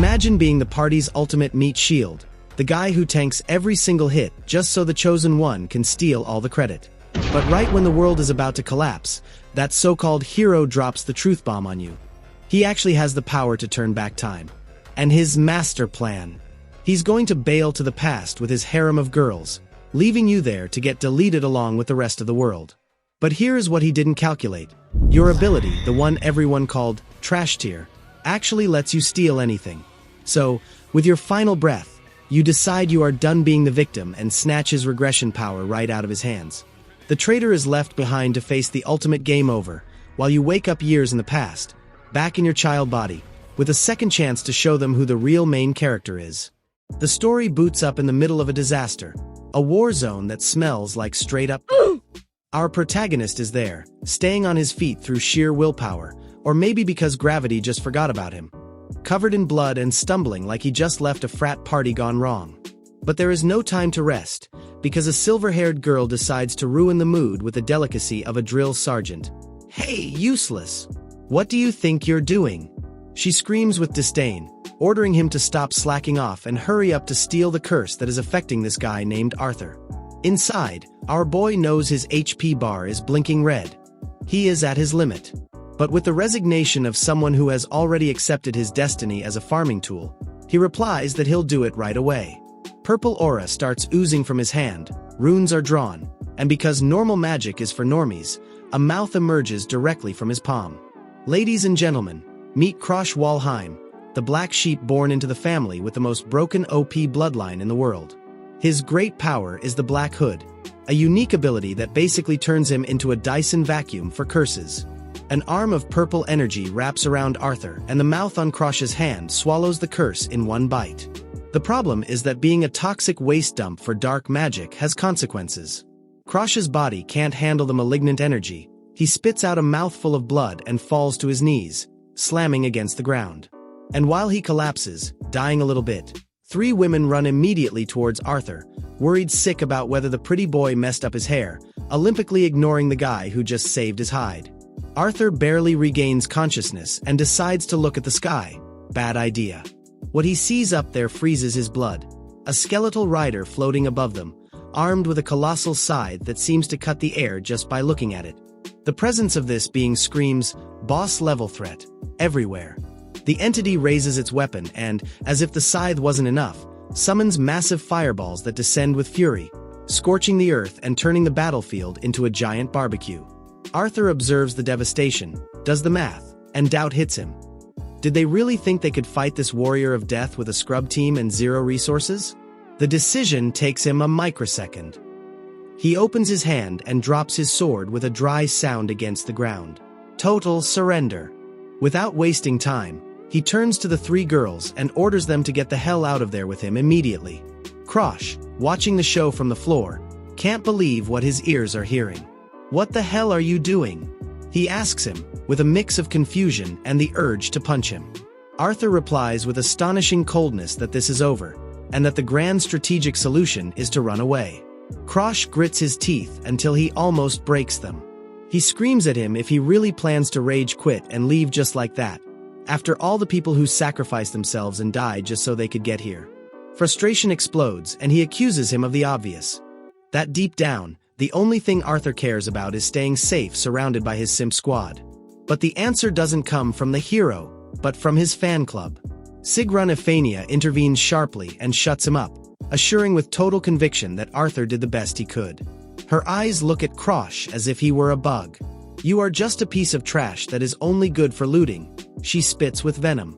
Imagine being the party's ultimate meat shield, the guy who tanks every single hit just so the chosen one can steal all the credit. But right when the world is about to collapse, that so-called hero drops the truth bomb on you. He actually has the power to turn back time. And his master plan. He's going to bail to the past with his harem of girls, leaving you there to get deleted along with the rest of the world. But here is what he didn't calculate. Your ability, the one everyone called trash tier, actually lets you steal anything. So, with your final breath, you decide you are done being the victim and snatch his regression power right out of his hands. The traitor is left behind to face the ultimate game over, while you wake up years in the past, back in your child body, with a second chance to show them who the real main character is. The story boots up in the middle of a disaster, a war zone that smells like straight up. Our protagonist is there, staying on his feet through sheer willpower, or maybe because gravity just forgot about him. Covered in blood and stumbling like he just left a frat party gone wrong. But there is no time to rest, because a silver-haired girl decides to ruin the mood with the delicacy of a drill sergeant. "Hey, useless! What do you think you're doing?" She screams with disdain, ordering him to stop slacking off and hurry up to steal the curse that is affecting this guy named Arthur. Inside, our boy knows his HP bar is blinking red. He is at his limit. But with the resignation of someone who has already accepted his destiny as a farming tool, he replies that he'll do it right away. Purple aura starts oozing from his hand, runes are drawn, and because normal magic is for normies, a mouth emerges directly from his palm. Ladies and gentlemen, meet Krosh Walheim, the black sheep born into the family with the most broken OP bloodline in the world. His great power is the Black Hood, a unique ability that basically turns him into a Dyson vacuum for curses. An arm of purple energy wraps around Arthur, and the mouth on Krosh's hand swallows the curse in one bite. The problem is that being a toxic waste dump for dark magic has consequences. Krosh's body can't handle the malignant energy. He spits out a mouthful of blood and falls to his knees, slamming against the ground. And while he collapses, dying a little bit, 3 women run immediately towards Arthur, worried sick about whether the pretty boy messed up his hair, olympically ignoring the guy who just saved his hide. Arthur barely regains consciousness and decides to look at the sky. Bad idea. What he sees up there freezes his blood. A skeletal rider floating above them, armed with a colossal scythe that seems to cut the air just by looking at it. The presence of this being screams, boss-level threat, everywhere. The entity raises its weapon and, as if the scythe wasn't enough, summons massive fireballs that descend with fury, scorching the earth and turning the battlefield into a giant barbecue. Arthur observes the devastation, does the math, and doubt hits him. Did they really think they could fight this warrior of death with a scrub team and 0 resources? The decision takes him a microsecond. He opens his hand and drops his sword with a dry sound against the ground. Total surrender. Without wasting time, he turns to the 3 girls and orders them to get the hell out of there with him immediately. Krosh, watching the show from the floor, can't believe what his ears are hearing. "What the hell are you doing?" he asks him, with a mix of confusion and the urge to punch him. Arthur replies with astonishing coldness that this is over, and that the grand strategic solution is to run away. Krosh grits his teeth until he almost breaks them. He screams at him if he really plans to rage quit and leave just like that, after all the people who sacrificed themselves and died just so they could get here. Frustration explodes and he accuses him of the obvious. That deep down, the only thing Arthur cares about is staying safe surrounded by his simp squad. But the answer doesn't come from the hero, but from his fan club. Sigrun Ephania intervenes sharply and shuts him up, assuring with total conviction that Arthur did the best he could. Her eyes look at Krosh as if he were a bug. "You are just a piece of trash that is only good for looting," she spits with venom.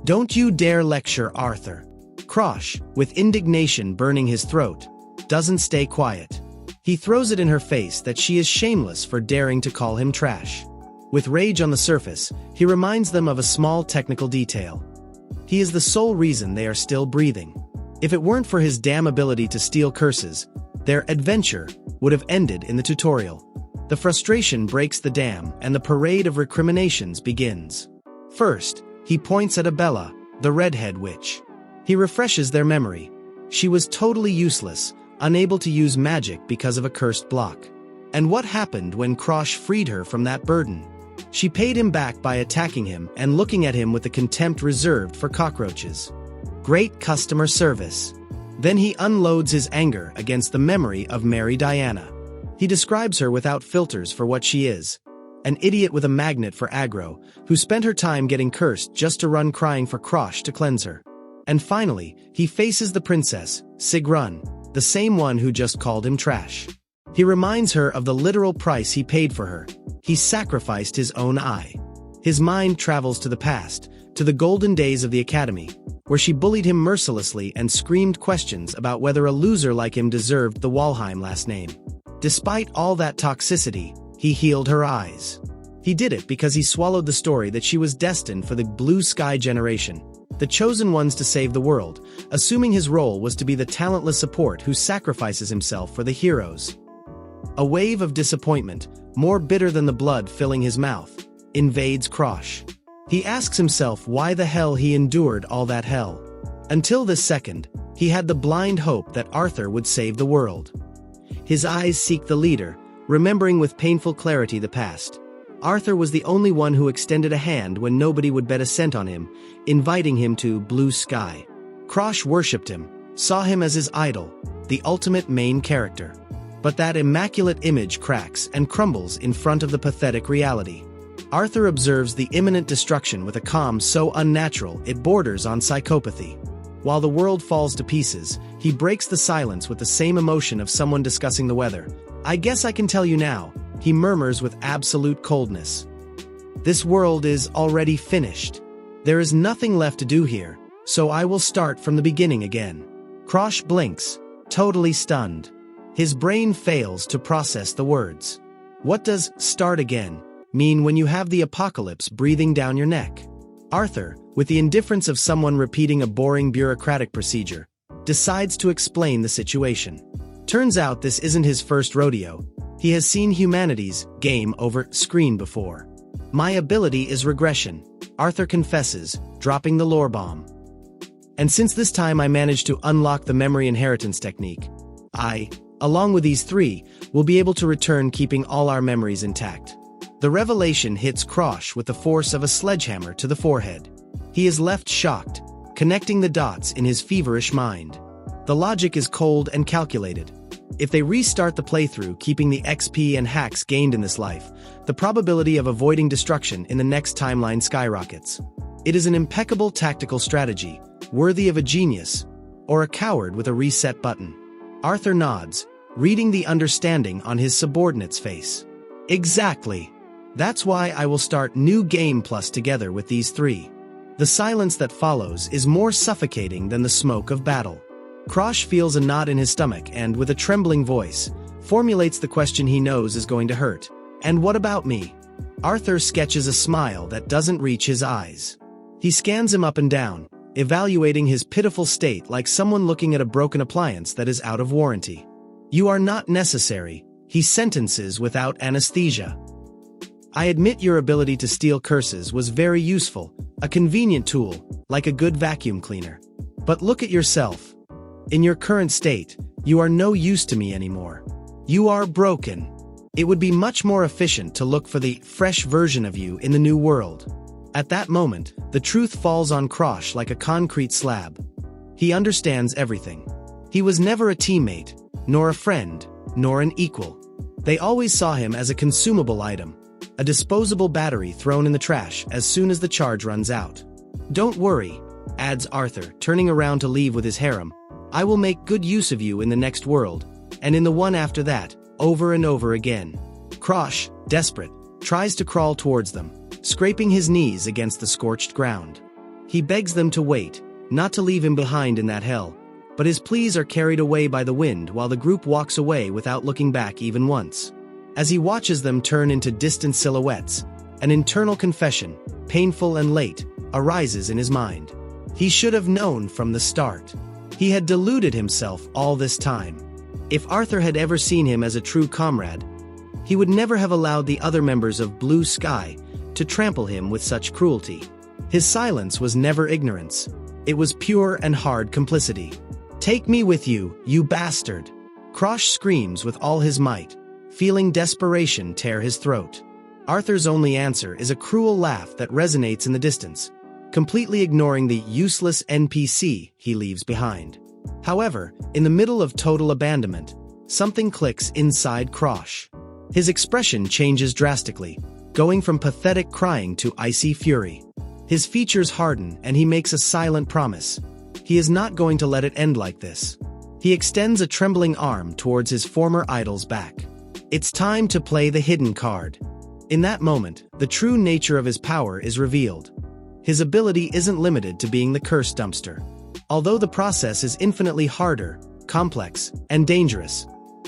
"Don't you dare lecture Arthur." Krosh, with indignation burning his throat, doesn't stay quiet. He throws it in her face that she is shameless for daring to call him trash. With rage on the surface, he reminds them of a small technical detail. He is the sole reason they are still breathing. If it weren't for his damn ability to steal curses, their adventure would have ended in the tutorial. The frustration breaks the dam and the parade of recriminations begins. First, he points at Abella, the redhead witch. He refreshes their memory. She was totally useless, unable to use magic because of a cursed block. And what happened when Krosh freed her from that burden? She paid him back by attacking him and looking at him with the contempt reserved for cockroaches. Great customer service. Then he unloads his anger against the memory of Mary Diana. He describes her without filters for what she is. An idiot with a magnet for aggro, who spent her time getting cursed just to run crying for Krosh to cleanse her. And finally, he faces the princess, Sigrun, the same one who just called him trash. He reminds her of the literal price he paid for her. He sacrificed his own eye. His mind travels to the past, to the golden days of the academy, where she bullied him mercilessly and screamed questions about whether a loser like him deserved the Walheim last name. Despite all that toxicity, he healed her eyes. He did it because he swallowed the story that she was destined for the blue sky generation, the chosen ones to save the world, assuming his role was to be the talentless support who sacrifices himself for the heroes. A wave of disappointment, more bitter than the blood filling his mouth, invades Krosh. He asks himself why the hell he endured all that hell. Until this second, he had the blind hope that Arthur would save the world. His eyes seek the leader, remembering with painful clarity the past. Arthur was the only one who extended a hand when nobody would bet a cent on him, inviting him to blue sky. Krosh worshipped him, saw him as his idol, the ultimate main character. But that immaculate image cracks and crumbles in front of the pathetic reality. Arthur observes the imminent destruction with a calm so unnatural it borders on psychopathy. While the world falls to pieces, he breaks the silence with the same emotion of someone discussing the weather. "I guess I can tell you now," he murmurs with absolute coldness. "This world is already finished. There is nothing left to do here, so I will start from the beginning again." Krosh blinks, totally stunned. His brain fails to process the words. What does "start again" mean when you have the apocalypse breathing down your neck? Arthur, with the indifference of someone repeating a boring bureaucratic procedure, decides to explain the situation. Turns out this isn't his first rodeo. He has seen humanity's game over screen before. "My ability is regression," Arthur confesses, dropping the lore bomb. "And since this time I managed to unlock the memory inheritance technique, I, along with these three, will be able to return keeping all our memories intact." The revelation hits Krosh with the force of a sledgehammer to the forehead. He is left shocked, connecting the dots in his feverish mind. The logic is cold and calculated. If they restart the playthrough keeping the XP and hacks gained in this life, the probability of avoiding destruction in the next timeline skyrockets. It is an impeccable tactical strategy, worthy of a genius, or a coward with a reset button. Arthur nods, reading the understanding on his subordinate's face. "Exactly. That's why I will start New Game Plus together with these three." The silence that follows is more suffocating than the smoke of battle. Krosh feels a knot in his stomach and, with a trembling voice, formulates the question he knows is going to hurt. "And what about me?" Arthur sketches a smile that doesn't reach his eyes. He scans him up and down, evaluating his pitiful state like someone looking at a broken appliance that is out of warranty. "You are not necessary," he sentences without anesthesia. "I admit your ability to steal curses was very useful, a convenient tool, like a good vacuum cleaner. But look at yourself. In your current state, you are no use to me anymore. You are broken. It would be much more efficient to look for the fresh version of you in the new world." At that moment, the truth falls on Krosh like a concrete slab. He understands everything. He was never a teammate, nor a friend, nor an equal. They always saw him as a consumable item, a disposable battery thrown in the trash as soon as the charge runs out. "Don't worry," adds Arthur, turning around to leave with his harem. "I will make good use of you in the next world, and in the one after that, over and over again." Krosh, desperate, tries to crawl towards them, scraping his knees against the scorched ground. He begs them to wait, not to leave him behind in that hell, but his pleas are carried away by the wind while the group walks away without looking back even once. As he watches them turn into distant silhouettes, an internal confession, painful and late, arises in his mind. He should have known from the start. He had deluded himself all this time. If Arthur had ever seen him as a true comrade, he would never have allowed the other members of Blue Sky to trample him with such cruelty. His silence was never ignorance. It was pure and hard complicity. "Take me with you, you bastard!" Krosh screams with all his might, feeling desperation tear his throat. Arthur's only answer is a cruel laugh that resonates in the distance, completely ignoring the useless NPC he leaves behind. However, in the middle of total abandonment, something clicks inside Krosh. His expression changes drastically, going from pathetic crying to icy fury. His features harden and he makes a silent promise. He is not going to let it end like this. He extends a trembling arm towards his former idol's back. It's time to play the hidden card. In that moment, the true nature of his power is revealed. His ability isn't limited to being the cursed dumpster. Although the process is infinitely harder, complex, and dangerous,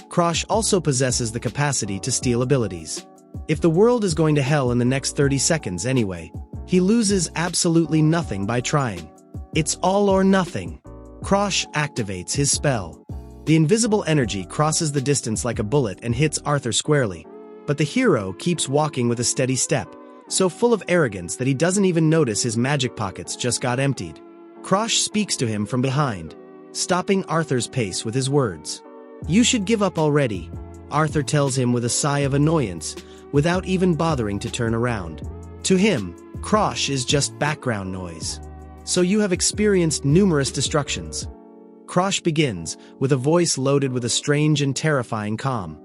Krosh also possesses the capacity to steal abilities. If the world is going to hell in the next 30 seconds anyway, he loses absolutely nothing by trying. It's all or nothing. Krosh activates his spell. The invisible energy crosses the distance like a bullet and hits Arthur squarely, but the hero keeps walking with a steady step, so full of arrogance that he doesn't even notice his magic pockets just got emptied. Krosh speaks to him from behind, stopping Arthur's pace with his words. "You should give up already," Arthur tells him with a sigh of annoyance, without even bothering to turn around. To him, Krosh is just background noise. "So you have experienced numerous destructions." Krosh begins, with a voice loaded with a strange and terrifying calm.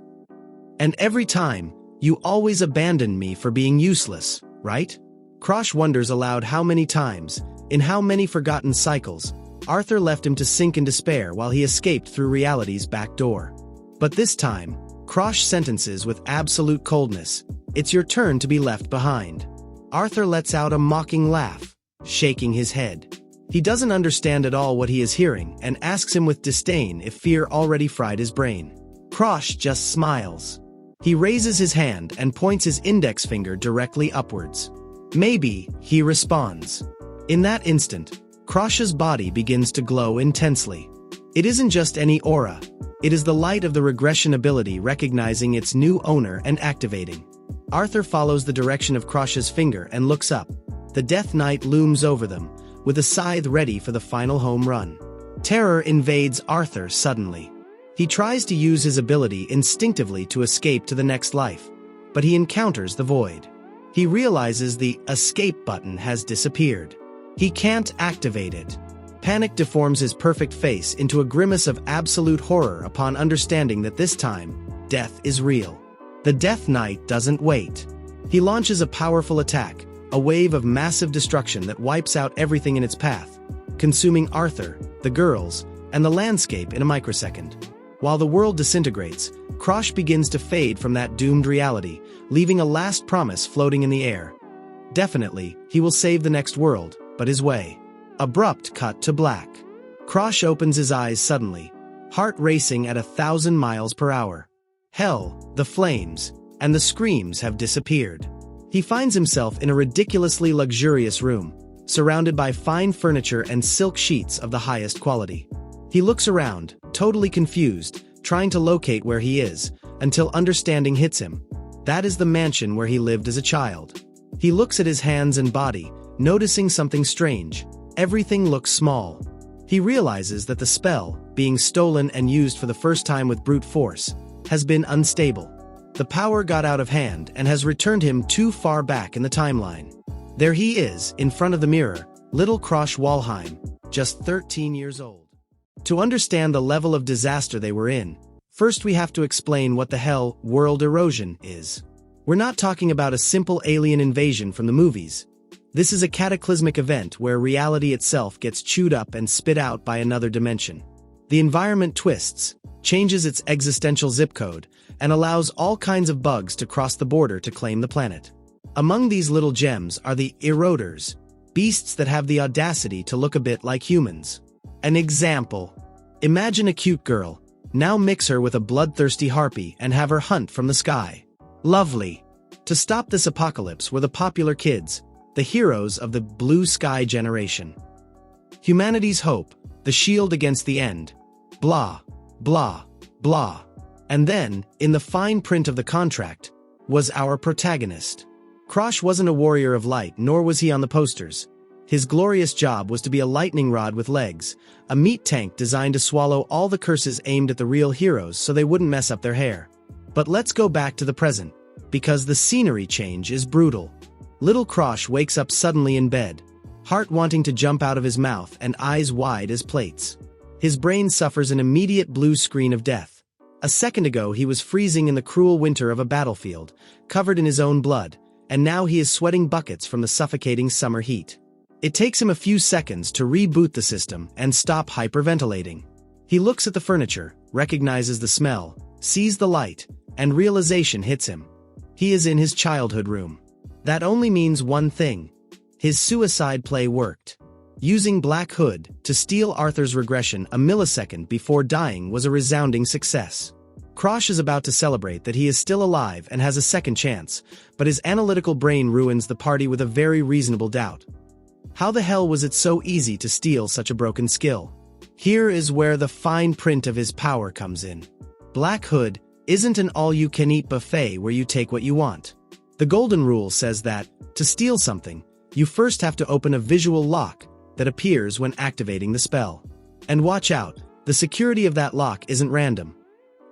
"And every time, you always abandon me for being useless, right?" Krosh wonders aloud how many times, in how many forgotten cycles, Arthur left him to sink in despair while he escaped through reality's back door. But this time, Krosh sentences with absolute coldness, "It's your turn to be left behind." Arthur lets out a mocking laugh, shaking his head. He doesn't understand at all what he is hearing and asks him with disdain if fear already fried his brain. Krosh just smiles. He raises his hand and points his index finger directly upwards. "Maybe," he responds. In that instant, Krosh's body begins to glow intensely. It isn't just any aura. It is the light of the regression ability recognizing its new owner and activating. Arthur follows the direction of Krosh's finger and looks up. The Death Knight looms over them, with a scythe ready for the final home run. Terror invades Arthur suddenly. He tries to use his ability instinctively to escape to the next life, but he encounters the void. He realizes the escape button has disappeared. He can't activate it. Panic deforms his perfect face into a grimace of absolute horror upon understanding that this time, death is real. The Death Knight doesn't wait. He launches a powerful attack, a wave of massive destruction that wipes out everything in its path, consuming Arthur, the girls, and the landscape in a microsecond. While the world disintegrates, Krosh begins to fade from that doomed reality, leaving a last promise floating in the air. Definitely, he will save the next world, but his way. Abrupt cut to black. Krosh opens his eyes suddenly, heart racing at 1,000 miles per hour. Hell, the flames, and the screams have disappeared. He finds himself in a ridiculously luxurious room, surrounded by fine furniture and silk sheets of the highest quality. He looks around, totally confused, trying to locate where he is, until understanding hits him. That is the mansion where he lived as a child. He looks at his hands and body, noticing something strange. Everything looks small. He realizes that the spell, being stolen and used for the first time with brute force, has been unstable. The power got out of hand and has returned him too far back in the timeline. There he is, in front of the mirror, little Krosh Walheim, just 13 years old. To understand the level of disaster they were in, first we have to explain what the hell world erosion is. We're not talking about a simple alien invasion from the movies. This is a cataclysmic event where reality itself gets chewed up and spit out by another dimension. The environment twists, changes its existential zip code, and allows all kinds of bugs to cross the border to claim the planet. Among these little gems are the eroders, beasts that have the audacity to look a bit like humans. An example. Imagine a cute girl. Now mix her with a bloodthirsty harpy and have her hunt from the sky. Lovely. To stop this apocalypse were the popular kids, the heroes of the blue sky generation. Humanity's hope, the shield against the end. Blah, blah, blah. And then, in the fine print of the contract, was our protagonist. Krosh wasn't a warrior of light, nor was he on the posters. His glorious job was to be a lightning rod with legs, a meat tank designed to swallow all the curses aimed at the real heroes so they wouldn't mess up their hair. But let's go back to the present. Because the scenery change is brutal. Little Krosh wakes up suddenly in bed, heart wanting to jump out of his mouth and eyes wide as plates. His brain suffers an immediate blue screen of death. A second ago he was freezing in the cruel winter of a battlefield, covered in his own blood, and now he is sweating buckets from the suffocating summer heat. It takes him a few seconds to reboot the system and stop hyperventilating. He looks at the furniture, recognizes the smell, sees the light, and realization hits him. He is in his childhood room. That only means one thing. His suicide play worked. Using Black Hood to steal Arthur's regression a millisecond before dying was a resounding success. Krosh is about to celebrate that he is still alive and has a second chance, but his analytical brain ruins the party with a very reasonable doubt. How the hell was it so easy to steal such a broken skill? Here is where the fine print of his power comes in. Black Hood isn't an all-you-can-eat buffet where you take what you want. The golden rule says that, to steal something, you first have to open a visual lock that appears when activating the spell. And watch out, the security of that lock isn't random.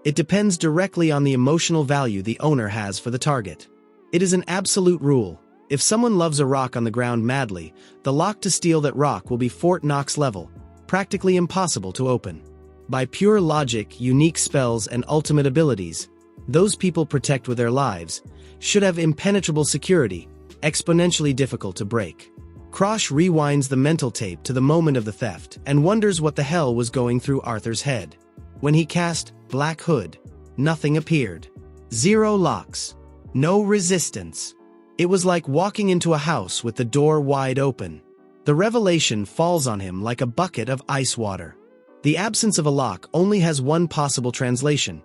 It depends directly on the emotional value the owner has for the target. It is an absolute rule. If someone loves a rock on the ground madly, the lock to steal that rock will be Fort Knox level, practically impossible to open. By pure logic, unique spells, and ultimate abilities, those people protect with their lives should have impenetrable security, exponentially difficult to break. Krosh rewinds the mental tape to the moment of the theft and wonders what the hell was going through Arthur's head. When he cast Black Hood, nothing appeared. Zero locks. No resistance. It was like walking into a house with the door wide open. The revelation falls on him like a bucket of ice water. The absence of a lock only has one possible translation.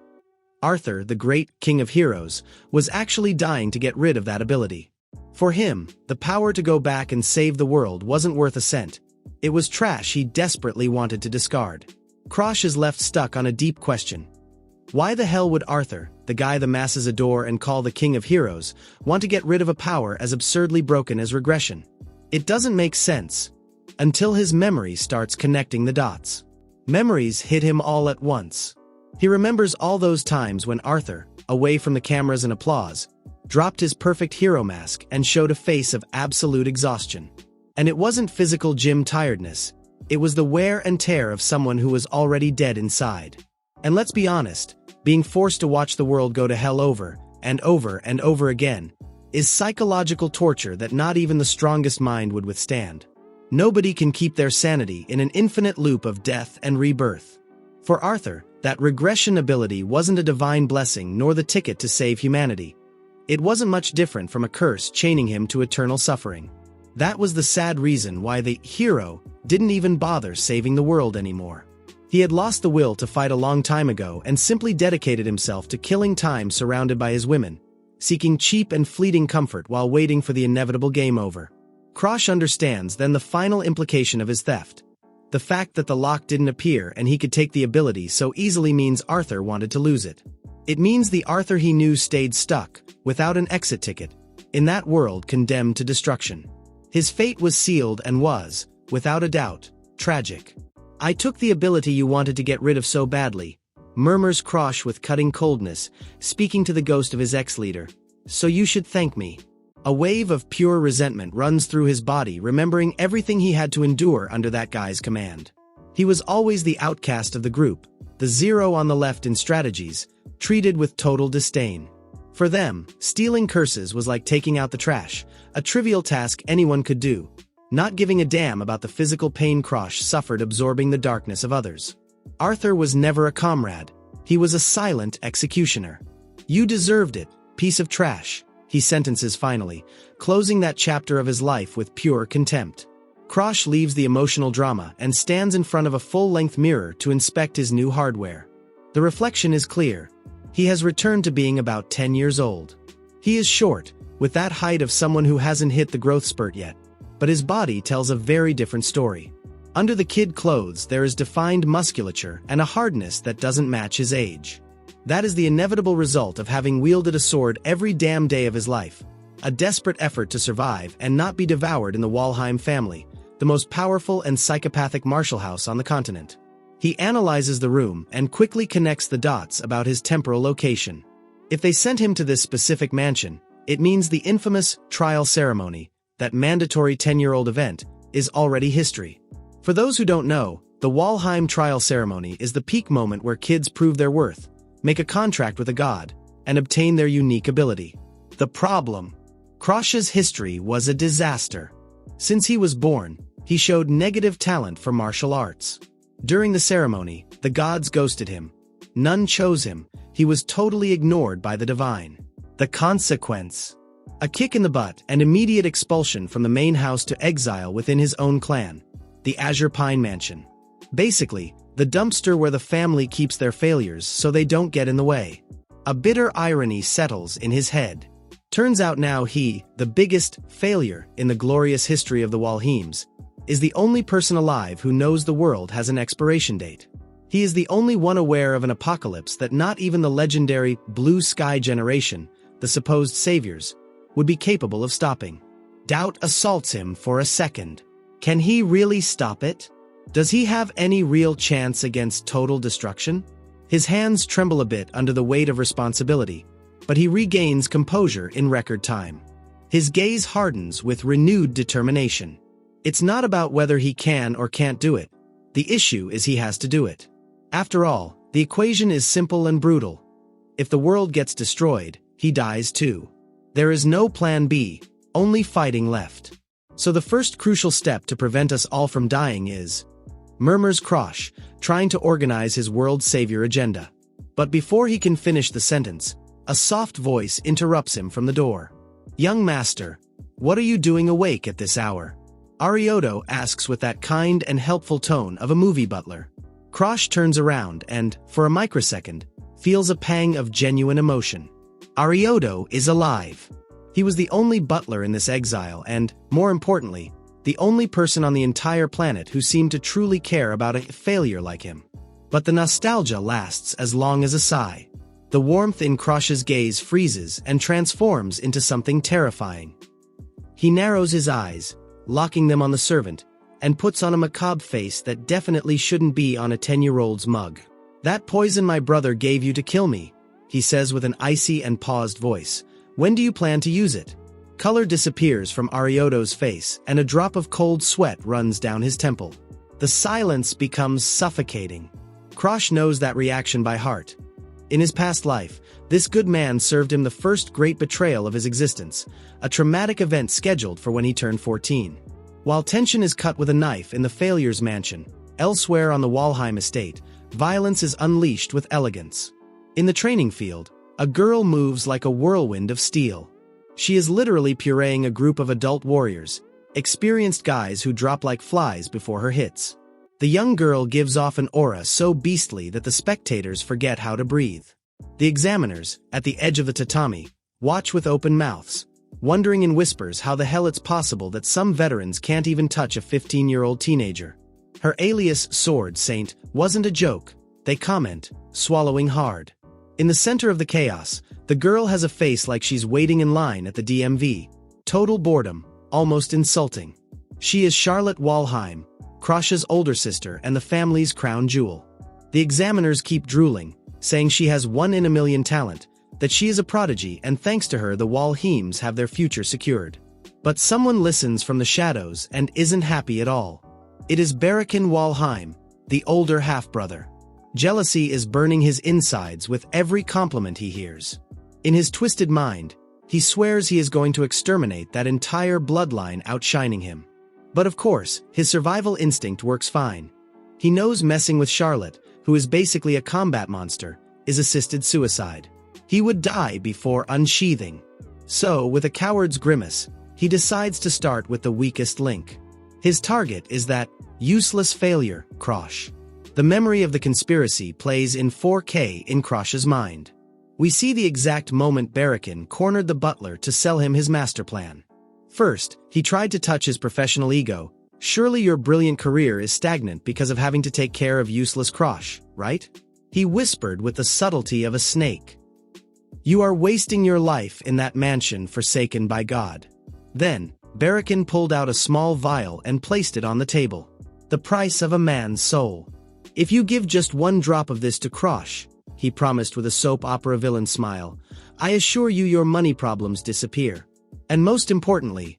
Arthur, the great king of heroes, was actually dying to get rid of that ability. For him, the power to go back and save the world wasn't worth a cent. It was trash he desperately wanted to discard. Krosh is left stuck on a deep question. Why the hell would Arthur, the guy the masses adore and call the king of heroes, want to get rid of a power as absurdly broken as regression? It doesn't make sense. Until his memory starts connecting the dots. Memories hit him all at once. He remembers all those times when Arthur, away from the cameras and applause, dropped his perfect hero mask and showed a face of absolute exhaustion. And it wasn't physical gym tiredness, it was the wear and tear of someone who was already dead inside. And let's be honest, being forced to watch the world go to hell over and over and over again is psychological torture that not even the strongest mind would withstand. Nobody can keep their sanity in an infinite loop of death and rebirth. For Arthur, that regression ability wasn't a divine blessing nor the ticket to save humanity. It wasn't much different from a curse chaining him to eternal suffering. That was the sad reason why the hero didn't even bother saving the world anymore. He had lost the will to fight a long time ago and simply dedicated himself to killing time surrounded by his women, seeking cheap and fleeting comfort while waiting for the inevitable game over. Krosh understands then the final implication of his theft. The fact that the lock didn't appear and he could take the ability so easily means Arthur wanted to lose it. It means the Arthur he knew stayed stuck, without an exit ticket, in that world condemned to destruction. His fate was sealed and was, without a doubt, tragic. I took the ability you wanted to get rid of so badly, murmurs Krosh with cutting coldness, speaking to the ghost of his ex-leader. So you should thank me. A wave of pure resentment runs through his body, remembering everything he had to endure under that guy's command. He was always the outcast of the group, the zero on the left in strategies, treated with total disdain. For them, stealing curses was like taking out the trash, a trivial task anyone could do, not giving a damn about the physical pain Krosh suffered absorbing the darkness of others. Arthur was never a comrade. He was a silent executioner. You deserved it, piece of trash, he sentences finally, closing that chapter of his life with pure contempt. Krosh leaves the emotional drama and stands in front of a full-length mirror to inspect his new hardware. The reflection is clear. He has returned to being about 10 years old. He is short, with that height of someone who hasn't hit the growth spurt yet. But his body tells a very different story. Under the kid clothes there is defined musculature and a hardness that doesn't match his age. That is the inevitable result of having wielded a sword every damn day of his life. A desperate effort to survive and not be devoured in the Walheim family, the most powerful and psychopathic martial house on the continent. He analyzes the room and quickly connects the dots about his temporal location. If they sent him to this specific mansion, it means the infamous trial ceremony, that mandatory 10-year-old event, is already history. For those who don't know, the Walheim trial ceremony is the peak moment where kids prove their worth, make a contract with a god, and obtain their unique ability. The problem: Krosh's history was a disaster. Since he was born, he showed negative talent for martial arts. During the ceremony, the gods ghosted him. None chose him. He was totally ignored by the divine. The consequence: a kick in the butt and immediate expulsion from the main house to exile within his own clan, the Azure Pine Mansion. Basically, the dumpster where the family keeps their failures so they don't get in the way. A bitter irony settles in his head. Turns out now he, the biggest failure in the glorious history of the Walheims, is the only person alive who knows the world has an expiration date. He is the only one aware of an apocalypse that not even the legendary Blue Sky generation, the supposed saviors, would be capable of stopping. Doubt assaults him for a second. Can he really stop it? Does he have any real chance against total destruction? His hands tremble a bit under the weight of responsibility, but he regains composure in record time. His gaze hardens with renewed determination. It's not about whether he can or can't do it. The issue is he has to do it. After all, the equation is simple and brutal. If the world gets destroyed, he dies too. There is no plan B, only fighting left. So the first crucial step to prevent us all from dying is, murmurs Krosh, trying to organize his world savior agenda. But before he can finish the sentence, a soft voice interrupts him from the door. "Young master, what are you doing awake at this hour?" Arioto asks with that kind and helpful tone of a movie butler. Krosh turns around and, for a microsecond, feels a pang of genuine emotion. Arioto is alive. He was the only butler in this exile and, more importantly, the only person on the entire planet who seemed to truly care about a failure like him. But the nostalgia lasts as long as a sigh. The warmth in Krosh's gaze freezes and transforms into something terrifying. He narrows his eyes, locking them on the servant, and puts on a macabre face that definitely shouldn't be on a 10-year-old's mug. "That poison my brother gave you to kill me," he says with an icy and paused voice. "When do you plan to use it?" Color disappears from Arioto's face and a drop of cold sweat runs down his temple. The silence becomes suffocating. Krosh knows that reaction by heart. In his past life, this good man served him the first great betrayal of his existence, a traumatic event scheduled for when he turned 14. While tension is cut with a knife in the Failures Mansion, elsewhere on the Walheim estate, violence is unleashed with elegance. In the training field, a girl moves like a whirlwind of steel. She is literally pureeing a group of adult warriors, experienced guys who drop like flies before her hits. The young girl gives off an aura so beastly that the spectators forget how to breathe. The examiners, at the edge of the tatami, watch with open mouths, wondering in whispers how the hell it's possible that some veterans can't even touch a 15-year-old teenager. Her alias Sword Saint wasn't a joke, they comment, swallowing hard. In the center of the chaos, the girl has a face like she's waiting in line at the DMV. Total boredom, almost insulting. She is Charlotte Walheim, Krosh's older sister and the family's crown jewel. The examiners keep drooling, saying she has 1 in a million talent, that she is a prodigy and thanks to her the Walheims have their future secured. But someone listens from the shadows and isn't happy at all. It is Barakin Walheim, the older half-brother. Jealousy is burning his insides with every compliment he hears. In his twisted mind, he swears he is going to exterminate that entire bloodline outshining him. But of course, his survival instinct works fine. He knows messing with Charlotte, who is basically a combat monster, is assisted suicide. He would die before unsheathing. So, with a coward's grimace, he decides to start with the weakest link. His target is that useless failure, Krosh. The memory of the conspiracy plays in 4K in Krosh's mind. We see the exact moment Barakin cornered the butler to sell him his master plan. First, he tried to touch his professional ego. "Surely your brilliant career is stagnant because of having to take care of useless Krosh, right?" He whispered with the subtlety of a snake. "You are wasting your life in that mansion forsaken by God." Then, Barakin pulled out a small vial and placed it on the table. "The price of a man's soul. If you give just 1 drop of this to Krosh, he promised with a soap opera villain smile. "I assure you your money problems disappear. And most importantly,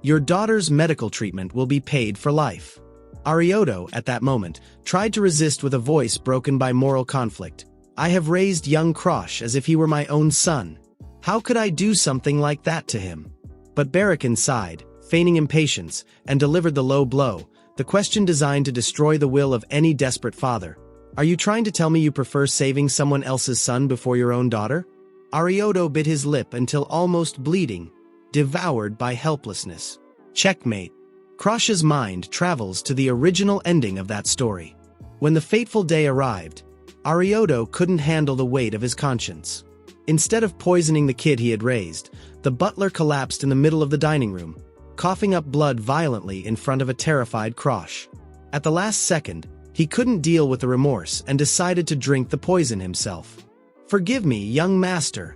your daughter's medical treatment will be paid for life." Arioto, at that moment, tried to resist with a voice broken by moral conflict. "I have raised young Krosh as if he were my own son. How could I do something like that to him?" But Barakin sighed, feigning impatience, and delivered the low blow, the question designed to destroy the will of any desperate father. "Are you trying to tell me you prefer saving someone else's son before your own daughter?" Arioto bit his lip until almost bleeding, devoured by helplessness. Checkmate. Krosh's mind travels to the original ending of that story. When the fateful day arrived, Arioto couldn't handle the weight of his conscience. Instead of poisoning the kid he had raised, the butler collapsed in the middle of the dining room, coughing up blood violently in front of a terrified Krosh. At the last second, he couldn't deal with the remorse and decided to drink the poison himself. "Forgive me, young master,"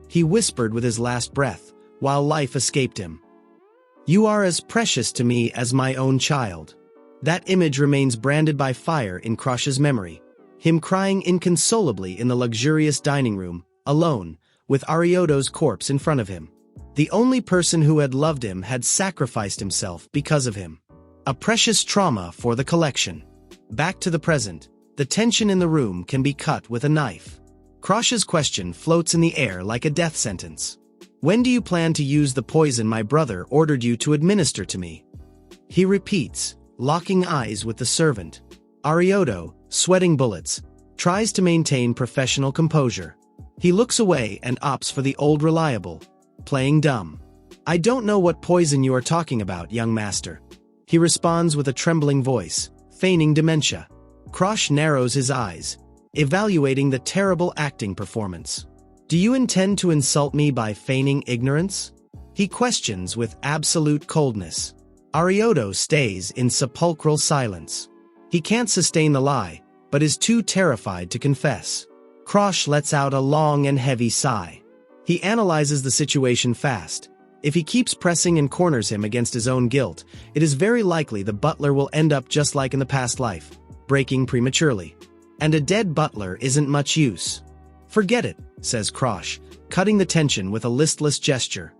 he whispered with his last breath, while life escaped him. "You are as precious to me as my own child." That image remains branded by fire in Krosh's memory, him crying inconsolably in the luxurious dining room, alone, with Arioto's corpse in front of him. The only person who had loved him had sacrificed himself because of him. A precious trauma for the collection. Back to the present, the tension in the room can be cut with a knife. Krosh's question floats in the air like a death sentence. "When do you plan to use the poison my brother ordered you to administer to me?" He repeats, locking eyes with the servant. Arioto, sweating bullets, tries to maintain professional composure. He looks away and opts for the old reliable, playing dumb. "I don't know what poison you are talking about, young master," he responds with a trembling voice, feigning dementia. Krosh narrows his eyes, evaluating the terrible acting performance. "Do you intend to insult me by feigning ignorance?" he questions with absolute coldness. Arioto stays in sepulchral silence. He can't sustain the lie, but is too terrified to confess. Krosh lets out a long and heavy sigh. He analyzes the situation fast. If he keeps pressing and corners him against his own guilt, it is very likely the butler will end up just like in the past life, breaking prematurely. And a dead butler isn't much use. "Forget it," says Krosh, cutting the tension with a listless gesture.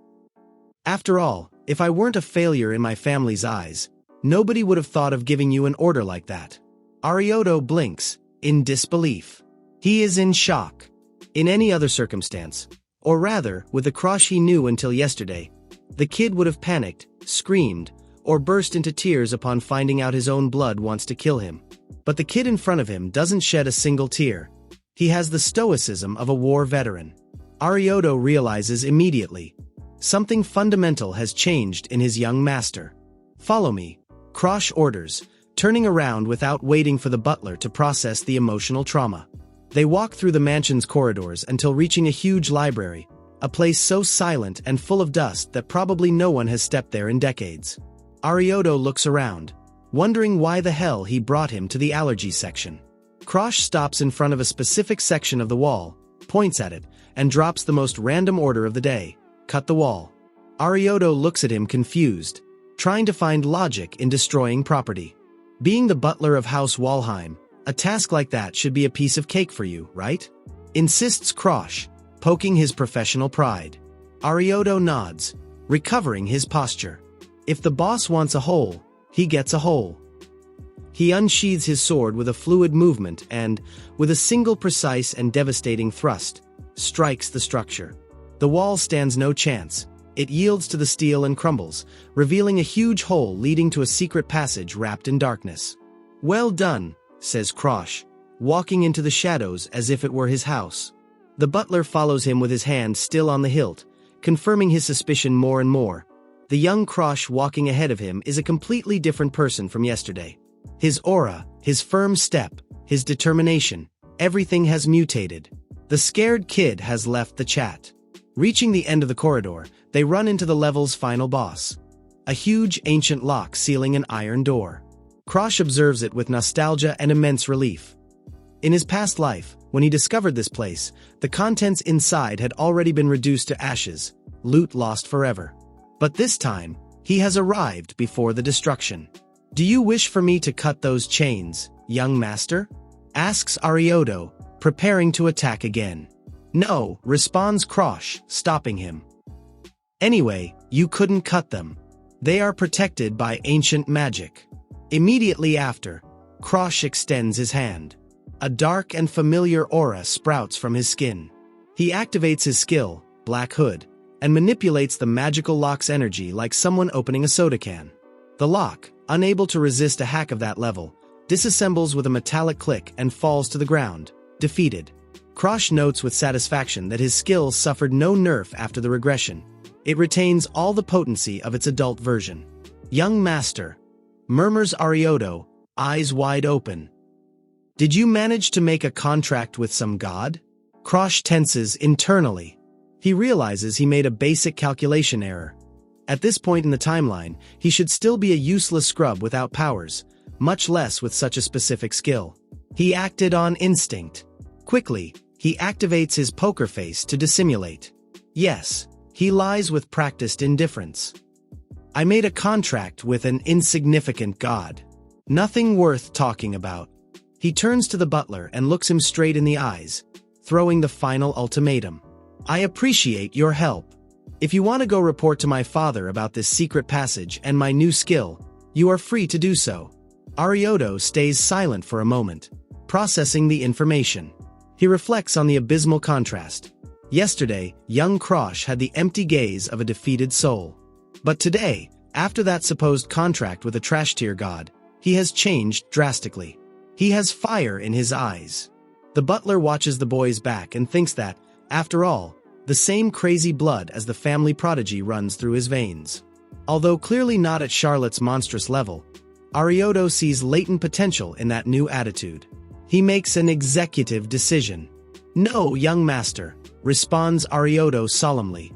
"After all, if I weren't a failure in my family's eyes, nobody would have thought of giving you an order like that." Arioto blinks, in disbelief. He is in shock. In any other circumstance, or rather, with the Krosh he knew until yesterday, the kid would have panicked, screamed, or burst into tears upon finding out his own blood wants to kill him. But the kid in front of him doesn't shed a single tear. He has the stoicism of a war veteran. Arioto realizes immediately. Something fundamental has changed in his young master. "Follow me," Krosh orders, turning around without waiting for the butler to process the emotional trauma. They walk through the mansion's corridors until reaching a huge library, a place so silent and full of dust that probably no one has stepped there in decades. Arioto looks around, wondering why the hell he brought him to the allergy section. Krosh stops in front of a specific section of the wall, points at it, and drops the most random order of the day: cut the wall. Arioto looks at him confused, trying to find logic in destroying property. Being the butler of House Walheim, a task like that should be a piece of cake for you, right? Insists Krosh, poking his professional pride. Arioto nods, recovering his posture. If the boss wants a hole, he gets a hole. He unsheathes his sword with a fluid movement and, with a single precise and devastating thrust, strikes the structure. The wall stands no chance. It yields to the steel and crumbles, revealing a huge hole leading to a secret passage wrapped in darkness. "Well done," says Krosh, walking into the shadows as if it were his house. The butler follows him with his hand still on the hilt, confirming his suspicion more and more. The young Krosh walking ahead of him is a completely different person from yesterday. His aura, his firm step, his determination, everything has mutated. The scared kid has left the chat. Reaching the end of the corridor, they run into the level's final boss. A huge ancient lock sealing an iron door. Krosh observes it with nostalgia and immense relief. In his past life, when he discovered this place, the contents inside had already been reduced to ashes, loot lost forever. But this time, he has arrived before the destruction. "Do you wish for me to cut those chains, young master?" asks Arioto, preparing to attack again. "No," responds Krosh, stopping him. "Anyway, you couldn't cut them. They are protected by ancient magic." Immediately after, Krosh extends his hand. A dark and familiar aura sprouts from his skin. He activates his skill, Black Hood, and manipulates the magical lock's energy like someone opening a soda can. The lock, unable to resist a hack of that level, disassembles with a metallic click and falls to the ground, defeated. Krosh notes with satisfaction that his skill suffered no nerf after the regression. It retains all the potency of its adult version. "Young master," murmurs Arioto, eyes wide open. "Did you manage to make a contract with some god?" Krosh tenses internally. He realizes he made a basic calculation error. At this point in the timeline, he should still be a useless scrub without powers, much less with such a specific skill. He acted on instinct. Quickly, he activates his poker face to dissimulate. Yes, he lies with practiced indifference. "I made a contract with an insignificant god. Nothing worth talking about." He turns to the butler and looks him straight in the eyes, throwing the final ultimatum. "I appreciate your help. If you want to go report to my father about this secret passage and my new skill, you are free to do so." Arioto stays silent for a moment, processing the information. He reflects on the abysmal contrast. Yesterday, young Krosh had the empty gaze of a defeated soul. But today, after that supposed contract with a trash-tier god, he has changed drastically. He has fire in his eyes. The butler watches the boy's back and thinks that, after all, the same crazy blood as the family prodigy runs through his veins. Although clearly not at Charlotte's monstrous level, Arioto sees latent potential in that new attitude. He makes an executive decision. "No, young master," responds Arioto solemnly.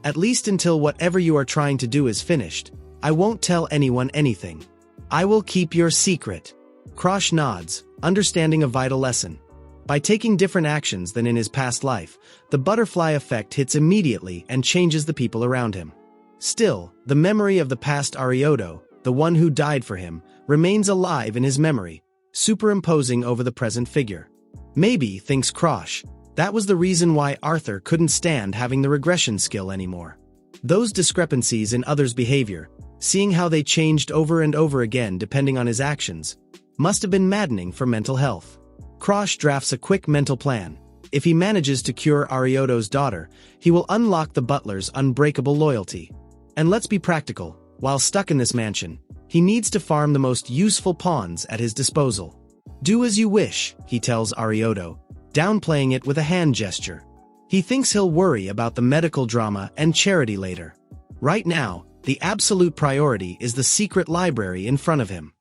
"At least until whatever you are trying to do is finished, I won't tell anyone anything. I will keep your secret." Krosh nods, understanding a vital lesson. By taking different actions than in his past life, the butterfly effect hits immediately and changes the people around him. Still, the memory of the past Arioto, the one who died for him, remains alive in his memory, superimposing over the present figure. Maybe, thinks Krosh, that was the reason why Arthur couldn't stand having the regression skill anymore. Those discrepancies in others' behavior, seeing how they changed over and over again depending on his actions, must have been maddening for mental health. Krosh drafts a quick mental plan. If he manages to cure Arioto's daughter, he will unlock the butler's unbreakable loyalty. And let's be practical, while stuck in this mansion, he needs to farm the most useful pawns at his disposal. "Do as you wish," he tells Arioto, downplaying it with a hand gesture. He thinks he'll worry about the medical drama and charity later. Right now, the absolute priority is the secret library in front of him.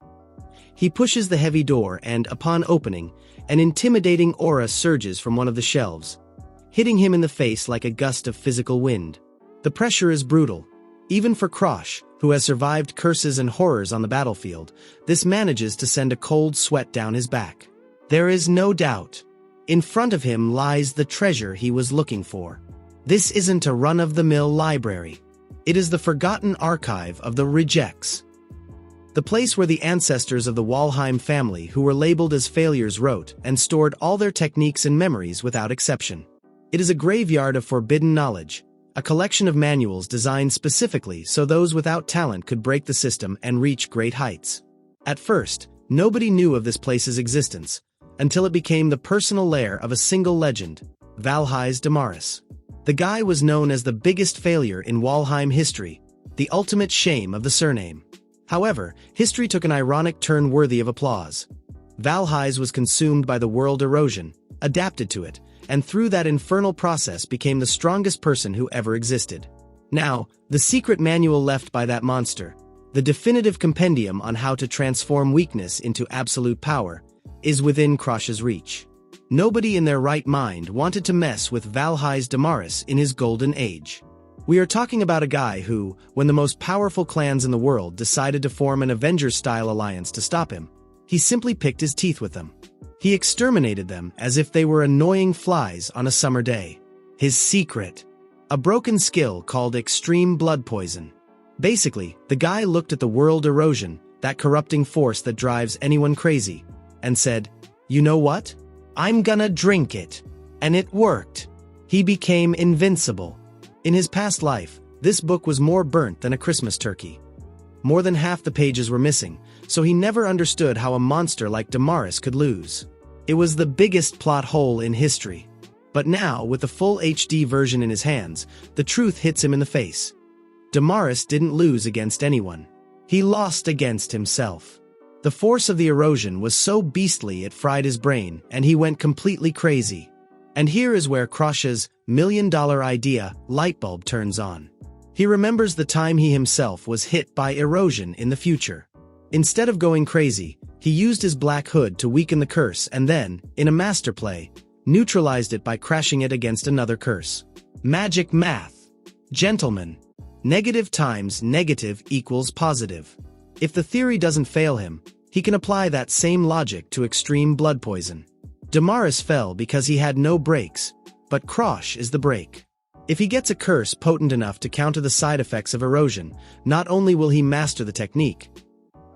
He pushes the heavy door and, upon opening, an intimidating aura surges from one of the shelves, hitting him in the face like a gust of physical wind. The pressure is brutal. Even for Krosh, who has survived curses and horrors on the battlefield, this manages to send a cold sweat down his back. There is no doubt. In front of him lies the treasure he was looking for. This isn't a run-of-the-mill library. It is the forgotten archive of the Rejects. The place where the ancestors of the Walheim family who were labeled as failures wrote and stored all their techniques and memories without exception. It is a graveyard of forbidden knowledge, a collection of manuals designed specifically so those without talent could break the system and reach great heights. At first, nobody knew of this place's existence, until it became the personal lair of a single legend, Valhais Damaris. The guy was known as the biggest failure in Walheim history, the ultimate shame of the surname. However, history took an ironic turn worthy of applause. Valhais was consumed by the world erosion, adapted to it, and through that infernal process became the strongest person who ever existed. Now, the secret manual left by that monster, the definitive compendium on how to transform weakness into absolute power, is within Krosh's reach. Nobody in their right mind wanted to mess with Valhais Damaris in his golden age. We are talking about a guy who, when the most powerful clans in the world decided to form an Avengers-style alliance to stop him, he simply picked his teeth with them. He exterminated them as if they were annoying flies on a summer day. His secret: a broken skill called extreme blood poison. Basically, the guy looked at the world erosion, that corrupting force that drives anyone crazy, and said, "You know what? I'm gonna drink it. And it worked. He became invincible. In his past life, this book was more burnt than a Christmas turkey. More than half the pages were missing, so he never understood how a monster like Damaris could lose. It was the biggest plot hole in history. But now, with the full HD version in his hands, the truth hits him in the face. Damaris didn't lose against anyone. He lost against himself. The force of the erosion was so beastly it fried his brain, and he went completely crazy. And here is where Krosh's million-dollar idea lightbulb turns on. He remembers the time he himself was hit by erosion in the future. Instead of going crazy, he used his black hood to weaken the curse and then, in a master play, neutralized it by crashing it against another curse. Magic math. Gentlemen. Negative times negative equals positive. If the theory doesn't fail him, he can apply that same logic to extreme blood poison. Damaris fell because he had no brakes, but Krosh is the brake. If he gets a curse potent enough to counter the side effects of erosion, not only will he master the technique,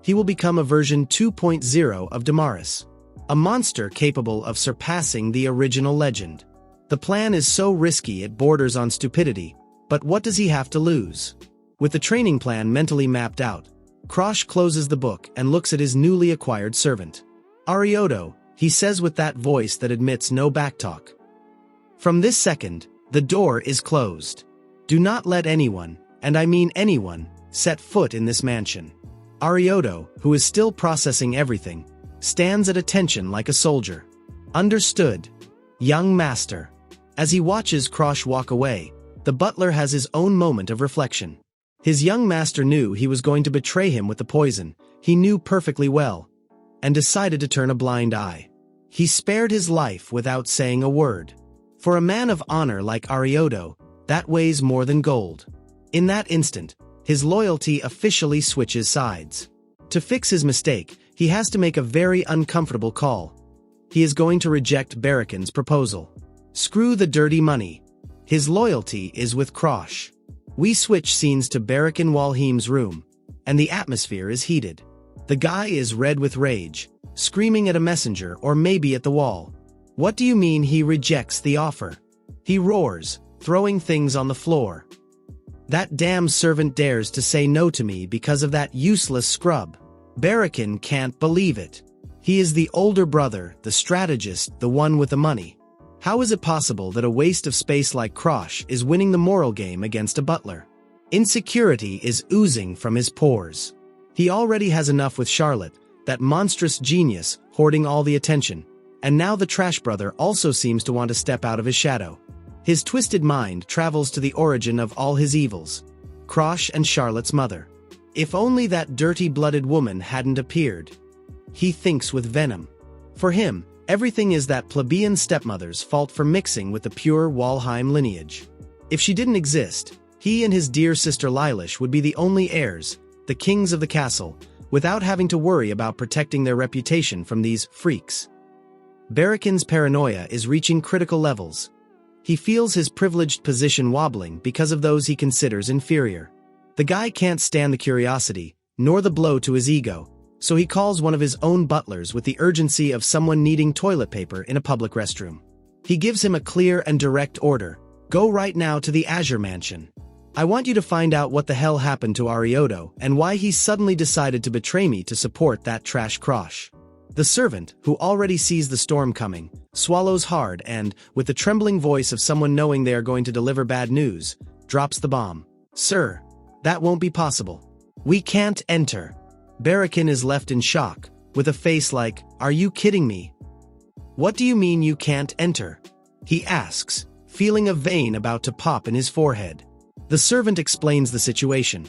he will become a version 2.0 of Damaris. A monster capable of surpassing the original legend. The plan is so risky it borders on stupidity, but what does he have to lose? With the training plan mentally mapped out, Krosh closes the book and looks at his newly acquired servant. Arioto, he says with that voice that admits no backtalk. From this second, the door is closed. Do not let anyone, and I mean anyone, set foot in this mansion. Arioto, who is still processing everything, stands at attention like a soldier. Understood. Young master. As he watches Krosh walk away, the butler has his own moment of reflection. His young master knew he was going to betray him with the poison, he knew perfectly well, and decided to turn a blind eye. He spared his life without saying a word. For a man of honor like Arioto, that weighs more than gold. In that instant, his loyalty officially switches sides. To fix his mistake, he has to make a very uncomfortable call. He is going to reject Barakin's proposal. Screw the dirty money. His loyalty is with Krosh. We switch scenes to Barakin Walheim's room, and the atmosphere is heated. The guy is red with rage, screaming at a messenger or maybe at the wall. What do you mean he rejects the offer? He roars, throwing things on the floor. That damn servant dares to say no to me because of that useless scrub. Barakin can't believe it. He is the older brother, the strategist, the one with the money. How is it possible that a waste of space like Krosh is winning the moral game against a butler? Insecurity is oozing from his pores. He already has enough with Charlotte, that monstrous genius, hoarding all the attention, and now the trash brother also seems to want to step out of his shadow. His twisted mind travels to the origin of all his evils. Krosh and Charlotte's mother. If only that dirty-blooded woman hadn't appeared. He thinks with venom. For him, everything is that plebeian stepmother's fault for mixing with the pure Walheim lineage. If she didn't exist, he and his dear sister Lilish would be the only heirs, the kings of the castle, without having to worry about protecting their reputation from these freaks. Barakin's paranoia is reaching critical levels. He feels his privileged position wobbling because of those he considers inferior. The guy can't stand the curiosity, nor the blow to his ego, so he calls one of his own butlers with the urgency of someone needing toilet paper in a public restroom. He gives him a clear and direct order: go right now to the Azure Mansion. I want you to find out what the hell happened to Arioto and why he suddenly decided to betray me to support that trash Krosh. The servant, who already sees the storm coming, swallows hard and, with the trembling voice of someone knowing they are going to deliver bad news, drops the bomb. Sir, that won't be possible. We can't enter. Barakin is left in shock, with a face like, are you kidding me? What do you mean you can't enter? He asks, feeling a vein about to pop in his forehead. The servant explains the situation.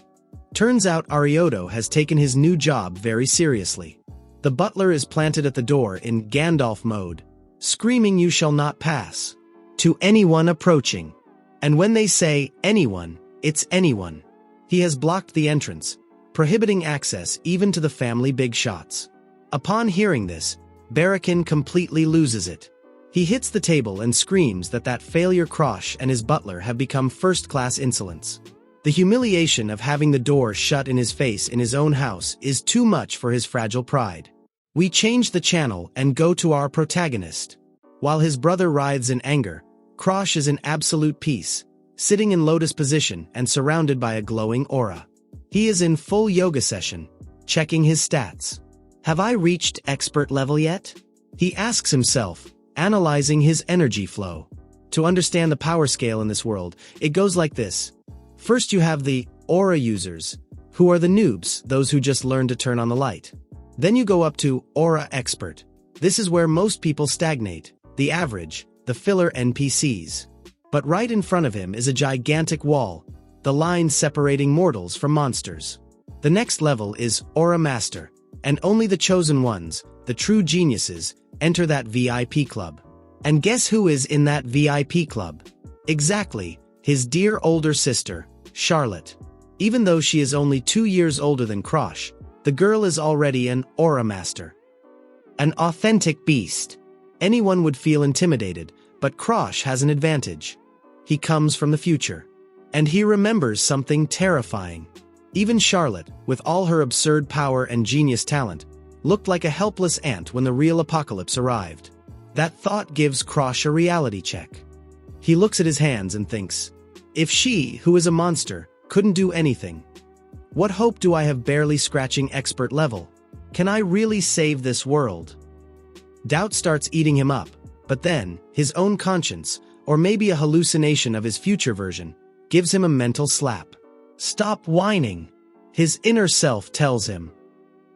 Turns out Arioto has taken his new job very seriously. The butler is planted at the door in Gandalf mode, screaming you shall not pass, to anyone approaching. And when they say anyone, it's anyone. He has blocked the entrance, prohibiting access even to the family big shots. Upon hearing this, Barakin completely loses it. He hits the table and screams that failure Krosh and his butler have become first-class insolence. The humiliation of having the door shut in his face in his own house is too much for his fragile pride. We change the channel and go to our protagonist. While his brother writhes in anger, Krosh is in absolute peace, sitting in lotus position and surrounded by a glowing aura. He is in full yoga session, checking his stats. Have I reached expert level yet? He asks himself, analyzing his energy flow. To understand the power scale in this world, it goes like this. First you have the aura users, who are the noobs, those who just learn to turn on the light. Then you go up to aura expert. This is where most people stagnate, the average, the filler NPCs. But right in front of him is a gigantic wall, the line separating mortals from monsters. The next level is Aura Master, and only the chosen ones, the true geniuses, enter that VIP club. And guess who is in that VIP club? Exactly, his dear older sister, Charlotte. Even though she is only 2 years older than Krosh, the girl is already an Aura Master. An authentic beast. Anyone would feel intimidated, but Krosh has an advantage. He comes from the future. And he remembers something terrifying. Even Charlotte, with all her absurd power and genius talent, looked like a helpless ant when the real apocalypse arrived. That thought gives Krosh a reality check. He looks at his hands and thinks, if she, who is a monster, couldn't do anything, what hope do I have barely scratching expert level? Can I really save this world? Doubt starts eating him up, but then, his own conscience, or maybe a hallucination of his future version, gives him a mental slap. Stop whining. His inner self tells him.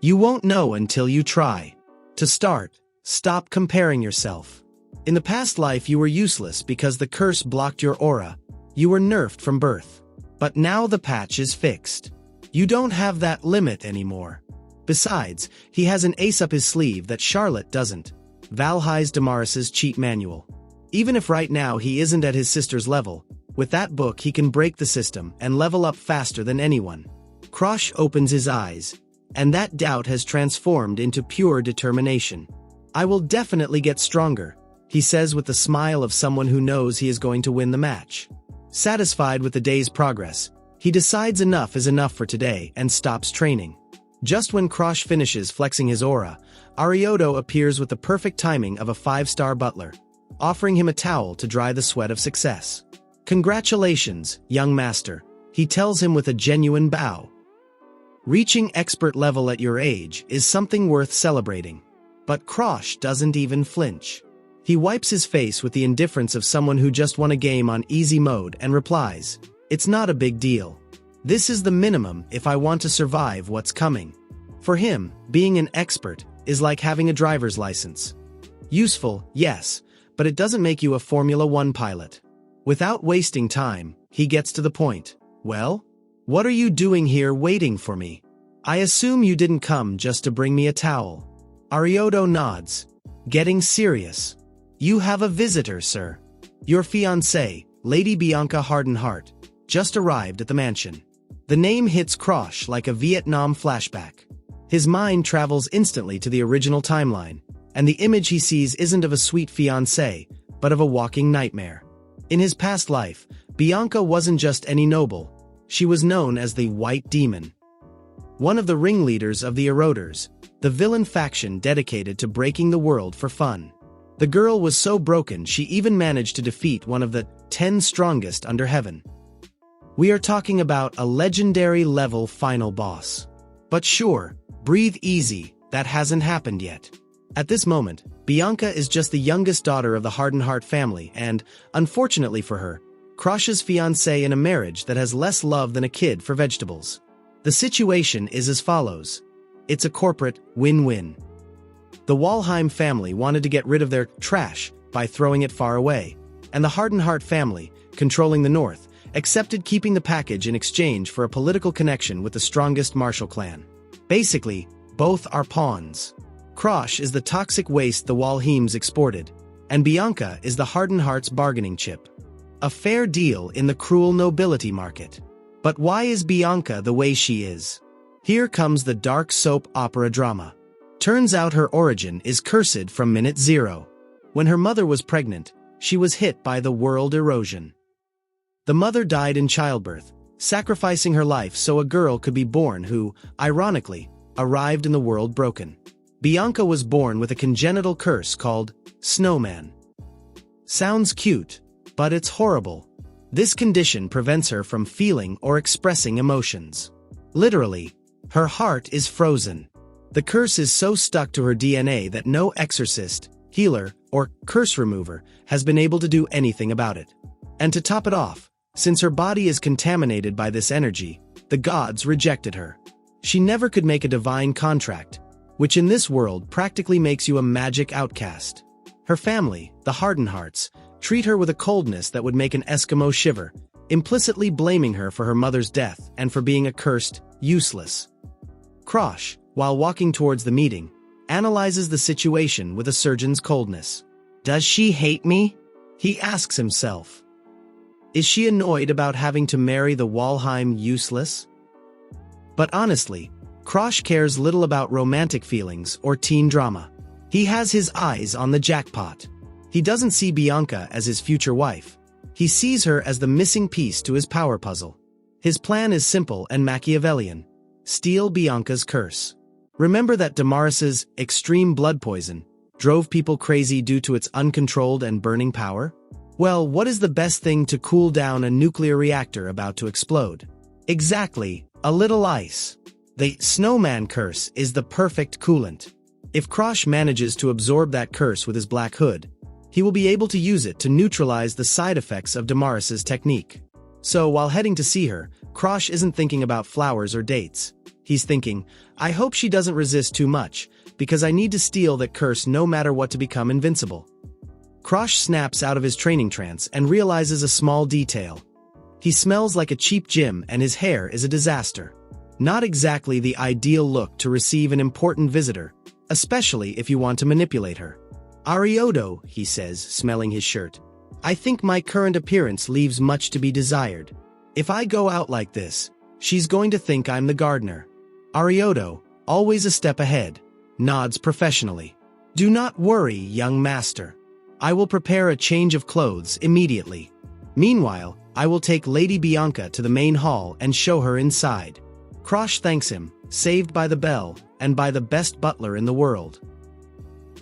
You won't know until you try. To start, stop comparing yourself. In the past life you were useless because the curse blocked your aura. You were nerfed from birth. But now the patch is fixed. You don't have that limit anymore. Besides, he has an ace up his sleeve that Charlotte doesn't. Valhais Damaris's cheat manual. Even if right now he isn't at his sister's level, with that book he can break the system and level up faster than anyone. Krosh opens his eyes, and that doubt has transformed into pure determination. I will definitely get stronger, he says with the smile of someone who knows he is going to win the match. Satisfied with the day's progress, he decides enough is enough for today and stops training. Just when Krosh finishes flexing his aura, Arioto appears with the perfect timing of a 5-star butler, offering him a towel to dry the sweat of success. Congratulations, young master, he tells him with a genuine bow. Reaching expert level at your age is something worth celebrating. But Krosh doesn't even flinch. He wipes his face with the indifference of someone who just won a game on easy mode and replies, it's not a big deal. This is the minimum if I want to survive what's coming. For him, being an expert is like having a driver's license. Useful, yes, but it doesn't make you a Formula 1 pilot. Without wasting time, he gets to the point. Well? What are you doing here waiting for me? I assume you didn't come just to bring me a towel. Arioto nods. Getting serious. You have a visitor, sir. Your fiancée, Lady Bianca Hardenheart, just arrived at the mansion. The name hits Krosh like a Vietnam flashback. His mind travels instantly to the original timeline, and the image he sees isn't of a sweet fiancée, but of a walking nightmare. In his past life, Bianca wasn't just any noble. She was known as the White Demon. One of the ringleaders of the Eroders, the villain faction dedicated to breaking the world for fun. The girl was so broken she even managed to defeat one of the 10 strongest under heaven. We are talking about a legendary level final boss. But sure, breathe easy, that hasn't happened yet. At this moment, Bianca is just the youngest daughter of the Hardenheart family and, unfortunately for her, Krosh's fiancé in a marriage that has less love than a kid for vegetables. The situation is as follows. It's a corporate win-win. The Walheim family wanted to get rid of their trash by throwing it far away, and the Hardenheart family, controlling the north, accepted keeping the package in exchange for a political connection with the strongest Marshall clan. Basically, both are pawns. Krosh is the toxic waste the Walheims exported, and Bianca is the Hardenheart's bargaining chip. A fair deal in the cruel nobility market. But why is Bianca the way she is? Here comes the dark soap opera drama. Turns out her origin is cursed from minute zero. When her mother was pregnant, she was hit by the world erosion. The mother died in childbirth, sacrificing her life so a girl could be born who, ironically, arrived in the world broken. Bianca was born with a congenital curse called Snowman. Sounds cute, but it's horrible. This condition prevents her from feeling or expressing emotions. Literally, her heart is frozen. The curse is so stuck to her DNA that no exorcist, healer, or curse remover has been able to do anything about it. And to top it off, since her body is contaminated by this energy, the gods rejected her. She never could make a divine contract, which in this world practically makes you a magic outcast. Her family, the Hardenhearts, treat her with a coldness that would make an Eskimo shiver, implicitly blaming her for her mother's death and for being accursed, useless. Krosh, while walking towards the meeting, analyzes the situation with a surgeon's coldness. Does she hate me? He asks himself. Is she annoyed about having to marry the Walheim useless? But honestly, Krosh cares little about romantic feelings or teen drama. He has his eyes on the jackpot. He doesn't see Bianca as his future wife. He sees her as the missing piece to his power puzzle. His plan is simple and Machiavellian. Steal Bianca's curse. Remember that Damaris's extreme blood poison drove people crazy due to its uncontrolled and burning power? Well, what is the best thing to cool down a nuclear reactor about to explode? Exactly, a little ice. The snowman curse is the perfect coolant. If Krosh manages to absorb that curse with his black hood, he will be able to use it to neutralize the side effects of Damaris's technique. So while heading to see her, Krosh isn't thinking about flowers or dates. He's thinking, I hope she doesn't resist too much, because I need to steal that curse no matter what to become invincible. Krosh snaps out of his training trance and realizes a small detail. He smells like a cheap gym and his hair is a disaster. Not exactly the ideal look to receive an important visitor, especially if you want to manipulate her. Arioto, he says, smelling his shirt. I think my current appearance leaves much to be desired. If I go out like this, she's going to think I'm the gardener. Arioto, always a step ahead, nods professionally. Do not worry, young master. I will prepare a change of clothes immediately. Meanwhile, I will take Lady Bianca to the main hall and show her inside. Krosh thanks him, saved by the bell, and by the best butler in the world.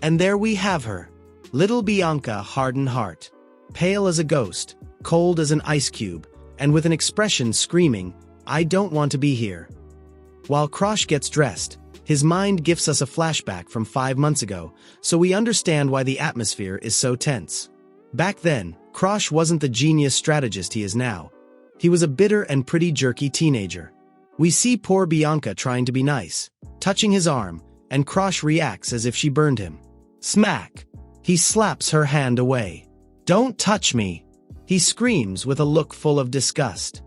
And there we have her. Little Bianca Hardenheart. Pale as a ghost, cold as an ice cube, and with an expression screaming, I don't want to be here. While Krosh gets dressed, his mind gifts us a flashback from 5 months ago, so we understand why the atmosphere is so tense. Back then, Krosh wasn't the genius strategist he is now. He was a bitter and pretty jerky teenager. We see poor Bianca trying to be nice, touching his arm, and Krosh reacts as if she burned him. Smack! He slaps her hand away. Don't touch me! He screams with a look full of disgust.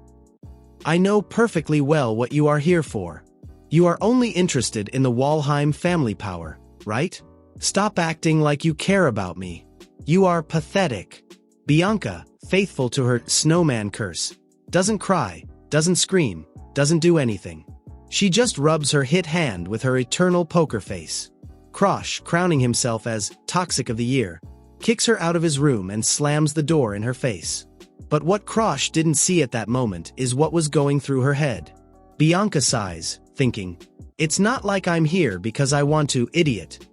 I know perfectly well what you are here for. You are only interested in the Walheim family power, right? Stop acting like you care about me. You are pathetic. Bianca, faithful to her snowman curse, doesn't cry, doesn't scream, doesn't do anything. She just rubs her hit hand with her eternal poker face. Krosh, crowning himself as Toxic of the Year, kicks her out of his room and slams the door in her face. But what Krosh didn't see at that moment is what was going through her head. Bianca sighs, thinking, it's not like I'm here because I want to, idiot.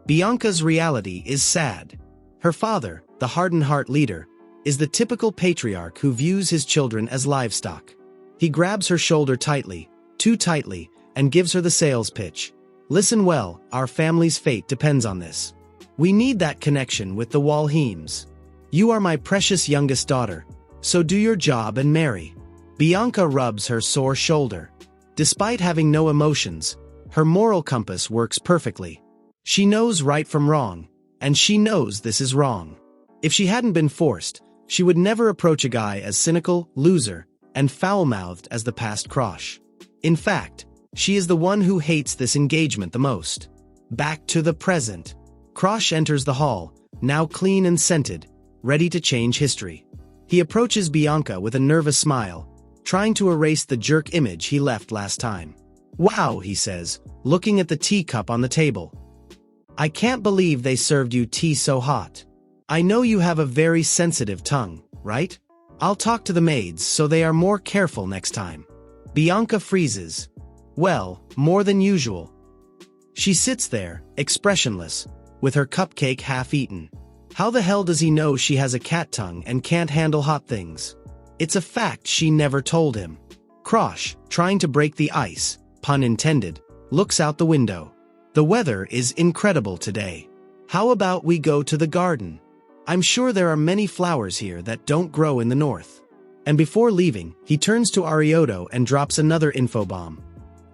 Bianca's reality is sad. Her father, the Hardenheart leader, is the typical patriarch who views his children as livestock. He grabs her shoulder tightly, too tightly, and gives her the sales pitch. Listen well, our family's fate depends on this. We need that connection with the Walheims. You are my precious youngest daughter, so do your job and marry. Bianca rubs her sore shoulder. Despite having no emotions, her moral compass works perfectly. She knows right from wrong, and she knows this is wrong. If she hadn't been forced, she would never approach a guy as cynical, loser, and foul-mouthed as the past Krosh. In fact, she is the one who hates this engagement the most. Back to the present. Krosh enters the hall, now clean and scented, ready to change history. He approaches Bianca with a nervous smile, trying to erase the jerk image he left last time. Wow, he says, looking at the teacup on the table. I can't believe they served you tea so hot. I know you have a very sensitive tongue, right? I'll talk to the maids so they are more careful next time. Bianca freezes. Well, more than usual. She sits there, expressionless, with her cupcake half eaten. How the hell does he know she has a cat tongue and can't handle hot things? It's a fact she never told him. Krosh, trying to break the ice, pun intended, looks out the window. The weather is incredible today. How about we go to the garden? I'm sure there are many flowers here that don't grow in the north. And before leaving, he turns to Arioto and drops another info bomb.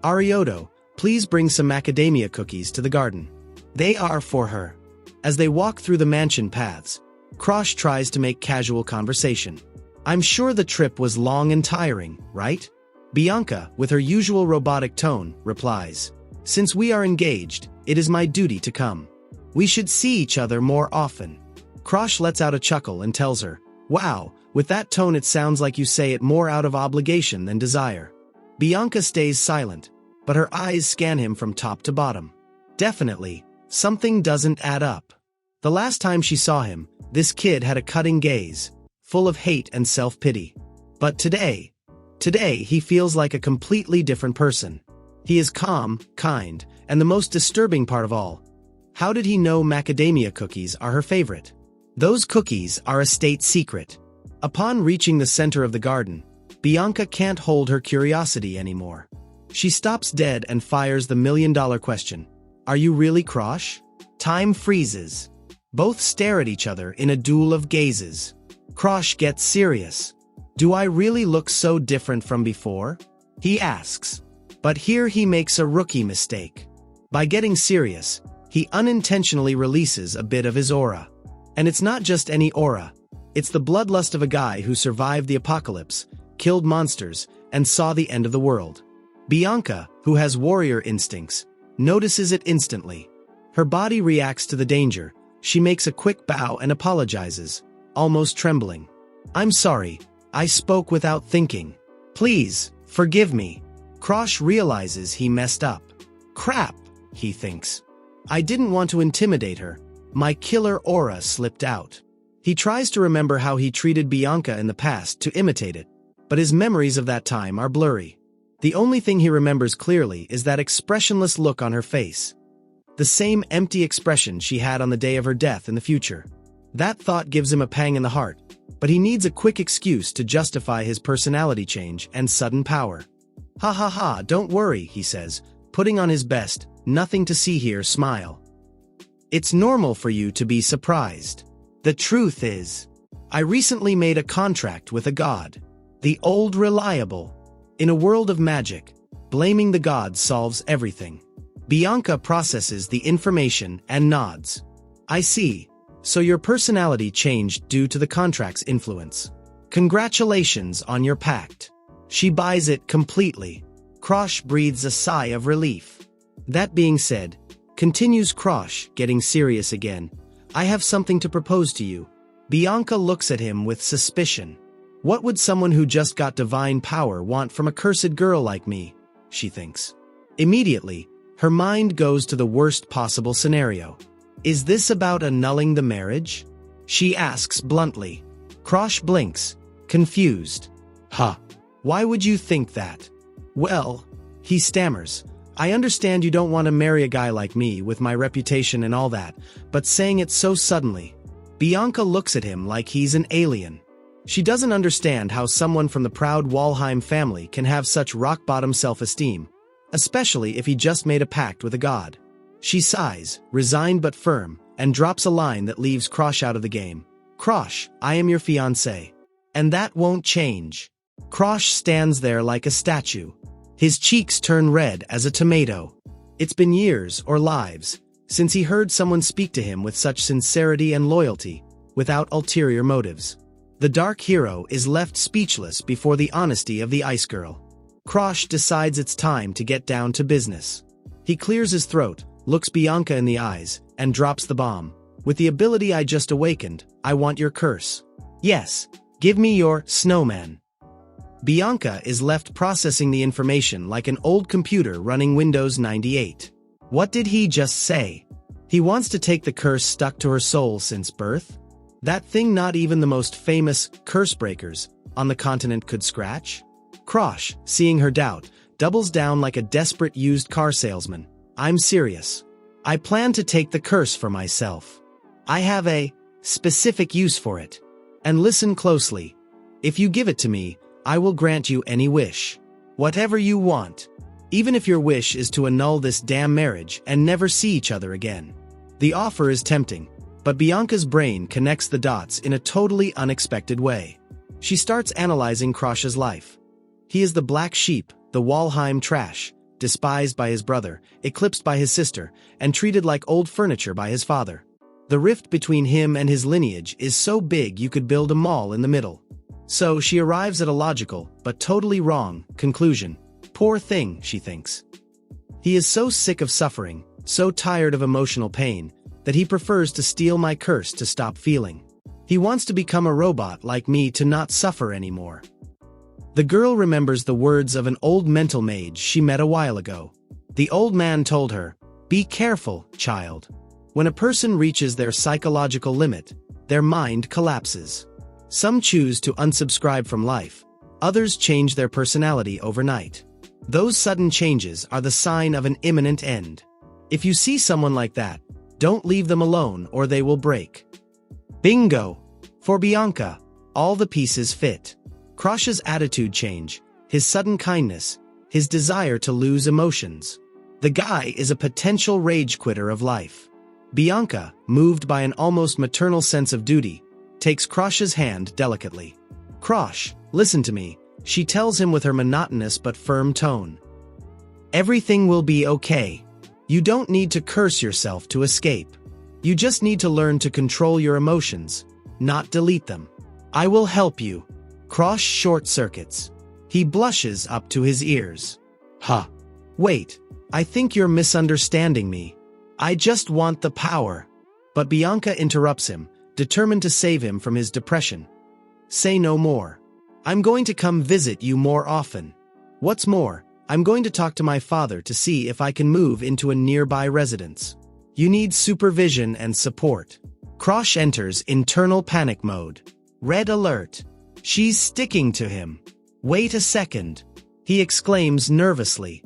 Arioto, please bring some macadamia cookies to the garden. They are for her. As they walk through the mansion paths, Krosh tries to make casual conversation. I'm sure the trip was long and tiring, right? Bianca, with her usual robotic tone, replies, since we are engaged, it is my duty to come. We should see each other more often. Krosh lets out a chuckle and tells her, wow, with that tone it sounds like you say it more out of obligation than desire. Bianca stays silent, but her eyes scan him from top to bottom. Definitely, something doesn't add up. The last time she saw him, this kid had a cutting gaze, full of hate and self-pity. But today he feels like a completely different person. He is calm, kind, and the most disturbing part of all. How did he know macadamia cookies are her favorite? Those cookies are a state secret. Upon reaching the center of the garden, Bianca can't hold her curiosity anymore. She stops dead and fires the million-dollar question. Are you really Krosh? Time freezes. Both stare at each other in a duel of gazes. Krosh gets serious. Do I really look so different from before? He asks. But here he makes a rookie mistake. By getting serious, he unintentionally releases a bit of his aura. And it's not just any aura. It's the bloodlust of a guy who survived the apocalypse, killed monsters, and saw the end of the world. Bianca, who has warrior instincts, notices it instantly. Her body reacts to the danger. She makes a quick bow and apologizes, almost trembling. I'm sorry, I spoke without thinking. Please, forgive me. Krosh realizes he messed up. Crap, he thinks. I didn't want to intimidate her. My killer aura slipped out. He tries to remember how he treated Bianca in the past to imitate it, but his memories of that time are blurry. The only thing he remembers clearly is that expressionless look on her face. The same empty expression she had on the day of her death in the future. That thought gives him a pang in the heart, but he needs a quick excuse to justify his personality change and sudden power. Ha ha ha, don't worry, he says, putting on his best, nothing to see here smile. It's normal for you to be surprised. The truth is, I recently made a contract with a god. The old reliable. In a world of magic, blaming the gods solves everything. Bianca processes the information and nods. I see. So your personality changed due to the contract's influence. Congratulations on your pact. She buys it completely. Krosh breathes a sigh of relief. That being said, continues Krosh, getting serious again, I have something to propose to you. Bianca looks at him with suspicion. What would someone who just got divine power want from a cursed girl like me? She thinks. Immediately, her mind goes to the worst possible scenario. Is this about annulling the marriage? She asks bluntly. Krosh blinks, confused. Huh. Why would you think that? Well, he stammers. I understand you don't want to marry a guy like me with my reputation and all that, but saying it so suddenly. Bianca looks at him like he's an alien. She doesn't understand how someone from the proud Walheim family can have such rock-bottom self-esteem, especially if he just made a pact with a god. She sighs, resigned but firm, and drops a line that leaves Krosh out of the game. Krosh, I am your fiancé. And that won't change. Krosh stands there like a statue. His cheeks turn red as a tomato. It's been years, or lives, since he heard someone speak to him with such sincerity and loyalty, without ulterior motives. The dark hero is left speechless before the honesty of the ice girl. Krosh decides it's time to get down to business. He clears his throat, looks Bianca in the eyes, and drops the bomb. With the ability I just awakened, I want your curse. Yes, give me your snowman. Bianca is left processing the information like an old computer running Windows 98. What did he just say? He wants to take the curse stuck to her soul since birth? That thing not even the most famous curse breakers on the continent could scratch? Krosh, seeing her doubt, doubles down like a desperate used car salesman. I'm serious. I plan to take the curse for myself. I have a specific use for it. And listen closely. If you give it to me, I will grant you any wish. Whatever you want. Even if your wish is to annul this damn marriage and never see each other again. The offer is tempting, but Bianca's brain connects the dots in a totally unexpected way. She starts analyzing Krosh's life. He is the black sheep, the Walheim trash, despised by his brother, eclipsed by his sister, and treated like old furniture by his father. The rift between him and his lineage is so big you could build a mall in the middle. So she arrives at a logical, but totally wrong, conclusion. Poor thing, she thinks. He is so sick of suffering, so tired of emotional pain, that he prefers to steal my curse to stop feeling. He wants to become a robot like me to not suffer anymore. The girl remembers the words of an old mental mage she met a while ago. The old man told her, "Be careful, child. When a person reaches their psychological limit, their mind collapses. Some choose to unsubscribe from life, others change their personality overnight. Those sudden changes are the sign of an imminent end. If you see someone like that, don't leave them alone or they will break." Bingo! For Bianca, all the pieces fit. Krosh's attitude change, his sudden kindness, his desire to lose emotions. The guy is a potential rage quitter of life. Bianca, moved by an almost maternal sense of duty, takes Krosh's hand delicately. "Krosh, listen to me," she tells him with her monotonous but firm tone. "Everything will be okay. You don't need to curse yourself to escape. You just need to learn to control your emotions, not delete them. I will help you." Krosh short-circuits. He blushes up to his ears. "Huh. Wait, I think you're misunderstanding me. I just want the power." But Bianca interrupts him, determined to save him from his depression. "Say no more. I'm going to come visit you more often. What's more, I'm going to talk to my father to see if I can move into a nearby residence. You need supervision and support." Krosh enters internal panic mode. Red alert. She's sticking to him. "Wait a second," he exclaims nervously.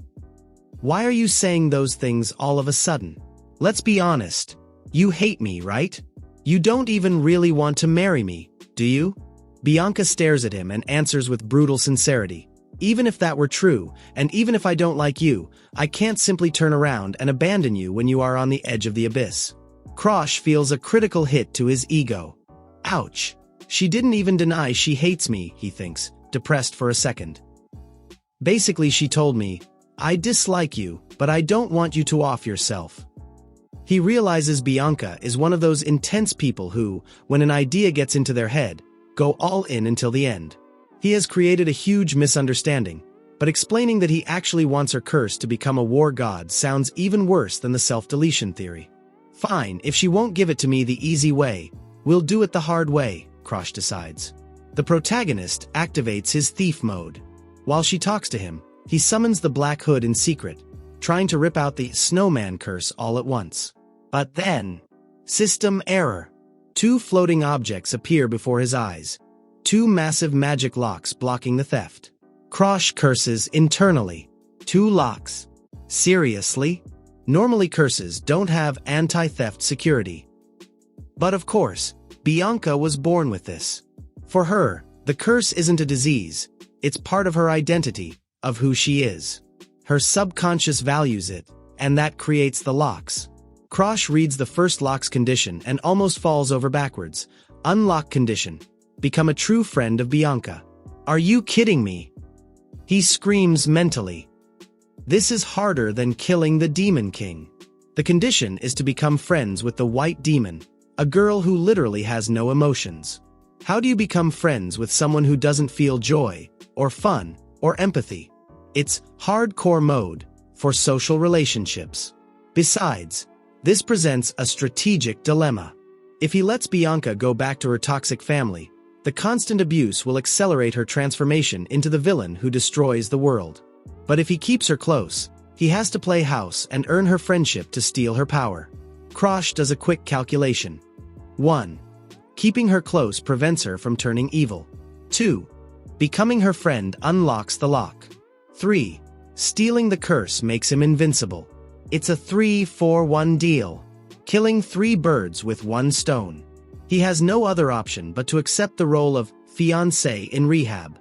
"Why are you saying those things all of a sudden? Let's be honest. You hate me, right? You don't even really want to marry me, do you?" Bianca stares at him and answers with brutal sincerity. "Even if that were true, and even if I don't like you, I can't simply turn around and abandon you when you are on the edge of the abyss." Krosh feels a critical hit to his ego. Ouch. She didn't even deny she hates me, he thinks, depressed for a second. Basically, she told me, "I dislike you, but I don't want you to off yourself." He realizes Bianca is one of those intense people who, when an idea gets into their head, go all in until the end. He has created a huge misunderstanding, but explaining that he actually wants her curse to become a war god sounds even worse than the self-deletion theory. "Fine, if she won't give it to me the easy way, we'll do it the hard way," Krosh decides. The protagonist activates his thief mode. While she talks to him, he summons the Black Hood in secret, trying to rip out the snowman curse all at once. But then, system error. 2 floating objects appear before his eyes. 2 massive magic locks blocking the theft. Krosh curses internally. 2 locks. Seriously? Normally curses don't have anti-theft security. But of course, Bianca was born with this. For her, the curse isn't a disease, it's part of her identity, of who she is. Her subconscious values it, and that creates the locks. Krosh reads the first lock's condition and almost falls over backwards. Unlock condition. Become a true friend of Bianca. "Are you kidding me?" He screams mentally. This is harder than killing the Demon King. The condition is to become friends with the White Demon, a girl who literally has no emotions. How do you become friends with someone who doesn't feel joy, or fun, or empathy? It's hardcore mode for social relationships. Besides, this presents a strategic dilemma. If he lets Bianca go back to her toxic family, the constant abuse will accelerate her transformation into the villain who destroys the world. But if he keeps her close, he has to play house and earn her friendship to steal her power. Krosh does a quick calculation. 1. Keeping her close prevents her from turning evil. 2. Becoming her friend unlocks the lock. 3. Stealing the curse makes him invincible. It's a 3-for-1 deal. Killing 3 birds with 1 stone. He has no other option but to accept the role of fiancé in rehab.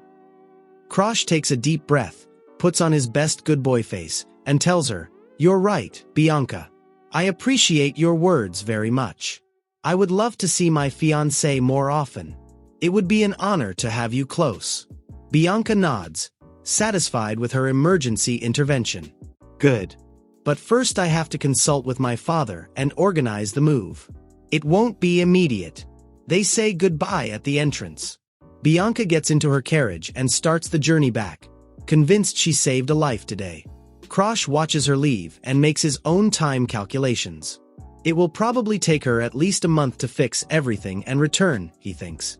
Krosh takes a deep breath, puts on his best good boy face, and tells her, "You're right, Bianca. I appreciate your words very much. I would love to see my fiancé more often. It would be an honor to have you close." Bianca nods, satisfied with her emergency intervention. "Good. But first I have to consult with my father and organize the move. It won't be immediate." They say goodbye at the entrance. Bianca gets into her carriage and starts the journey back, convinced she saved a life today. Krosh watches her leave and makes his own time calculations. It will probably take her at least a month to fix everything and return, he thinks.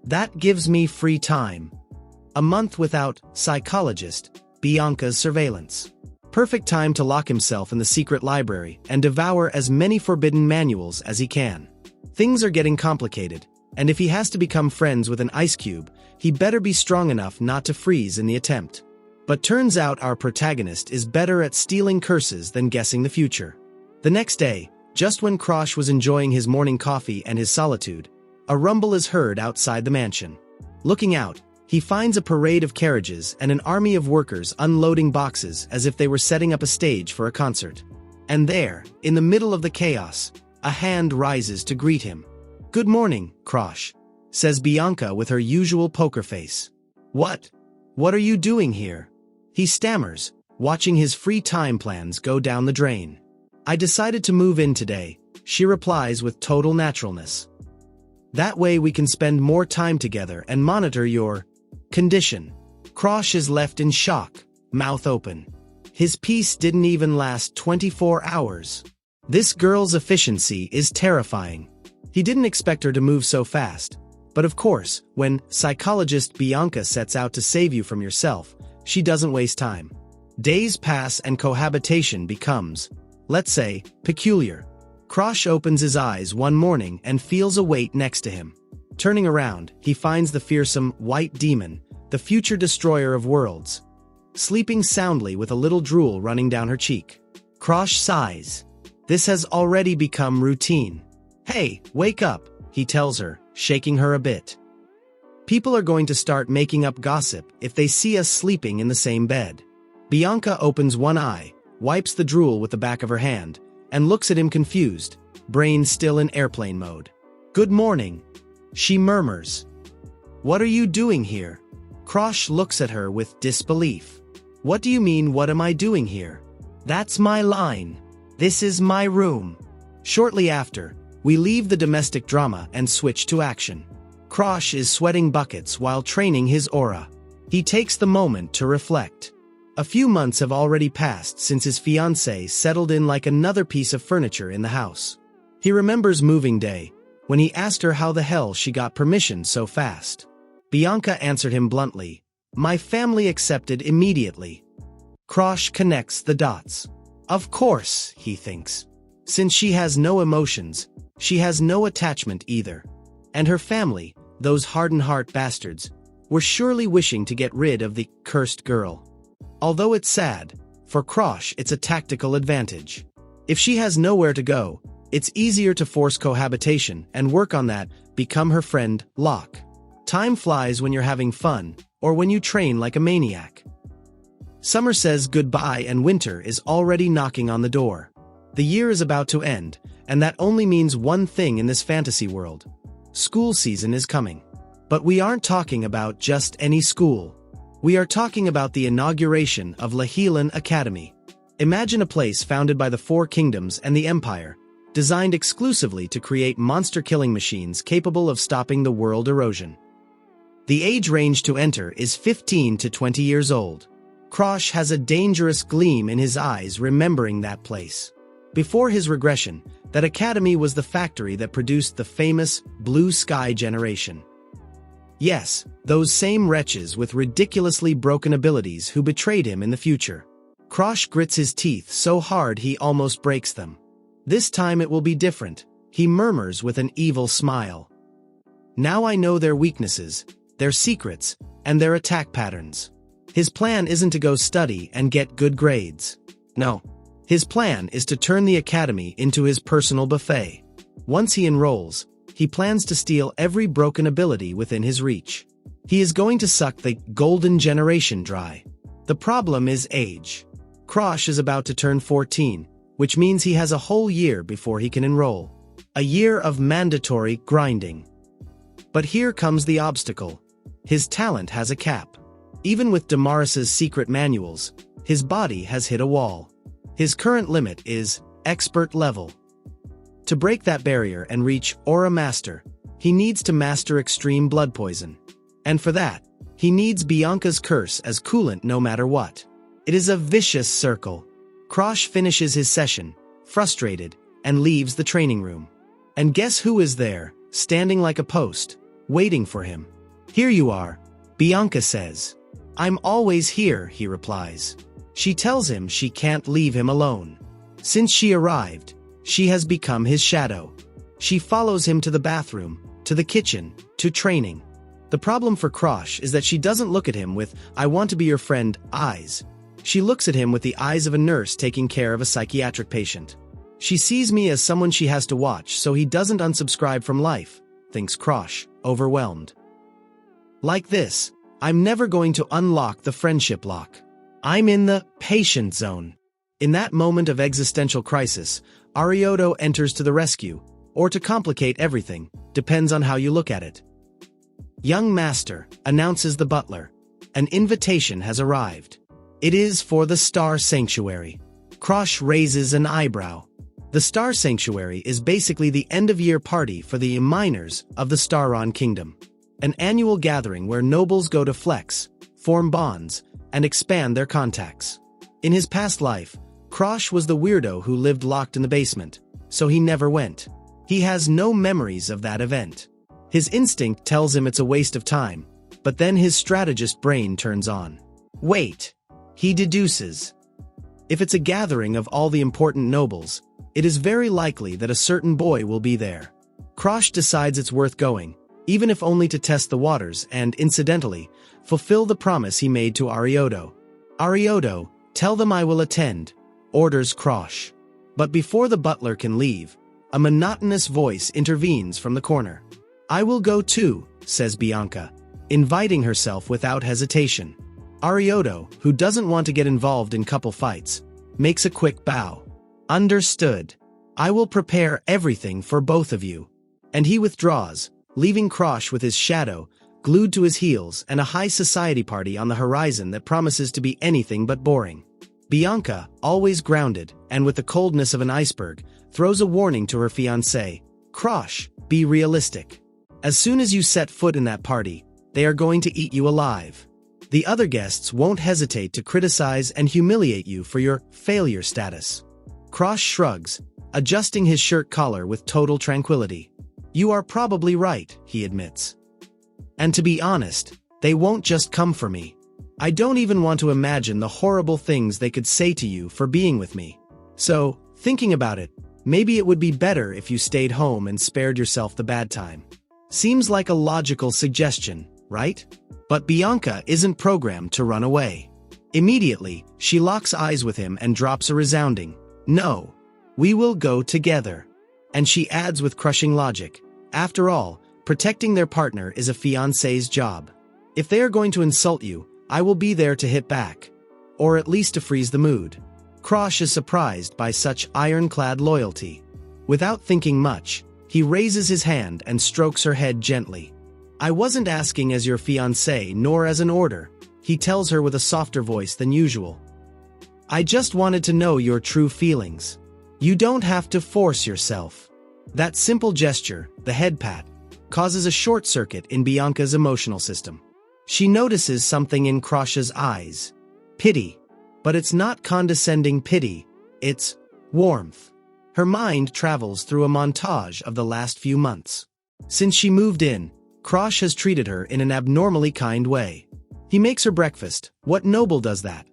That gives me free time. A month without psychologist Bianca's surveillance. Perfect time to lock himself in the secret library and devour as many forbidden manuals as he can. Things are getting complicated, and if he has to become friends with an ice cube, he better be strong enough not to freeze in the attempt. But turns out our protagonist is better at stealing curses than guessing the future. The next day, just when Krosh was enjoying his morning coffee and his solitude, a rumble is heard outside the mansion. Looking out, he finds a parade of carriages and an army of workers unloading boxes as if they were setting up a stage for a concert. And there, in the middle of the chaos, a hand rises to greet him. "Good morning, Krosh," says Bianca with her usual poker face. What are you doing here?" He stammers, watching his free time plans go down the drain. "I decided to move in today," she replies with total naturalness. "That way we can spend more time together and monitor your condition." Krosh is left in shock, mouth open. His peace didn't even last 24 hours. This girl's efficiency is terrifying. He didn't expect her to move so fast. But of course, when psychologist Bianca sets out to save you from yourself, she doesn't waste time. Days pass and cohabitation becomes, let's say, peculiar. Krosh opens his eyes one morning and feels a weight next to him. Turning around, he finds the fearsome white demon, the future destroyer of worlds, sleeping soundly with a little drool running down her cheek. Krosh sighs. This has already become routine. "Hey, wake up," he tells her, shaking her a bit. "People are going to start making up gossip if they see us sleeping in the same bed." Bianca opens one eye, wipes the drool with the back of her hand, and looks at him confused, brain still in airplane mode. "Good morning," she murmurs. "What are you doing here?" Krosh looks at her with disbelief. "What do you mean, what am I doing here? That's my line. This is my room." Shortly after, we leave the domestic drama and switch to action. Krosh is sweating buckets while training his aura. He takes the moment to reflect. A few months have already passed since his fiancée settled in like another piece of furniture in the house. He remembers moving day, when he asked her how the hell she got permission so fast. Bianca answered him bluntly, "My family accepted immediately." Krosh connects the dots. Of course, he thinks. Since she has no emotions, she has no attachment either. And her family, those hardened heart bastards, were surely wishing to get rid of the cursed girl. Although it's sad, for Krosh it's a tactical advantage. If she has nowhere to go, it's easier to force cohabitation and work on that, become her friend, Locke. Time flies when you're having fun, or when you train like a maniac. Summer says goodbye and winter is already knocking on the door. The year is about to end, and that only means one thing in this fantasy world. School season is coming. But we aren't talking about just any school. We are talking about the inauguration of Lahilan Academy. Imagine a place founded by the Four Kingdoms and the Empire, designed exclusively to create monster-killing machines capable of stopping the world erosion. The age range to enter is 15 to 20 years old. Krosh has a dangerous gleam in his eyes remembering that place. Before his regression, that academy was the factory that produced the famous Blue Sky generation. Yes, those same wretches with ridiculously broken abilities who betrayed him in the future. Krosh grits his teeth so hard he almost breaks them. This time it will be different, he murmurs with an evil smile. Now I know their weaknesses, their secrets, and their attack patterns. His plan isn't to go study and get good grades. No. His plan is to turn the academy into his personal buffet. Once he enrolls, he plans to steal every broken ability within his reach. He is going to suck the golden generation dry. The problem is age. Krosh is about to turn 14, which means he has a whole year before he can enroll. A year of mandatory grinding. But here comes the obstacle. His talent has a cap. Even with Damaris's secret manuals, his body has hit a wall. His current limit is expert level. To break that barrier and reach Aura Master, he needs to master extreme blood poison. And for that, he needs Bianca's curse as coolant no matter what. It is a vicious circle. Krosh finishes his session, frustrated, and leaves the training room. And guess who is there, standing like a post, waiting for him? "Here you are," Bianca says. "I'm always here," he replies. She tells him she can't leave him alone. Since she arrived, she has become his shadow. She follows him to the bathroom, to the kitchen, to training. The problem for Krosh is that she doesn't look at him with "I want to be your friend" eyes. She looks at him with the eyes of a nurse taking care of a psychiatric patient. She sees me as someone she has to watch so he doesn't unsubscribe from life, thinks Krosh, overwhelmed. Like this, I'm never going to unlock the friendship lock. I'm in the patient zone. In that moment of existential crisis, Arioto enters to the rescue, or to complicate everything, depends on how you look at it. "Young master," announces the butler. An invitation has arrived. It is for the Star Sanctuary. Krosh raises an eyebrow. The Star Sanctuary is basically the end-of-year party for the miners of the Staron Kingdom. An annual gathering where nobles go to flex, form bonds, and expand their contacts. In his past life, Krosh was the weirdo who lived locked in the basement, so he never went. He has no memories of that event. His instinct tells him it's a waste of time, but then his strategist brain turns on. Wait, he deduces. If it's a gathering of all the important nobles, it is very likely that a certain boy will be there. Krosh decides it's worth going, even if only to test the waters and, incidentally, fulfill the promise he made to Arioto. "Arioto, tell them I will attend," orders Krosh. But before the butler can leave, a monotonous voice intervenes from the corner. "I will go too," says Bianca, inviting herself without hesitation. Arioto, who doesn't want to get involved in couple fights, makes a quick bow. "Understood. I will prepare everything for both of you." And he withdraws, leaving Krosh with his shadow, glued to his heels, and a high society party on the horizon that promises to be anything but boring. Bianca, always grounded, and with the coldness of an iceberg, throws a warning to her fiancé. "Krosh, be realistic. As soon as you set foot in that party, they are going to eat you alive. The other guests won't hesitate to criticize and humiliate you for your failure status." Krosh shrugs, adjusting his shirt collar with total tranquility. "You are probably right," he admits. "And to be honest, they won't just come for me. I don't even want to imagine the horrible things they could say to you for being with me. So, thinking about it, maybe it would be better if you stayed home and spared yourself the bad time." Seems like a logical suggestion, right? But Bianca isn't programmed to run away. Immediately, she locks eyes with him and drops a resounding, "No. We will go together." And she adds with crushing logic, "After all, protecting their partner is a fiancé's job. If they are going to insult you, I will be there to hit back. Or at least to freeze the mood." Krosh is surprised by such ironclad loyalty. Without thinking much, he raises his hand and strokes her head gently. "I wasn't asking as your fiancé nor as an order," he tells her with a softer voice than usual. "I just wanted to know your true feelings. You don't have to force yourself." That simple gesture, the head pat, causes a short circuit in Bianca's emotional system. She notices something in Krosh's eyes. Pity. But it's not condescending pity, it's warmth. Her mind travels through a montage of the last few months. Since she moved in, Krosh has treated her in an abnormally kind way. He makes her breakfast. What noble does that?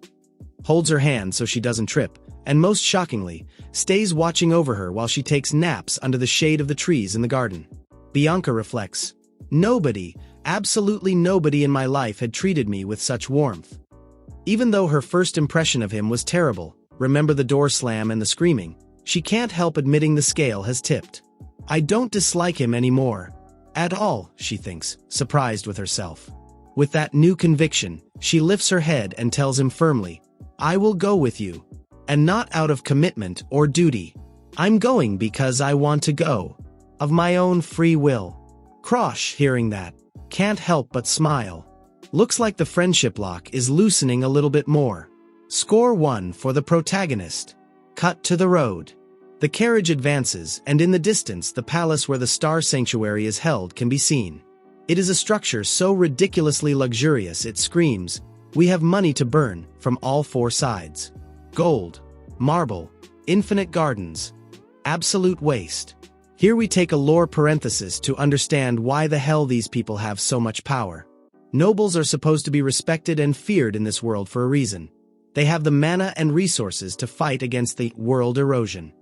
Holds her hand so she doesn't trip, and most shockingly, stays watching over her while she takes naps under the shade of the trees in the garden. Bianca reflects, "Nobody, absolutely nobody in my life had treated me with such warmth." Even though her first impression of him was terrible, remember the door slam and the screaming, she can't help admitting the scale has tipped. I don't dislike him anymore. At all, she thinks, surprised with herself. With that new conviction, she lifts her head and tells him firmly, I will go with you. And not out of commitment or duty. I'm going because I want to go. Of my own free will. Krosh, hearing that, can't help but smile. Looks like the friendship lock is loosening a little bit more. Score 1 for the protagonist. Cut to the road. The carriage advances, and in the distance the palace where the Star Sanctuary is held can be seen. It is a structure so ridiculously luxurious it screams, we have money to burn, from all four sides. Gold, marble, infinite gardens. Absolute waste. Here we take a lore parenthesis to understand why the hell these people have so much power. Nobles are supposed to be respected and feared in this world for a reason. They have the mana and resources to fight against the world erosion.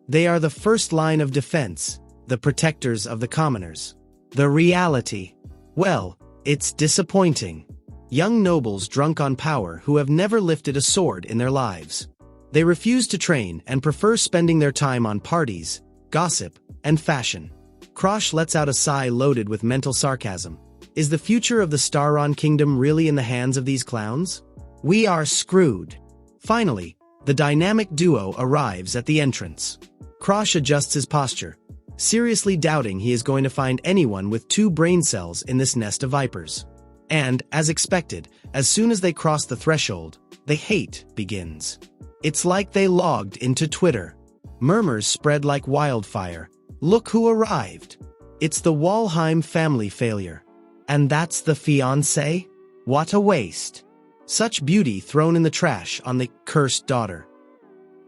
They are the first line of defense, the protectors of the commoners. The reality. Well, it's disappointing. Young nobles drunk on power who have never lifted a sword in their lives. They refuse to train and prefer spending their time on parties, gossip, and fashion. Krosh lets out a sigh loaded with mental sarcasm. Is the future of the Staron Kingdom really in the hands of these clowns? We are screwed. Finally, the dynamic duo arrives at the entrance. Krosh adjusts his posture, seriously doubting he is going to find anyone with 2 brain cells in this nest of vipers. And, as expected, as soon as they cross the threshold, the hate begins. It's like they logged into Twitter. Murmurs spread like wildfire. Look who arrived. It's the Walheim family failure. And that's the fiancé? What a waste. Such beauty thrown in the trash on the cursed daughter.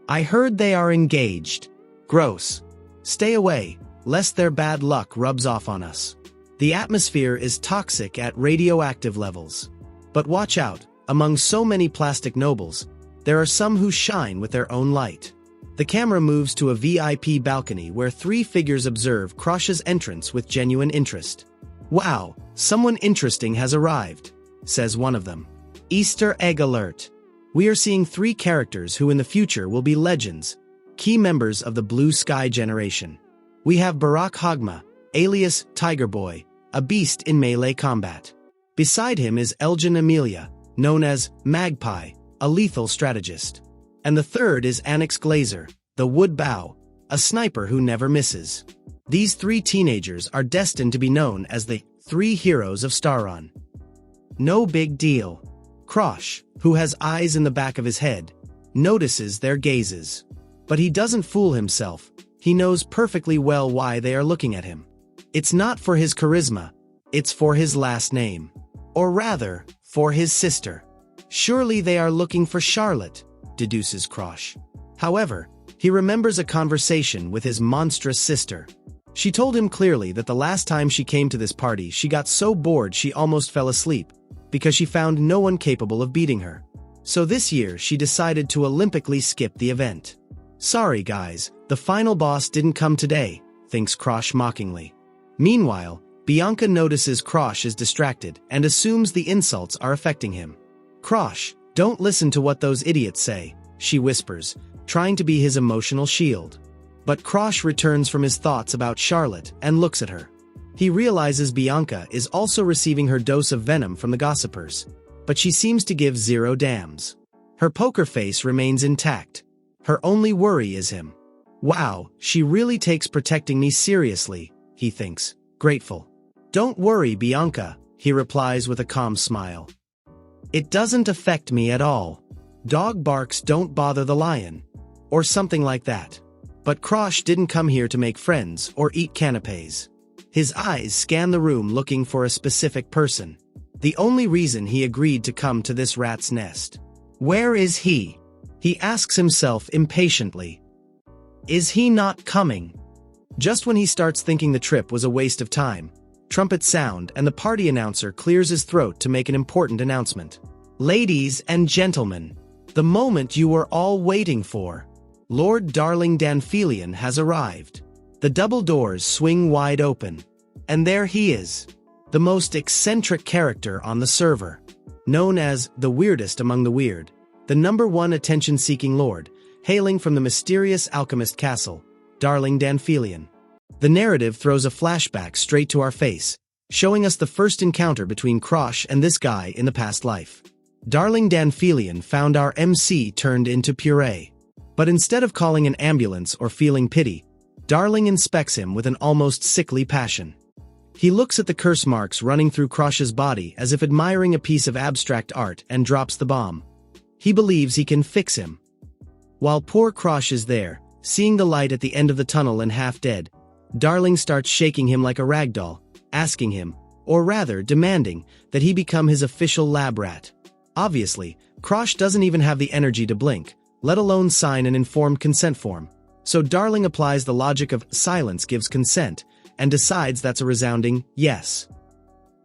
I heard they are engaged. Gross. Stay away, lest their bad luck rubs off on us. The atmosphere is toxic at radioactive levels. But watch out, among so many plastic nobles, there are some who shine with their own light. The camera moves to a VIP balcony where 3 figures observe Krosh's entrance with genuine interest. Wow, someone interesting has arrived, says one of them. Easter egg alert. We are seeing 3 characters who in the future will be legends, key members of the Blue Sky generation. We have Barak Hagma, alias Tiger Boy, a beast in melee combat. Beside him is Elgin Amelia, known as Magpie, a lethal strategist. And the third is Annex Glazer, the Wood Bow, a sniper who never misses. These 3 teenagers are destined to be known as the 3 heroes of Staron. No big deal. Krosh, who has eyes in the back of his head, notices their gazes. But he doesn't fool himself. He knows perfectly well why they are looking at him. It's not for his charisma, it's for his last name. Or rather, for his sister. Surely they are looking for Charlotte, deduces Krosh. However, he remembers a conversation with his monstrous sister. She told him clearly that the last time she came to this party she got so bored she almost fell asleep, because she found no one capable of beating her. So this year she decided to Olympically skip the event. Sorry guys, the final boss didn't come today, thinks Krosh mockingly. Meanwhile, Bianca notices Krosh is distracted and assumes the insults are affecting him. Krosh, don't listen to what those idiots say, she whispers, trying to be his emotional shield. But Krosh returns from his thoughts about Charlotte and looks at her. He realizes Bianca is also receiving her dose of venom from the gossipers, but she seems to give 0 damns. Her poker face remains intact. Her only worry is him. Wow, she really takes protecting me seriously, he thinks, grateful. Don't worry, Bianca, he replies with a calm smile. It doesn't affect me at all. Dog barks don't bother the lion. Or something like that. But Krosh didn't come here to make friends or eat canapes. His eyes scan the room looking for a specific person. The only reason he agreed to come to this rat's nest. Where is he? He asks himself impatiently. Is he not coming? Just when he starts thinking the trip was a waste of time, trumpets sound and the party announcer clears his throat to make an important announcement. Ladies and gentlemen, the moment you were all waiting for. Lord Darling Danfelion has arrived. The double doors swing wide open. And there he is. The most eccentric character on the server. Known as the weirdest among the weird. The #1 attention-seeking lord, hailing from the mysterious alchemist castle, Darling Danfelion. The narrative throws a flashback straight to our face, showing us the first encounter between Krosh and this guy in the past life. Darling Danfilian found our MC turned into puree. But instead of calling an ambulance or feeling pity, Darling inspects him with an almost sickly passion. He looks at the curse marks running through Krosh's body as if admiring a piece of abstract art and drops the bomb. He believes he can fix him. While poor Krosh is there, seeing the light at the end of the tunnel and half dead, Darling starts shaking him like a rag doll, asking him, or rather demanding, that he become his official lab rat. Obviously, Krosh doesn't even have the energy to blink, let alone sign an informed consent form. So Darling applies the logic of silence gives consent, and decides that's a resounding yes.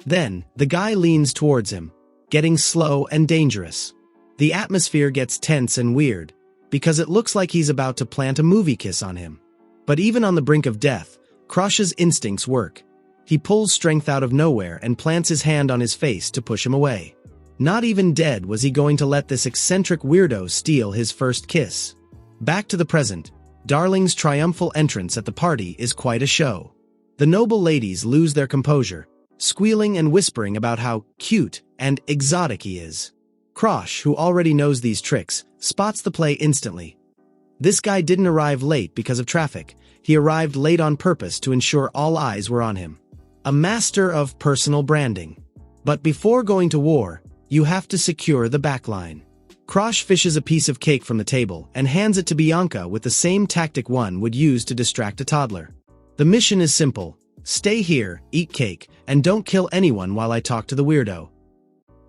Then, the guy leans towards him, getting slow and dangerous. The atmosphere gets tense and weird, because it looks like he's about to plant a movie kiss on him. But even on the brink of death, Krosh's instincts work. He pulls strength out of nowhere and plants his hand on his face to push him away. Not even dead was he going to let this eccentric weirdo steal his first kiss. Back to the present, Darling's triumphal entrance at the party is quite a show. The noble ladies lose their composure, squealing and whispering about how cute and exotic he is. Krosh, who already knows these tricks, spots the play instantly. This guy didn't arrive late because of traffic, he arrived late on purpose to ensure all eyes were on him. A master of personal branding. But before going to war, you have to secure the backline. Krosh fishes a piece of cake from the table and hands it to Bianca with the same tactic one would use to distract a toddler. The mission is simple: stay here, eat cake, and don't kill anyone while I talk to the weirdo.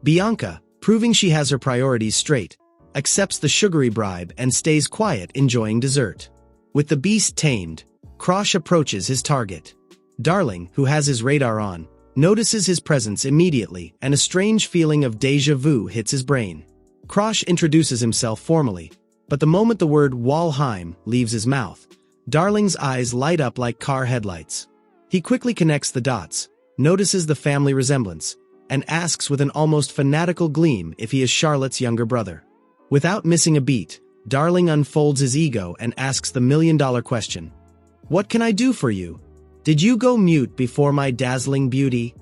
Bianca, proving she has her priorities straight, accepts the sugary bribe and stays quiet enjoying dessert. With the beast tamed, Krosh approaches his target. Darling, who has his radar on, notices his presence immediately and a strange feeling of déjà vu hits his brain. Krosh introduces himself formally, but the moment the word Walheim leaves his mouth, Darling's eyes light up like car headlights. He quickly connects the dots, notices the family resemblance, and asks with an almost fanatical gleam if he is Charlotte's younger brother. Without missing a beat, Darling unfolds his ego and asks the million-dollar question. What can I do for you? Did you go mute before my dazzling beauty?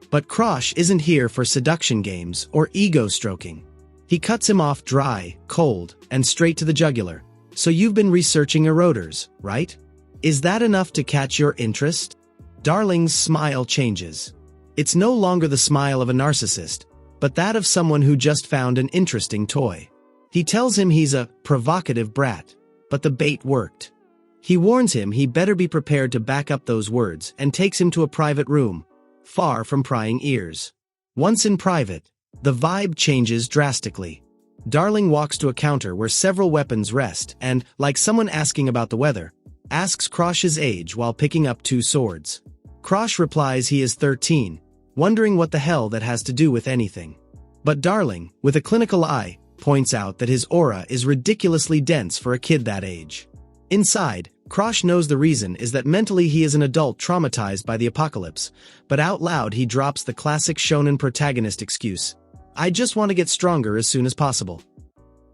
But Krosh isn't here for seduction games or ego stroking. He cuts him off dry, cold, and straight to the jugular. So you've been researching eroders, right? Is that enough to catch your interest? Darling's smile changes. It's no longer the smile of a narcissist, but that of someone who just found an interesting toy. He tells him he's a provocative brat, but the bait worked. He warns him he better be prepared to back up those words and takes him to a private room, far from prying ears. Once in private, the vibe changes drastically. Darling walks to a counter where several weapons rest and, like someone asking about the weather, asks Krosh's age while picking up 2 swords. Krosh replies he is 13, wondering what the hell that has to do with anything. But Darling, with a clinical eye, points out that his aura is ridiculously dense for a kid that age. Inside, Krosh knows the reason is that mentally he is an adult traumatized by the apocalypse, but out loud he drops the classic shonen protagonist excuse. I just want to get stronger as soon as possible.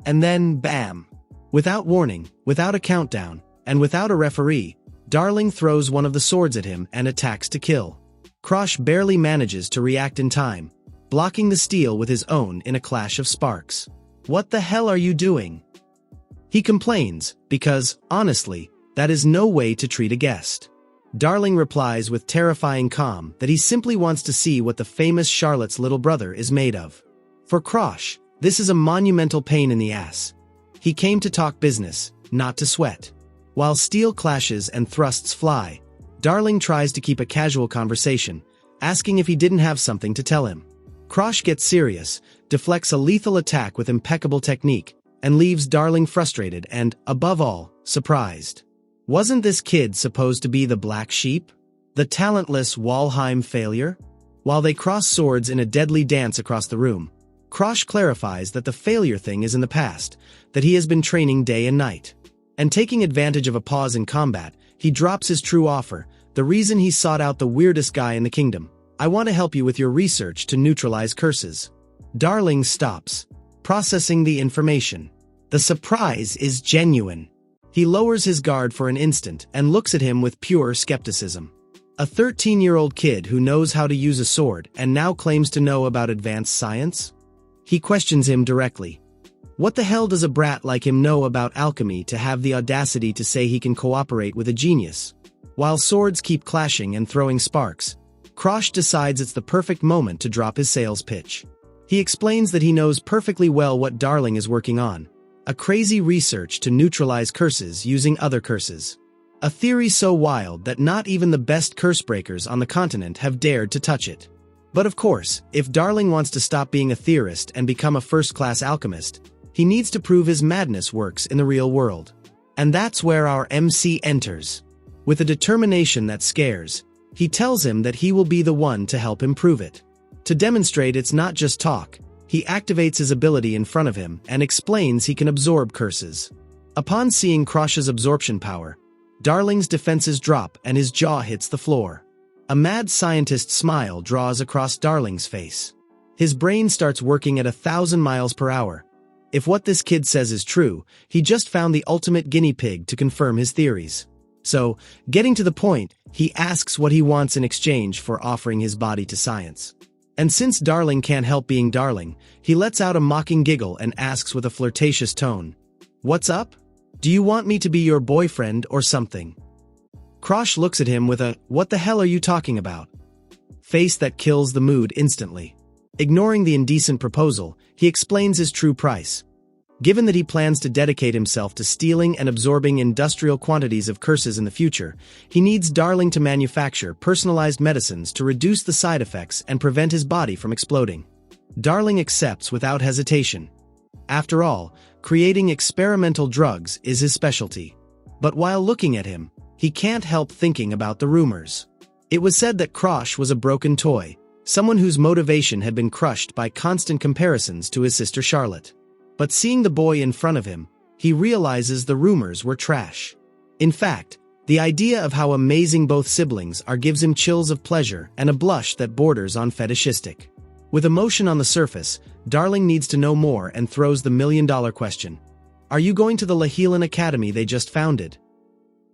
And then, bam! Without warning, without a countdown, and without a referee, Darling throws one of the swords at him and attacks to kill. Krosh barely manages to react in time, blocking the steel with his own in a clash of sparks. What the hell are you doing? He complains, because, honestly, that is no way to treat a guest. Darling replies with terrifying calm that he simply wants to see what the famous Charlotte's little brother is made of. For Krosh, this is a monumental pain in the ass. He came to talk business, not to sweat. While steel clashes and thrusts fly, Darling tries to keep a casual conversation, asking if he didn't have something to tell him. Krosh gets serious, deflects a lethal attack with impeccable technique, and leaves Darling frustrated and, above all, surprised. Wasn't this kid supposed to be the black sheep? The talentless Walheim failure? While they cross swords in a deadly dance across the room, Krosh clarifies that the failure thing is in the past, that he has been training day and night. And taking advantage of a pause in combat, he drops his true offer, the reason he sought out the weirdest guy in the kingdom. I want to help you with your research to neutralize curses. Darling stops, processing the information. The surprise is genuine. He lowers his guard for an instant and looks at him with pure skepticism. A 13-year-old kid who knows how to use a sword and now claims to know about advanced science? He questions him directly. What the hell does a brat like him know about alchemy to have the audacity to say he can cooperate with a genius? While swords keep clashing and throwing sparks, Krosh decides it's the perfect moment to drop his sales pitch. He explains that he knows perfectly well what Darling is working on, a crazy research to neutralize curses using other curses. A theory so wild that not even the best curse breakers on the continent have dared to touch it. But of course, if Darling wants to stop being a theorist and become a first-class alchemist, he needs to prove his madness works in the real world. And that's where our MC enters. With a determination that scares, he tells him that he will be the one to help him prove it. To demonstrate it's not just talk, he activates his ability in front of him and explains he can absorb curses. Upon seeing Krosh's absorption power, Darling's defenses drop and his jaw hits the floor. A mad scientist smile draws across Darling's face. His brain starts working at 1,000 miles per hour. If what this kid says is true, he just found the ultimate guinea pig to confirm his theories. So, getting to the point, he asks what he wants in exchange for offering his body to science. And since Darling can't help being Darling, he lets out a mocking giggle and asks with a flirtatious tone, "What's up? Do you want me to be your boyfriend or something?" Krosh looks at him with a, "What the hell are you talking about?" face that kills the mood instantly. Ignoring the indecent proposal, he explains his true price. Given that he plans to dedicate himself to stealing and absorbing industrial quantities of curses in the future, he needs Darling to manufacture personalized medicines to reduce the side effects and prevent his body from exploding. Darling accepts without hesitation. After all, creating experimental drugs is his specialty. But while looking at him, he can't help thinking about the rumors. It was said that Krosh was a broken toy, someone whose motivation had been crushed by constant comparisons to his sister Charlotte. But seeing the boy in front of him, he realizes the rumors were trash. In fact, the idea of how amazing both siblings are gives him chills of pleasure and a blush that borders on fetishistic. With emotion on the surface, Darling needs to know more and throws the million-dollar question. "Are you going to the Laheelan Academy they just founded?"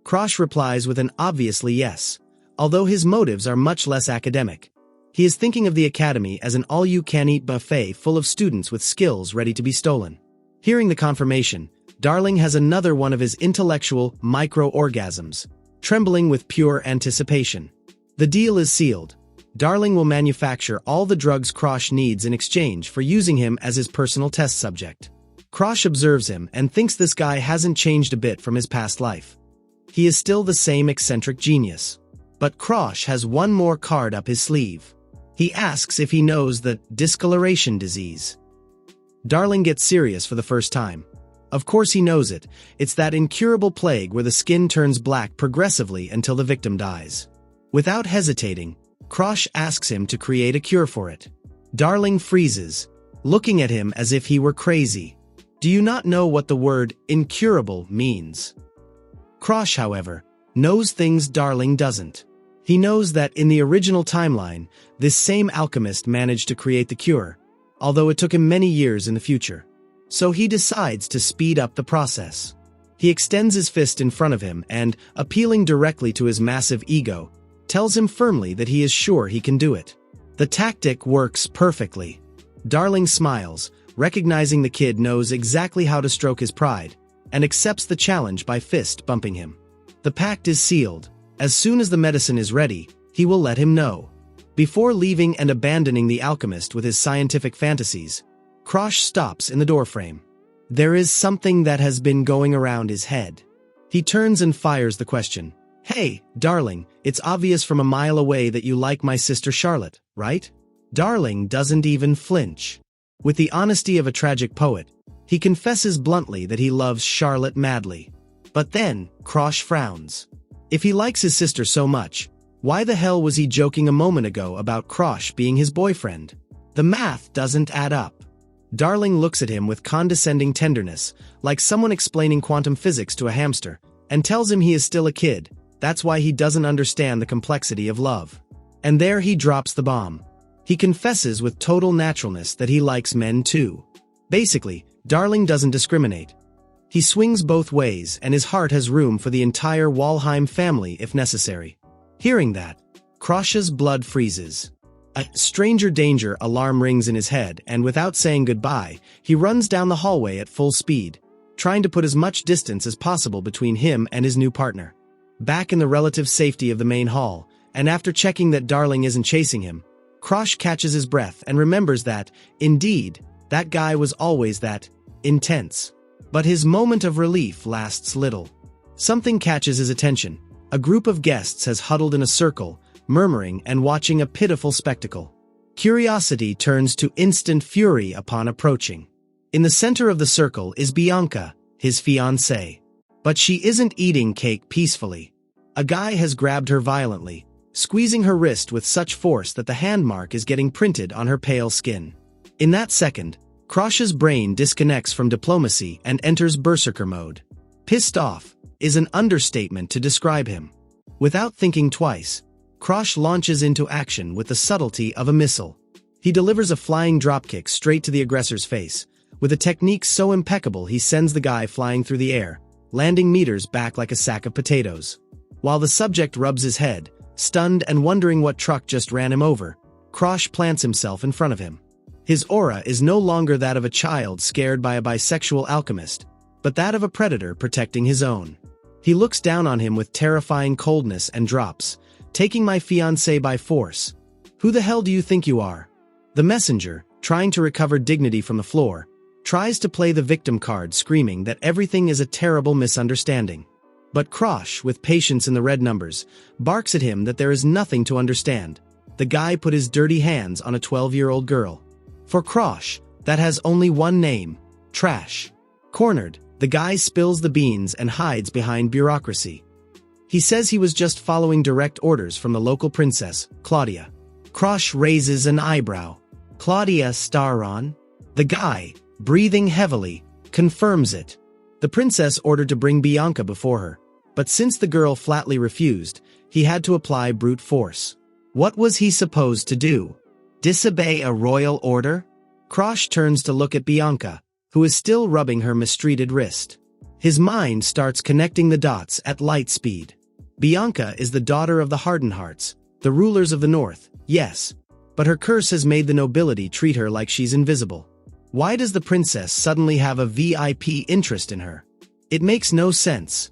Krosh replies with an obviously yes, although his motives are much less academic. He is thinking of the academy as an all-you-can-eat buffet full of students with skills ready to be stolen. Hearing the confirmation, Darling has another one of his intellectual micro-orgasms, trembling with pure anticipation. The deal is sealed. Darling will manufacture all the drugs Krosh needs in exchange for using him as his personal test subject. Krosh observes him and thinks this guy hasn't changed a bit from his past life. He is still the same eccentric genius. But Krosh has one more card up his sleeve. He asks if he knows the discoloration disease. Darling gets serious for the first time. Of course he knows it. It's that incurable plague where the skin turns black progressively until the victim dies. Without hesitating, Krosh asks him to create a cure for it. Darling freezes, looking at him as if he were crazy. Do you not know what the word incurable means? Krosh, however, knows things Darling doesn't. He knows that in the original timeline, this same alchemist managed to create the cure, although it took him many years in the future. So he decides to speed up the process. He extends his fist in front of him and, appealing directly to his massive ego, tells him firmly that he is sure he can do it. The tactic works perfectly. Darling smiles, recognizing the kid knows exactly how to stroke his pride, and accepts the challenge by fist bumping him. The pact is sealed. As soon as the medicine is ready, he will let him know. Before leaving and abandoning the alchemist with his scientific fantasies, Krosh stops in the doorframe. There is something that has been going around his head. He turns and fires the question. "Hey, Darling, it's obvious from a mile away that you like my sister Charlotte, right?" Darling doesn't even flinch. With the honesty of a tragic poet, he confesses bluntly that he loves Charlotte madly. But then, Krosh frowns. If he likes his sister so much, why the hell was he joking a moment ago about Krosh being his boyfriend? The math doesn't add up. Darling looks at him with condescending tenderness, like someone explaining quantum physics to a hamster, and tells him he is still a kid. That's why he doesn't understand the complexity of love. And there he drops the bomb. He confesses with total naturalness that he likes men too. Basically, Darling doesn't discriminate. He swings both ways, and his heart has room for the entire Walheim family if necessary. Hearing that, Krosh's blood freezes. A stranger danger alarm rings in his head, and without saying goodbye, he runs down the hallway at full speed, trying to put as much distance as possible between him and his new partner. Back in the relative safety of the main hall, and after checking that Darling isn't chasing him, Krosh catches his breath and remembers that, indeed, that guy was always that intense. But his moment of relief lasts little. Something catches his attention. A group of guests has huddled in a circle, murmuring and watching a pitiful spectacle. Curiosity turns to instant fury upon approaching. In the center of the circle is Bianca, his fiancée. But she isn't eating cake peacefully. A guy has grabbed her violently, squeezing her wrist with such force that the hand mark is getting printed on her pale skin. In that second, Krosh's brain disconnects from diplomacy and enters berserker mode. Pissed off is an understatement to describe him. Without thinking twice, Krosh launches into action with the subtlety of a missile. He delivers a flying dropkick straight to the aggressor's face. With a technique so impeccable, he sends the guy flying through the air, landing meters back like a sack of potatoes. While the subject rubs his head, stunned and wondering what truck just ran him over, Krosh plants himself in front of him. His aura is no longer that of a child scared by a bisexual alchemist, but that of a predator protecting his own. He looks down on him with terrifying coldness and drops, "Taking my fiancé by force. Who the hell do you think you are?" The messenger, trying to recover dignity from the floor, tries to play the victim card, screaming that everything is a terrible misunderstanding. But Krosh, with patience in the red numbers, barks at him that there is nothing to understand. The guy put his dirty hands on a 12-year-old girl. For Krosh, that has only one name: trash. Cornered, the guy spills the beans and hides behind bureaucracy. He says he was just following direct orders from the local princess, Claudia. Krosh raises an eyebrow. Claudia Staron? The guy, breathing heavily, confirms it. The princess ordered to bring Bianca before her, but since the girl flatly refused, he had to apply brute force. What was he supposed to do? Disobey a royal order? Krosh turns to look at Bianca, who is still rubbing her mistreated wrist. His mind starts connecting the dots at light speed. Bianca is the daughter of the Hardenhearts, the rulers of the north, yes, but her curse has made the nobility treat her like she's invisible. Why does the princess suddenly have a VIP interest in her? It makes no sense.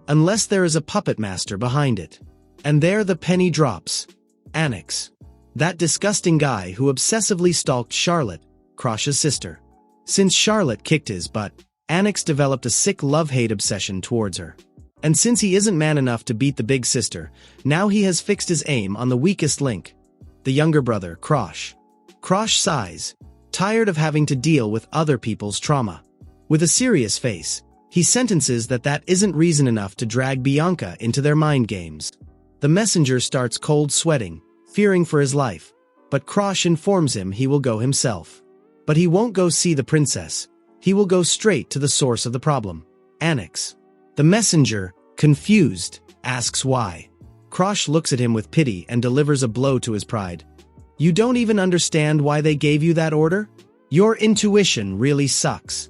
Unless there is a puppet master behind it. And there the penny drops. Annex. That disgusting guy who obsessively stalked Charlotte, Krosh's sister. Since Charlotte kicked his butt, Annex developed a sick love-hate obsession towards her. And since he isn't man enough to beat the big sister, now he has fixed his aim on the weakest link. The younger brother, Krosh. Krosh sighs, tired of having to deal with other people's trauma. With a serious face, he sentences that isn't reason enough to drag Bianca into their mind games. The messenger starts cold sweating, fearing for his life, but Krosh informs him he will go himself. But he won't go see the princess. He will go straight to the source of the problem. Annex. The messenger, confused, asks why. Krosh looks at him with pity and delivers a blow to his pride. You don't even understand why they gave you that order? Your intuition really sucks.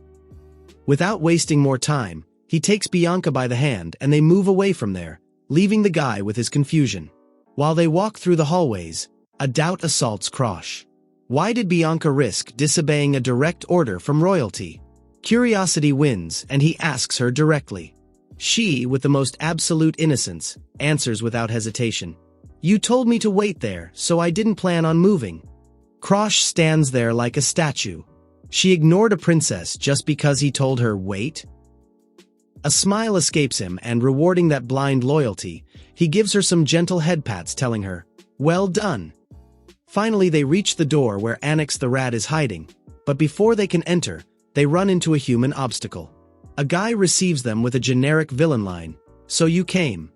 Without wasting more time, he takes Bianca by the hand and they move away from there, leaving the guy with his confusion. While they walk through the hallways, a doubt assaults Krosh. Why did Bianca risk disobeying a direct order from royalty? Curiosity wins and he asks her directly. She, with the most absolute innocence, answers without hesitation. You told me to wait there, so I didn't plan on moving. Krosh stands there like a statue. She ignored a princess just because he told her wait? A smile escapes him and, rewarding that blind loyalty, he gives her some gentle head pats telling her, well done. Finally they reach the door where Annex the rat is hiding, but before they can enter, they run into a human obstacle. A guy receives them with a generic villain line, so you came.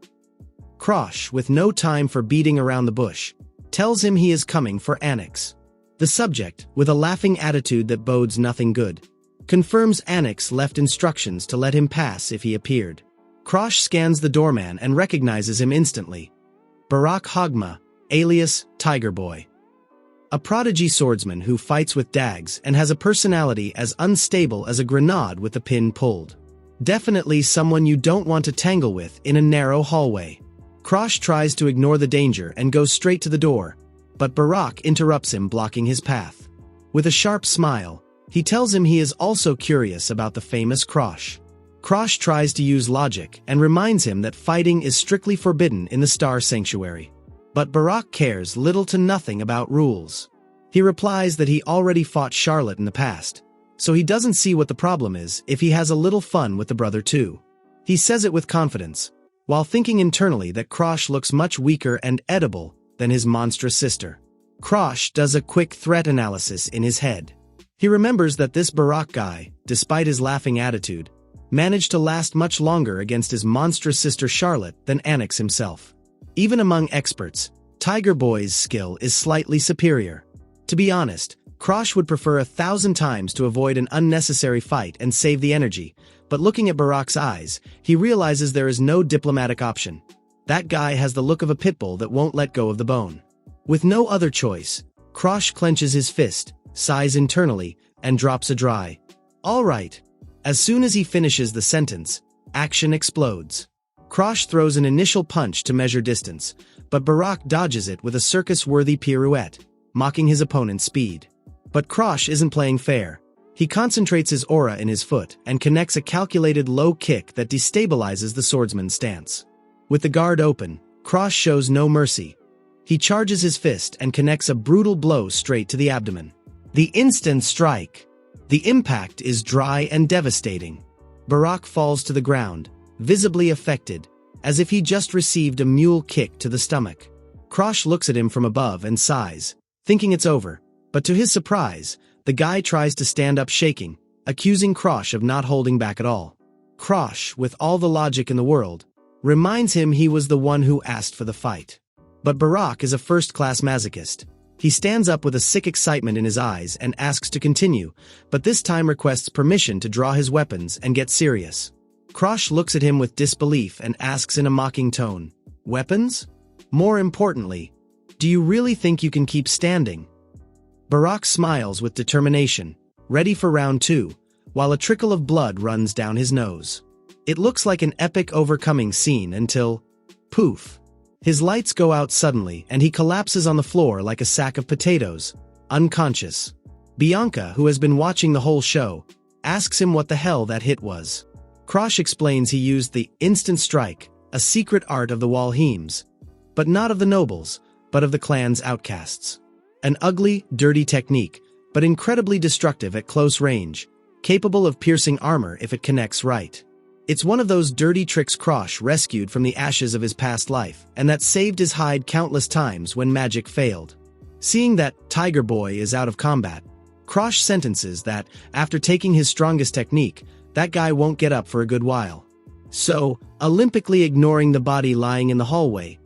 Krosh, with no time for beating around the bush, tells him he is coming for Annex. The subject, with a laughing attitude that bodes nothing good, confirms Annex left instructions to let him pass if he appeared. Krosh scans the doorman and recognizes him instantly. Barak Hogma, alias Tiger Boy. A prodigy swordsman who fights with dags and has a personality as unstable as a grenade with the pin pulled. Definitely someone you don't want to tangle with in a narrow hallway. Krosh tries to ignore the danger and goes straight to the door, but Barak interrupts him, blocking his path. With a sharp smile, he tells him he is also curious about the famous Krosh. Krosh tries to use logic and reminds him that fighting is strictly forbidden in the Star Sanctuary. But Barak cares little to nothing about rules. He replies that he already fought Charlotte in the past, so he doesn't see what the problem is if he has a little fun with the brother too. He says it with confidence, while thinking internally that Krosh looks much weaker and edible than his monstrous sister. Krosh does a quick threat analysis in his head. He remembers that this Barak guy, despite his laughing attitude, managed to last much longer against his monstrous sister Charlotte than Anix himself. Even among experts, Tiger Boy's skill is slightly superior. To be honest, Krosh would prefer 1,000 times to avoid an unnecessary fight and save the energy, but looking at Barak's eyes, he realizes there is no diplomatic option. That guy has the look of a pit bull that won't let go of the bone. With no other choice, Krosh clenches his fist, sighs internally, and drops a dry "All right." As soon as he finishes the sentence, action explodes. Krosh throws an initial punch to measure distance, but Barak dodges it with a circus-worthy pirouette, mocking his opponent's speed. But Krosh isn't playing fair. He concentrates his aura in his foot and connects a calculated low kick that destabilizes the swordsman's stance. With the guard open, Krosh shows no mercy. He charges his fist and connects a brutal blow straight to the abdomen. The instant strike. The impact is dry and devastating. Barak falls to the ground, visibly affected, as if he just received a mule kick to the stomach. Krosh looks at him from above and sighs, thinking it's over, but to his surprise, the guy tries to stand up shaking, accusing Krosh of not holding back at all. Krosh, with all the logic in the world, reminds him he was the one who asked for the fight. But Barak is a first-class masochist. He stands up with a sick excitement in his eyes and asks to continue, but this time requests permission to draw his weapons and get serious. Krosh looks at him with disbelief and asks in a mocking tone, "Weapons? More importantly, do you really think you can keep standing?" Barak smiles with determination, ready for round 2, while a trickle of blood runs down his nose. It looks like an epic overcoming scene until, poof. His lights go out suddenly and he collapses on the floor like a sack of potatoes, unconscious. Bianca, who has been watching the whole show, asks him what the hell that hit was. Krosh explains he used the instant strike, a secret art of the Walheems, but not of the nobles, but of the clan's outcasts. An ugly, dirty technique, but incredibly destructive at close range, capable of piercing armor if it connects right. It's one of those dirty tricks Krosh rescued from the ashes of his past life, and that saved his hide countless times when magic failed. Seeing that Tiger Boy is out of combat, Krosh sentences that, after taking his strongest technique, that guy won't get up for a good while. So, olympically ignoring the body lying in the hallway,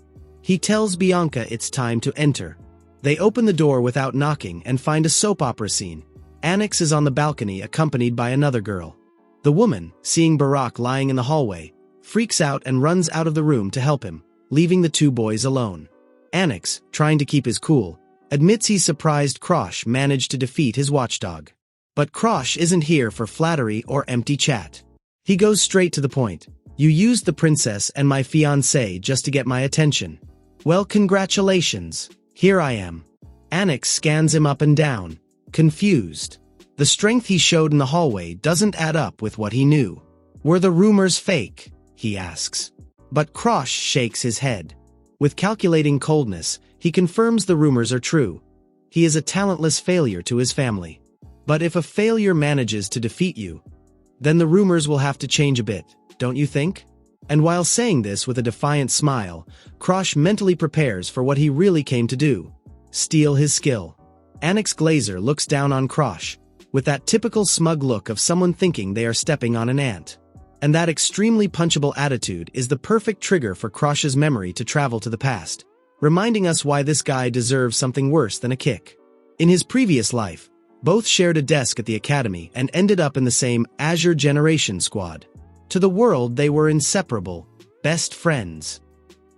he tells Bianca it's time to enter. They open the door without knocking and find a soap opera scene. Anix is on the balcony accompanied by another girl. The woman, seeing Barak lying in the hallway, freaks out and runs out of the room to help him, leaving the two boys alone. Anix, trying to keep his cool, admits he's surprised Krosh managed to defeat his watchdog. But Krosh isn't here for flattery or empty chat. He goes straight to the point. "You used the princess and my fiancé just to get my attention. Well, congratulations. Here I am." Anix scans him up and down, confused. The strength he showed in the hallway doesn't add up with what he knew. "Were the rumors fake?" he asks. But Krosh shakes his head. With calculating coldness, he confirms the rumors are true. He is a talentless failure to his family. But if a failure manages to defeat you, then the rumors will have to change a bit, don't you think? And while saying this with a defiant smile, Krosh mentally prepares for what he really came to do: steal his skill. Anix Glazer looks down on Krosh, with that typical smug look of someone thinking they are stepping on an ant. And that extremely punchable attitude is the perfect trigger for Krosh's memory to travel to the past, reminding us why this guy deserves something worse than a kick. In his previous life, both shared a desk at the academy and ended up in the same Azure Generation squad. To the world they were inseparable, best friends.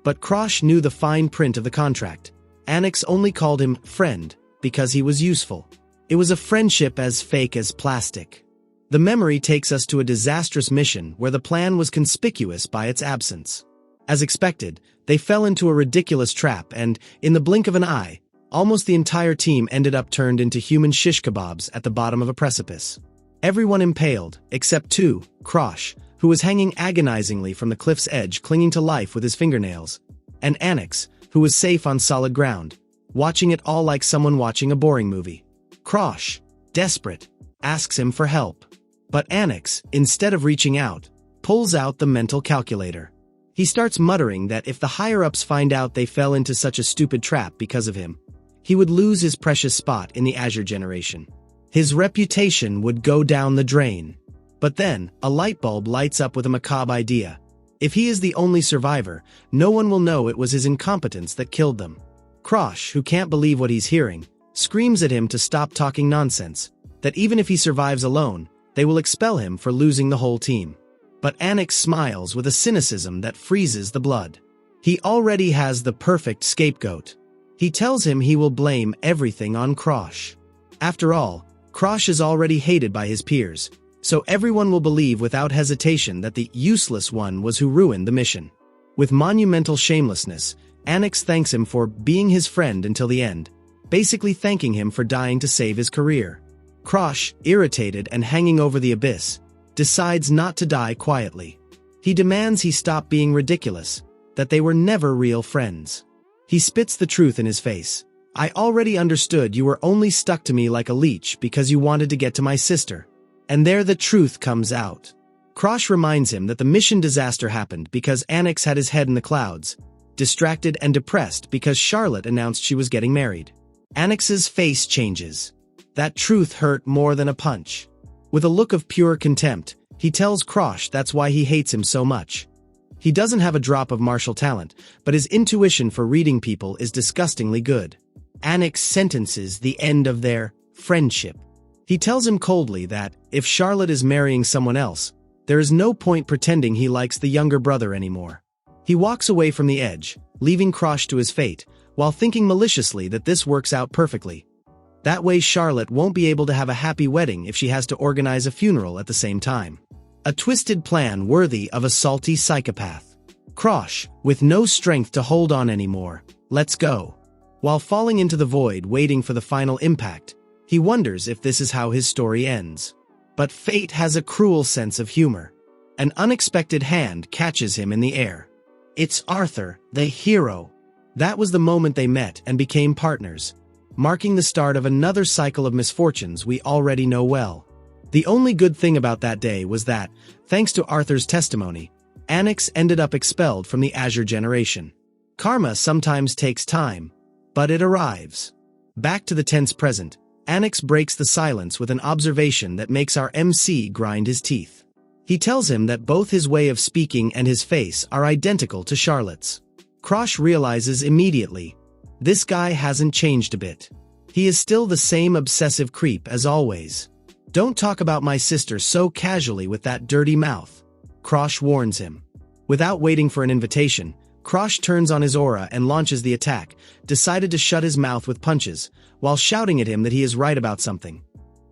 But Krosh knew the fine print of the contract. Anix only called him friend because he was useful. It was a friendship as fake as plastic. The memory takes us to a disastrous mission where the plan was conspicuous by its absence. As expected, they fell into a ridiculous trap and, in the blink of an eye, almost the entire team ended up turned into human shish kebabs at the bottom of a precipice. Everyone impaled, except two, Krosh, who was hanging agonizingly from the cliff's edge clinging to life with his fingernails, and Anix, who was safe on solid ground, watching it all like someone watching a boring movie. Krosh, desperate, asks him for help. But Anix, instead of reaching out, pulls out the mental calculator. He starts muttering that if the higher-ups find out they fell into such a stupid trap because of him, he would lose his precious spot in the Azure generation. His reputation would go down the drain. But then, a light bulb lights up with a macabre idea. If he is the only survivor, no one will know it was his incompetence that killed them. Krosh, who can't believe what he's hearing, screams at him to stop talking nonsense, that even if he survives alone, they will expel him for losing the whole team. But Anix smiles with a cynicism that freezes the blood. He already has the perfect scapegoat. He tells him he will blame everything on Krosh. After all, Krosh is already hated by his peers, so everyone will believe without hesitation that the useless one was who ruined the mission. With monumental shamelessness, Anix thanks him for being his friend until the end, basically thanking him for dying to save his career. Krosh, irritated and hanging over the abyss, decides not to die quietly. He demands he stop being ridiculous, that they were never real friends. He spits the truth in his face. I already understood you were only stuck to me like a leech because you wanted to get to my sister. And there the truth comes out. Krosh reminds him that the mission disaster happened because Anix had his head in the clouds, distracted and depressed because Charlotte announced she was getting married. Anix's face changes. That truth hurt more than a punch. With a look of pure contempt, he tells Krosh that's why he hates him so much. He doesn't have a drop of martial talent, but his intuition for reading people is disgustingly good. Anix sentences the end of their friendship. He tells him coldly that, if Charlotte is marrying someone else, there is no point pretending he likes the younger brother anymore. He walks away from the edge, leaving Krosh to his fate, while thinking maliciously that this works out perfectly. That way Charlotte won't be able to have a happy wedding if she has to organize a funeral at the same time. A twisted plan worthy of a salty psychopath. Krosh, with no strength to hold on anymore, lets go. While falling into the void waiting for the final impact, he wonders if this is how his story ends. But fate has a cruel sense of humor. An unexpected hand catches him in the air. It's Arthur, the hero. That was the moment they met and became partners, marking the start of another cycle of misfortunes we already know well. The only good thing about that day was that, thanks to Arthur's testimony, Anix ended up expelled from the Azure generation. Karma sometimes takes time, but it arrives. Back to the tense present, Anix breaks the silence with an observation that makes our MC grind his teeth. He tells him that both his way of speaking and his face are identical to Charlotte's. Krosh realizes immediately, this guy hasn't changed a bit. He is still the same obsessive creep as always. Don't talk about my sister so casually with that dirty mouth, Krosh warns him. Without waiting for an invitation, Krosh turns on his aura and launches the attack, decided to shut his mouth with punches, while shouting at him that he is right about something.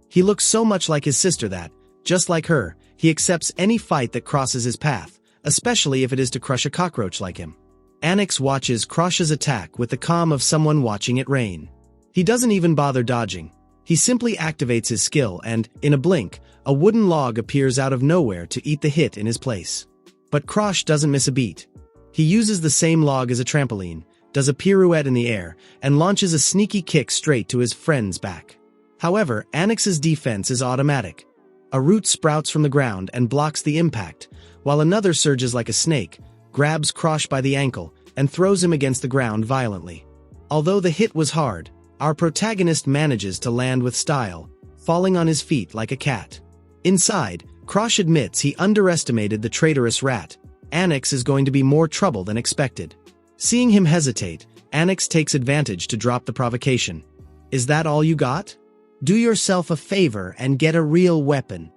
He looks so much like his sister that, just like her, he accepts any fight that crosses his path, especially if it is to crush a cockroach like him. Anix watches Krosh's attack with the calm of someone watching it rain. He doesn't even bother dodging. He simply activates his skill and, in a blink, a wooden log appears out of nowhere to eat the hit in his place. But Krosh doesn't miss a beat. He uses the same log as a trampoline, does a pirouette in the air, and launches a sneaky kick straight to his friend's back. However, Anix's defense is automatic. A root sprouts from the ground and blocks the impact, while another surges like a snake, grabs Krosh by the ankle, and throws him against the ground violently. Although the hit was hard, our protagonist manages to land with style, falling on his feet like a cat. Inside, Krosh admits he underestimated the traitorous rat. Anix is going to be more trouble than expected. Seeing him hesitate, Anix takes advantage to drop the provocation. Is that all you got? Do yourself a favor and get a real weapon.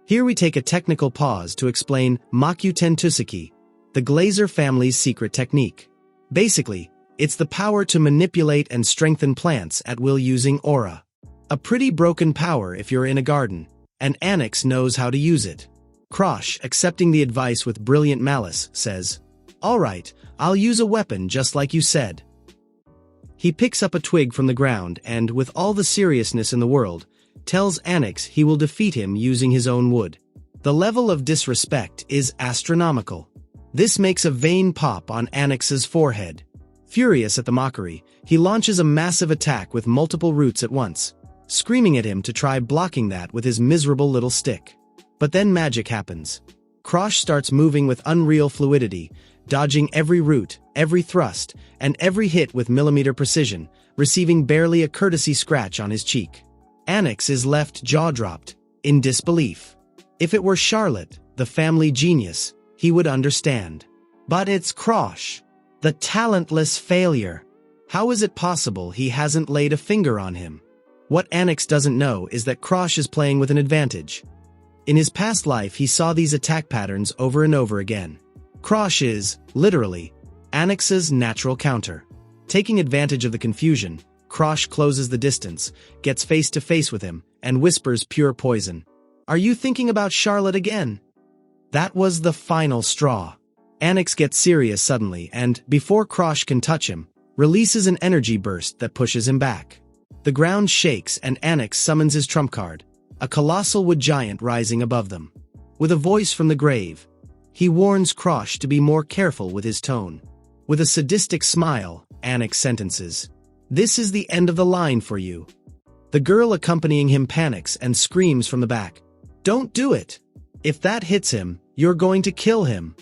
Here we take a technical pause to explain Makuten Tuseki, the Glazer family's secret technique. Basically, it's the power to manipulate and strengthen plants at will using aura. A pretty broken power if you're in a garden, and Annex knows how to use it. Krosh, accepting the advice with brilliant malice, says, "Alright, I'll use a weapon just like you said." He picks up a twig from the ground and, with all the seriousness in the world, tells Annex he will defeat him using his own wood. The level of disrespect is astronomical. This makes a vein pop on Annex's forehead. Furious at the mockery, he launches a massive attack with multiple roots at once, screaming at him to try blocking that with his miserable little stick. But then magic happens. Krosh starts moving with unreal fluidity, dodging every root, every thrust, and every hit with millimeter precision, receiving barely a courtesy scratch on his cheek. Annex is left jaw-dropped, in disbelief. If it were Charlotte, the family genius, he would understand. But it's Krosh, the talentless failure. How is it possible he hasn't laid a finger on him? What Annex doesn't know is that Krosh is playing with an advantage. In his past life he saw these attack patterns over and over again. Krosh is, literally, Annex's natural counter. Taking advantage of the confusion, Krosh closes the distance, gets face to face with him, and whispers pure poison. "Are you thinking about Charlotte again?" That was the final straw. Annex gets serious suddenly and, before Krosh can touch him, releases an energy burst that pushes him back. The ground shakes and Annex summons his trump card, a colossal wood giant rising above them. With a voice from the grave, he warns Krosh to be more careful with his tone. With a sadistic smile, Annex sentences, "This is the end of the line for you." The girl accompanying him panics and screams from the back, "Don't do it! If that hits him, you're going to kill him."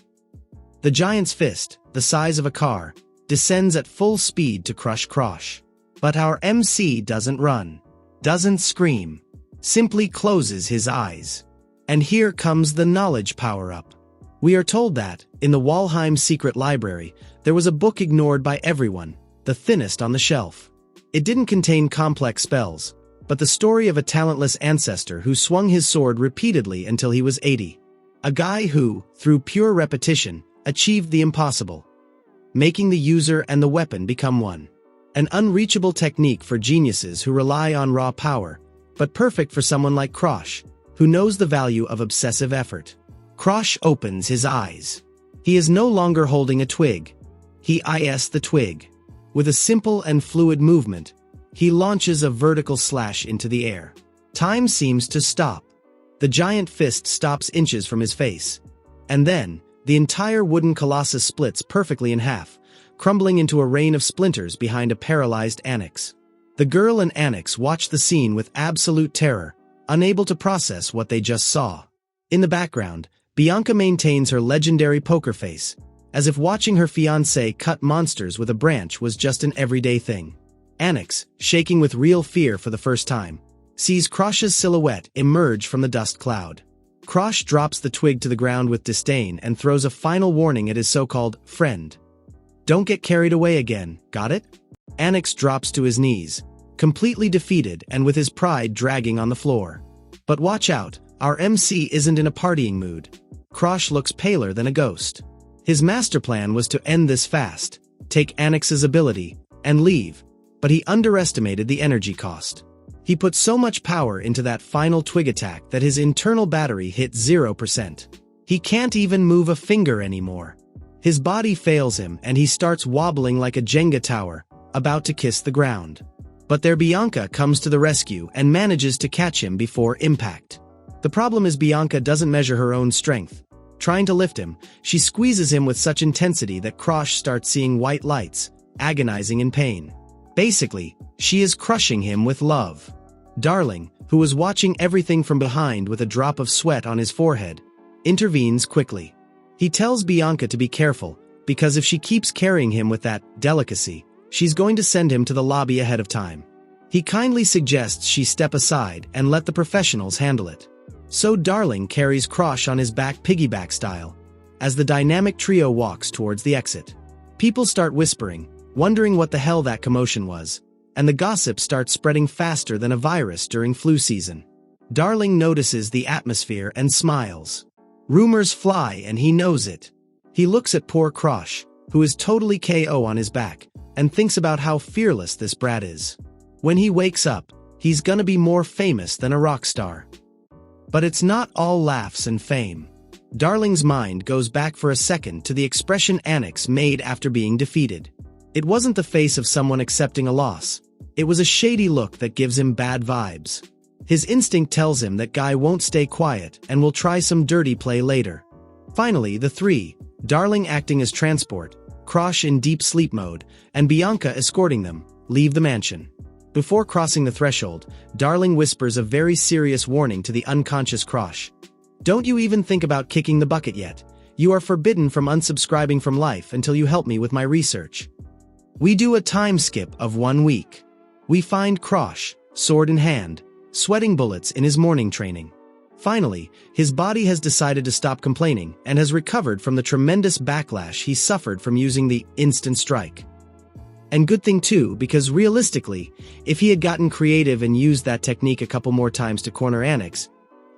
The giant's fist, the size of a car, descends at full speed to crush Krosh. But our MC doesn't run, doesn't scream, simply closes his eyes. And here comes the knowledge power-up. We are told that, in the Walheim secret library, there was a book ignored by everyone, the thinnest on the shelf. It didn't contain complex spells, but the story of a talentless ancestor who swung his sword repeatedly until he was 80. A guy who, through pure repetition, achieved the impossible, making the user and the weapon become one. An unreachable technique for geniuses who rely on raw power, but perfect for someone like Krosh, who knows the value of obsessive effort. Krosh opens his eyes. He is no longer holding a twig. He is the twig. With a simple and fluid movement, he launches a vertical slash into the air. Time seems to stop. The giant fist stops inches from his face. And then, the entire wooden colossus splits perfectly in half, crumbling into a rain of splinters behind a paralyzed Annex. The girl and Annex watch the scene with absolute terror, unable to process what they just saw. In the background, Bianca maintains her legendary poker face, as if watching her fiancé cut monsters with a branch was just an everyday thing. Annex, shaking with real fear for the first time, sees Krosh's silhouette emerge from the dust cloud. Krosh drops the twig to the ground with disdain and throws a final warning at his so-called friend. "Don't get carried away again, got it?" Annex drops to his knees, completely defeated and with his pride dragging on the floor. But watch out, our MC isn't in a partying mood. Krosh looks paler than a ghost. His master plan was to end this fast, take Annex's ability, and leave, but he underestimated the energy cost. He put so much power into that final twig attack that his internal battery hit 0%. He can't even move a finger anymore. His body fails him and he starts wobbling like a Jenga tower, about to kiss the ground. But there Bianca comes to the rescue and manages to catch him before impact. The problem is Bianca doesn't measure her own strength. Trying to lift him, she squeezes him with such intensity that Krosh starts seeing white lights, agonizing in pain. Basically, she is crushing him with love. Darling, who was watching everything from behind with a drop of sweat on his forehead, intervenes quickly. He tells Bianca to be careful, because if she keeps carrying him with that delicacy, she's going to send him to the lobby ahead of time. He kindly suggests she step aside and let the professionals handle it. So Darling carries Krosh on his back piggyback style, as the dynamic trio walks towards the exit. People start whispering, wondering what the hell that commotion was, and the gossip starts spreading faster than a virus during flu season. Darling notices the atmosphere and smiles. Rumors fly and he knows it. He looks at poor Krosh, who is totally KO on his back, and thinks about how fearless this brat is. When he wakes up, he's gonna be more famous than a rock star. But it's not all laughs and fame. Darling's mind goes back for a second to the expression Annex made after being defeated. It wasn't the face of someone accepting a loss. It was a shady look that gives him bad vibes. His instinct tells him that Guy won't stay quiet and will try some dirty play later. Finally, the three, Darling acting as transport, Krosh in deep sleep mode, and Bianca escorting them, leave the mansion. Before crossing the threshold, Darling whispers a very serious warning to the unconscious Krosh. "Don't you even think about kicking the bucket yet. You are forbidden from unsubscribing from life until you help me with my research." We do a time skip of 1 week. We find Krosh, sword in hand, sweating bullets in his morning training. Finally, his body has decided to stop complaining and has recovered from the tremendous backlash he suffered from using the instant strike. And good thing too, because realistically, if he had gotten creative and used that technique a couple more times to corner Annex,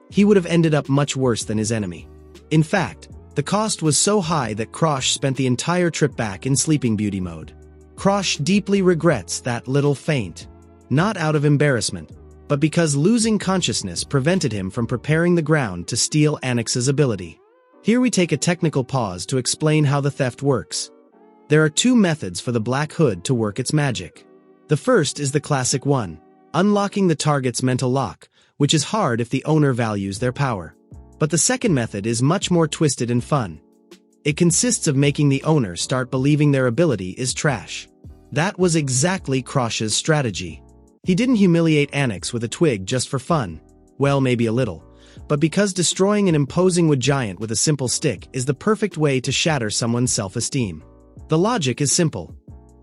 he would have ended up much worse than his enemy. In fact, the cost was so high that Krosh spent the entire trip back in Sleeping Beauty mode. Krosh deeply regrets that little feint. Not out of embarrassment, but because losing consciousness prevented him from preparing the ground to steal Annex's ability. Here we take a technical pause to explain how the theft works. There are 2 methods for the Black Hood to work its magic. The first is the classic one, unlocking the target's mental lock, which is hard if the owner values their power. But the second method is much more twisted and fun. It consists of making the owner start believing their ability is trash. That was exactly Krosh's strategy. He didn't humiliate Annex with a twig just for fun, well, maybe a little, but because destroying an imposing wood giant with a simple stick is the perfect way to shatter someone's self-esteem. The logic is simple.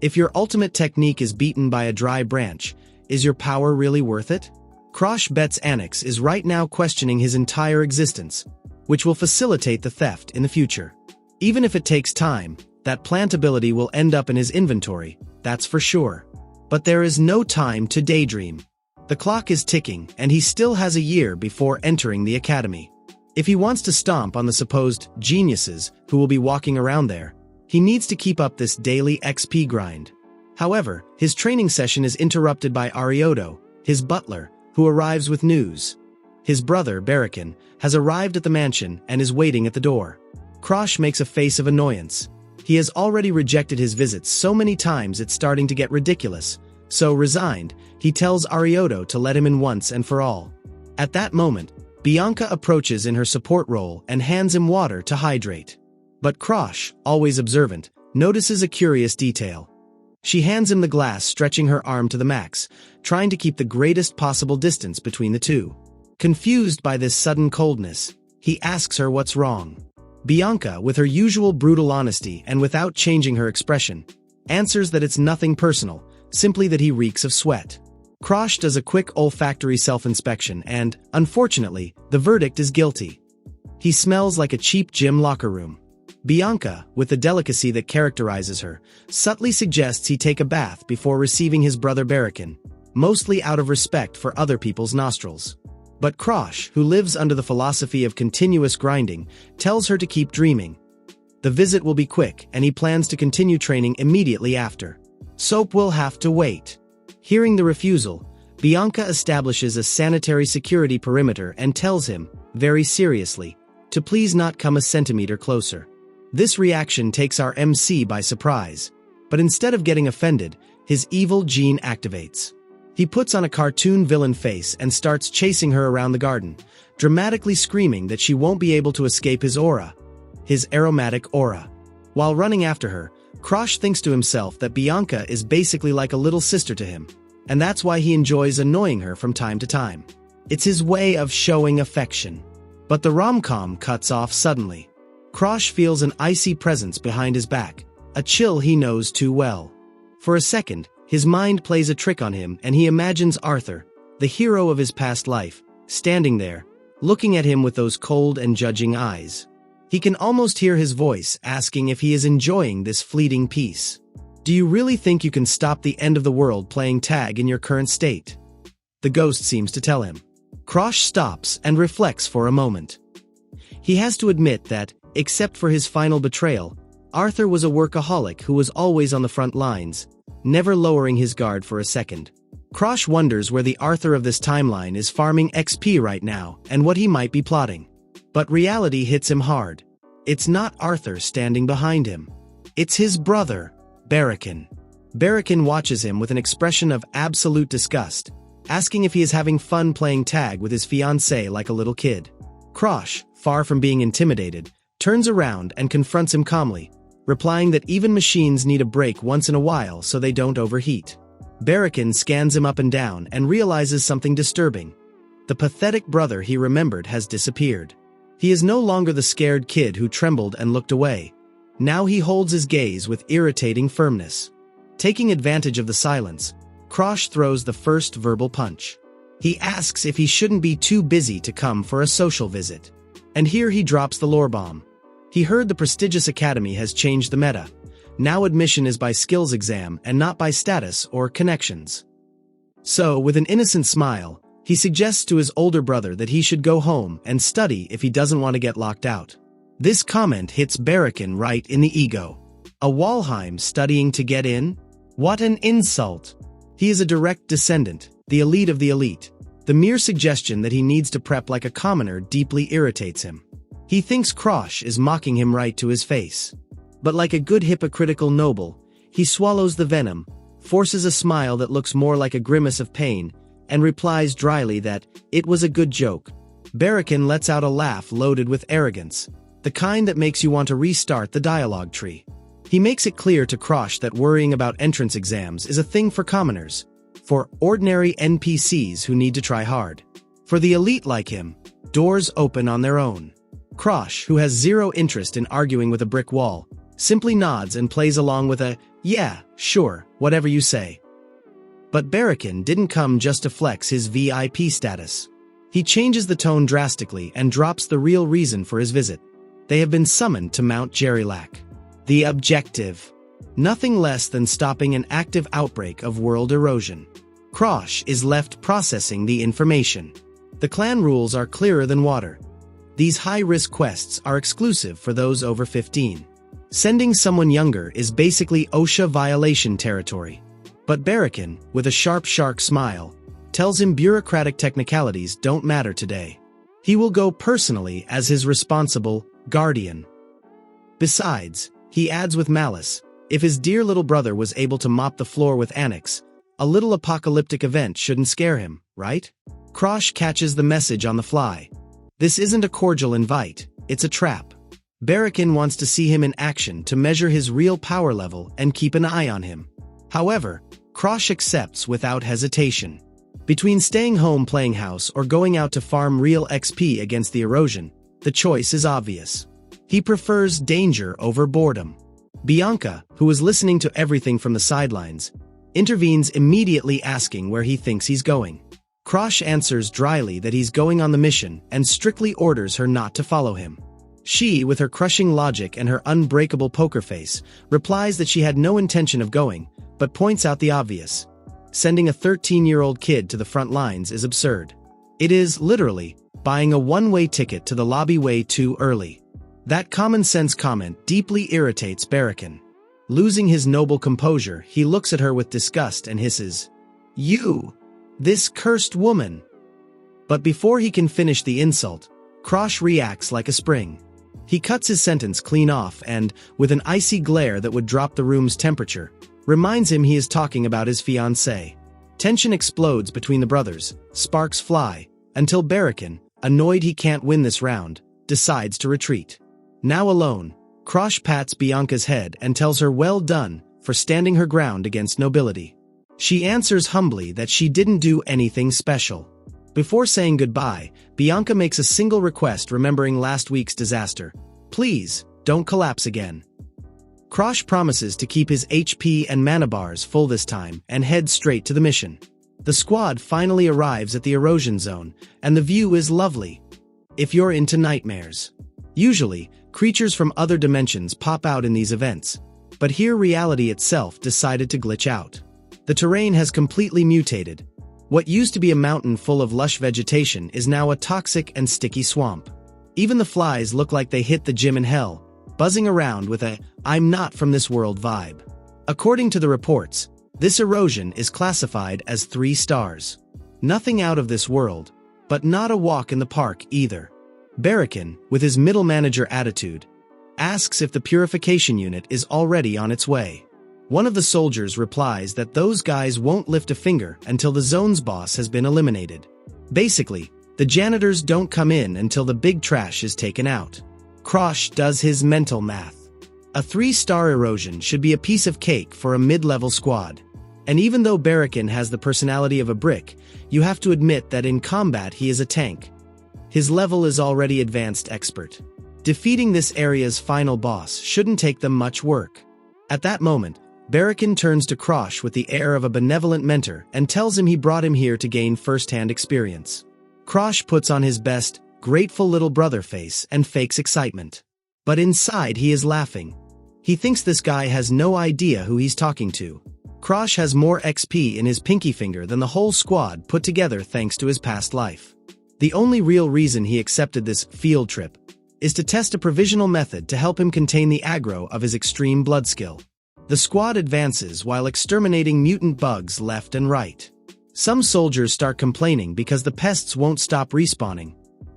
If your ultimate technique is beaten by a dry branch, is your power really worth it? Krosh bets Annex is right now questioning his entire existence, which will facilitate the theft in the future. Even if it takes time, that plant ability will end up in his inventory, that's for sure. But there is no time to daydream. The clock is ticking, and he still has a year before entering the academy. If he wants to stomp on the supposed geniuses who will be walking around there, he needs to keep up this daily XP grind. However, his training session is interrupted by Arioto, his butler, who arrives with news. His brother, Barakin, has arrived at the mansion and is waiting at the door. Krosh makes a face of annoyance. He has already rejected his visits so many times it's starting to get ridiculous, so resigned, he tells Arioto to let him in once and for all. At that moment, Bianca approaches in her support role and hands him water to hydrate. But Krosh, always observant, notices a curious detail. She hands him the glass, stretching her arm to the max, trying to keep the greatest possible distance between the two. Confused by this sudden coldness, he asks her what's wrong. Bianca, with her usual brutal honesty and without changing her expression, answers that it's nothing personal, simply that he reeks of sweat. Krosh does a quick olfactory self-inspection and, unfortunately, the verdict is guilty. He smells like a cheap gym locker room. Bianca, with the delicacy that characterizes her, subtly suggests he take a bath before receiving his brother Barakin, mostly out of respect for other people's nostrils. But Krosh, who lives under the philosophy of continuous grinding, tells her to keep dreaming. The visit will be quick, and he plans to continue training immediately after. Soap will have to wait. Hearing the refusal, Bianca establishes a sanitary security perimeter and tells him, very seriously, to please not come a centimeter closer. This reaction takes our MC by surprise, but instead of getting offended, his evil gene activates. He puts on a cartoon villain face and starts chasing her around the garden, dramatically screaming that she won't be able to escape his aura. His aromatic aura. While running after her, Krosh thinks to himself that Bianca is basically like a little sister to him, and that's why he enjoys annoying her from time to time. It's his way of showing affection. But the rom-com cuts off suddenly. Krosh feels an icy presence behind his back, a chill he knows too well. For a second, his mind plays a trick on him and he imagines Arthur, the hero of his past life, standing there, looking at him with those cold and judging eyes. He can almost hear his voice asking if he is enjoying this fleeting peace. Do you really think you can stop the end of the world playing tag in your current state? The ghost seems to tell him. Krosh stops and reflects for a moment. He has to admit that, except for his final betrayal, Arthur was a workaholic who was always on the front lines, never lowering his guard for a second. Krosh wonders where the Arthur of this timeline is farming XP right now and what he might be plotting. But reality hits him hard. It's not Arthur standing behind him. It's his brother, Barakin. Barakin watches him with an expression of absolute disgust, asking if he is having fun playing tag with his fiancée like a little kid. Krosh, far from being intimidated, turns around and confronts him calmly, replying that even machines need a break once in a while so they don't overheat. Barakin scans him up and down and realizes something disturbing. The pathetic brother he remembered has disappeared. He is no longer the scared kid who trembled and looked away. Now he holds his gaze with irritating firmness. Taking advantage of the silence, Krosh throws the first verbal punch. He asks if he shouldn't be too busy to come for a social visit. And here he drops the lore bomb. He heard the prestigious academy has changed the meta. Now admission is by skills exam and not by status or connections. So, with an innocent smile, he suggests to his older brother that he should go home and study if he doesn't want to get locked out. This comment hits Barakin right in the ego. A Walheim studying to get in? What an insult! He is a direct descendant, the elite of the elite. The mere suggestion that he needs to prep like a commoner deeply irritates him. He thinks Krosh is mocking him right to his face. But like a good hypocritical noble, he swallows the venom, forces a smile that looks more like a grimace of pain, and replies dryly that it was a good joke. Barakin lets out a laugh loaded with arrogance, the kind that makes you want to restart the dialogue tree. He makes it clear to Krosh that worrying about entrance exams is a thing for commoners, for ordinary NPCs who need to try hard. For the elite like him, doors open on their own. Krosh, who has zero interest in arguing with a brick wall, simply nods and plays along with a, "Yeah, sure, whatever you say." But Barakin didn't come just to flex his VIP status. He changes the tone drastically and drops the real reason for his visit. They have been summoned to Mount Gerilak. The objective: nothing less than stopping an active outbreak of world erosion. Krosh is left processing the information. The clan rules are clearer than water. These high-risk quests are exclusive for those over 15. Sending someone younger is basically OSHA violation territory. But Barakin, with a sharp shark smile, tells him bureaucratic technicalities don't matter today. He will go personally as his responsible guardian. Besides, he adds with malice, if his dear little brother was able to mop the floor with Annex, a little apocalyptic event shouldn't scare him, right? Krosh catches the message on the fly. This isn't a cordial invite, it's a trap. Barakin wants to see him in action to measure his real power level and keep an eye on him. However, Krosh accepts without hesitation. Between staying home playing house or going out to farm real XP against the erosion, the choice is obvious. He prefers danger over boredom. Bianca, who was listening to everything from the sidelines, intervenes immediately asking where he thinks he's going. Krosh answers dryly that he's going on the mission and strictly orders her not to follow him. She, with her crushing logic and her unbreakable poker face, replies that she had no intention of going, but points out the obvious. Sending a 13-year-old kid to the front lines is absurd. It is, literally, buying a one-way ticket to the lobby way too early. That common-sense comment deeply irritates Barakin. Losing his noble composure, he looks at her with disgust and hisses, "You! This cursed woman!" But before he can finish the insult, Krosh reacts like a spring. He cuts his sentence clean off and, with an icy glare that would drop the room's temperature, reminds him he is talking about his fiancée. Tension explodes between the brothers, sparks fly, until Barakin, annoyed he can't win this round, decides to retreat. Now alone, Krosh pats Bianca's head and tells her well done for standing her ground against nobility. She answers humbly that she didn't do anything special. Before saying goodbye, Bianca makes a single request remembering last week's disaster. "Please, don't collapse again." Krosh promises to keep his HP and mana bars full this time and heads straight to the mission. The squad finally arrives at the erosion zone, and the view is lovely. If you're into nightmares. Usually, creatures from other dimensions pop out in these events, but here reality itself decided to glitch out. The terrain has completely mutated. What used to be a mountain full of lush vegetation is now a toxic and sticky swamp. Even the flies look like they hit the gym in hell, buzzing around with a "I'm not from this world" vibe. According to the reports, This erosion is classified as 3 stars. Nothing out of this world, but not a walk in the park either. Barakin, with his middle manager attitude, asks if the purification unit is already on its way. One of the soldiers replies that those guys won't lift a finger until the zone's boss has been eliminated. Basically, the janitors don't come in until the big trash is taken out. Krosh does his mental math. A 3-star erosion should be a piece of cake for a mid-level squad. And even though Barakin has the personality of a brick, you have to admit that in combat he is a tank. His level is already advanced expert. Defeating this area's final boss shouldn't take them much work. At that moment, Barakin turns to Krosh with the air of a benevolent mentor and tells him he brought him here to gain first-hand experience. Krosh puts on his best, grateful little brother face and fakes excitement. But inside he is laughing. He thinks this guy has no idea who he's talking to. Krosh has more XP in his pinky finger than the whole squad put together thanks to his past life. The only real reason he accepted this field trip is to test a provisional method to help him contain the aggro of his extreme blood skill. The squad advances while exterminating mutant bugs left and right. Some soldiers start complaining because the pests won't stop respawning.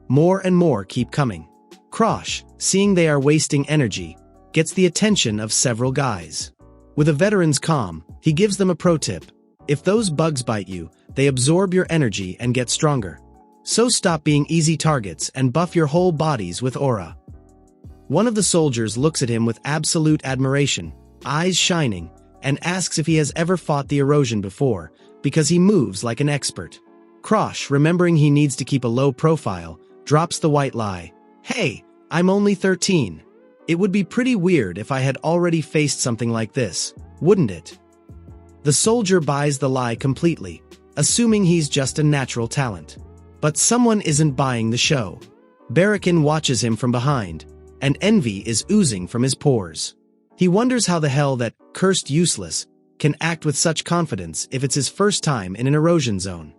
More and more keep coming. Krosh, seeing they are wasting energy, gets the attention of several guys. With a veteran's calm, he gives them a pro tip. If those bugs bite you, they absorb your energy and get stronger. So stop being easy targets and buff your whole bodies with aura. One of the soldiers looks at him with absolute admiration, eyes shining, and asks if he has ever fought the erosion before, because he moves like an expert. Krosh, remembering he needs to keep a low profile, drops the white lie. Hey, I'm only 13. It would be pretty weird if I had already faced something like this, wouldn't it? The soldier buys the lie completely, assuming he's just a natural talent. But someone isn't buying the show. Barakin watches him from behind, and envy is oozing from his pores. He wonders how the hell that cursed useless can act with such confidence if it's his first time in an erosion zone.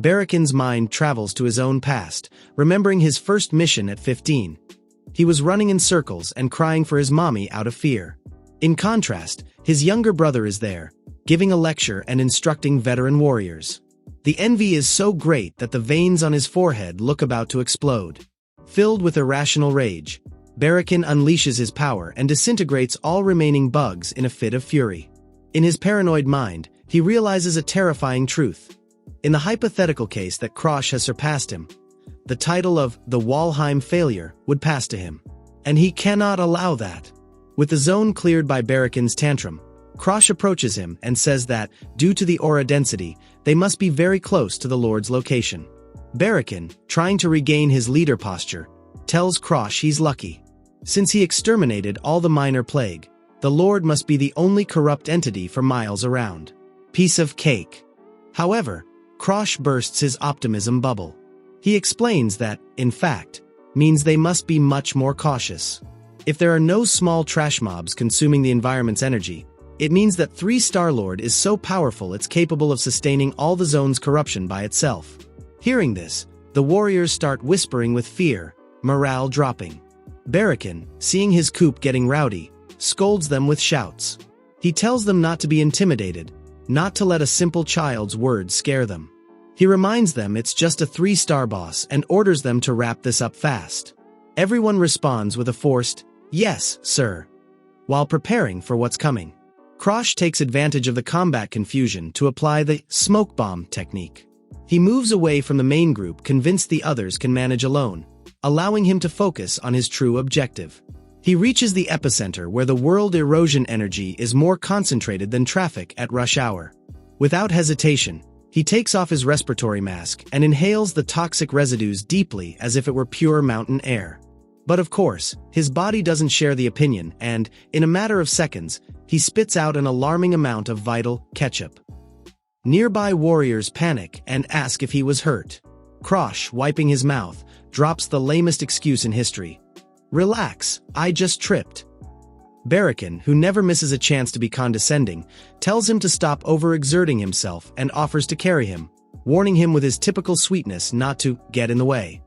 Barakin's mind travels to his own past, remembering his first mission at 15. He was running in circles and crying for his mommy out of fear. In contrast, his younger brother is there, giving a lecture and instructing veteran warriors. The envy is so great that the veins on his forehead look about to explode. Filled with irrational rage, Barakin unleashes his power and disintegrates all remaining bugs in a fit of fury. In his paranoid mind, he realizes a terrifying truth. In the hypothetical case that Krosh has surpassed him, the title of the Walheim Failure would pass to him. And he cannot allow that. With the zone cleared by Barakin's tantrum, Krosh approaches him and says that, due to the aura density, they must be very close to the Lord's location. Barakin, trying to regain his leader posture, tells Krosh he's lucky. Since he exterminated all the minor plague, the Lord must be the only corrupt entity for miles around. Piece of cake. However, Krosh bursts his optimism bubble. He explains that, in fact, means they must be much more cautious. If there are no small trash mobs consuming the environment's energy, it means that 3-Star Lord is so powerful it's capable of sustaining all the zone's corruption by itself. Hearing this, the warriors start whispering with fear, morale dropping. Barakin, seeing his coup getting rowdy, scolds them with shouts. He tells them not to be intimidated, not to let a simple child's words scare them. He reminds them it's just a 3-star boss and orders them to wrap this up fast. Everyone responds with a forced, "Yes, sir," while preparing for what's coming. Krosh takes advantage of the combat confusion to apply the smoke bomb technique. He moves away from the main group, convinced the others can manage alone, allowing him to focus on his true objective. He reaches the epicenter where the world erosion energy is more concentrated than traffic at rush hour. Without hesitation, he takes off his respiratory mask and inhales the toxic residues deeply as if it were pure mountain air. But of course, his body doesn't share the opinion and, in a matter of seconds, he spits out an alarming amount of vital ketchup. Nearby warriors panic and ask if he was hurt. Krosh, wiping his mouth, drops the lamest excuse in history. "Relax, I just tripped." Barakin, who never misses a chance to be condescending, tells him to stop overexerting himself and offers to carry him, warning him with his typical sweetness not to get in the way.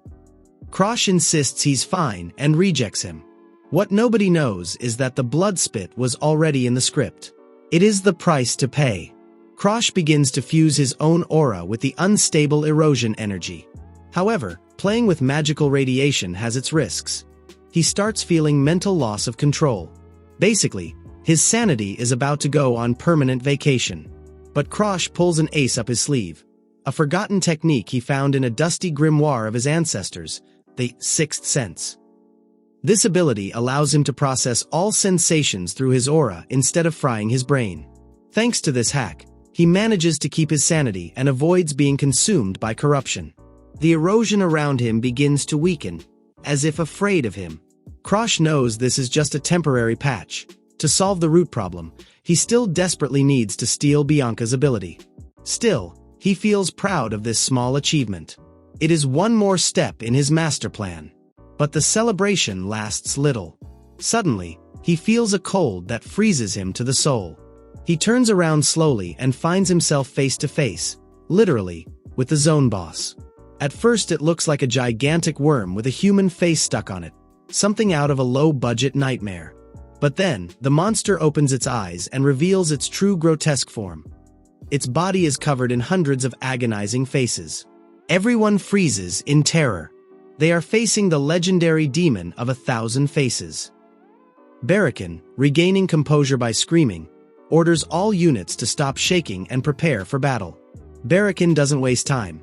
Krosh insists he's fine and rejects him. What nobody knows is that the blood spit was already in the script. It is the price to pay. Krosh begins to fuse his own aura with the unstable erosion energy. However, playing with magical radiation has its risks. He starts feeling mental loss of control. Basically, his sanity is about to go on permanent vacation. But Krosh pulls an ace up his sleeve. A forgotten technique he found in a dusty grimoire of his ancestors, the Sixth Sense. This ability allows him to process all sensations through his aura instead of frying his brain. Thanks to this hack, he manages to keep his sanity and avoids being consumed by corruption. The erosion around him begins to weaken, as if afraid of him. Krosh knows this is just a temporary patch. To solve the root problem, he still desperately needs to steal Bianca's ability. Still, he feels proud of this small achievement. It is one more step in his master plan. But the celebration lasts little. Suddenly, he feels a cold that freezes him to the soul. He turns around slowly and finds himself face to face, literally, with the zone boss. At first it looks like a gigantic worm with a human face stuck on it, something out of a low-budget nightmare. But then, the monster opens its eyes and reveals its true grotesque form. Its body is covered in hundreds of agonizing faces. Everyone freezes in terror. They are facing the legendary demon of 1,000 faces. Barakin, regaining composure by screaming, orders all units to stop shaking and prepare for battle. Barakin doesn't waste time.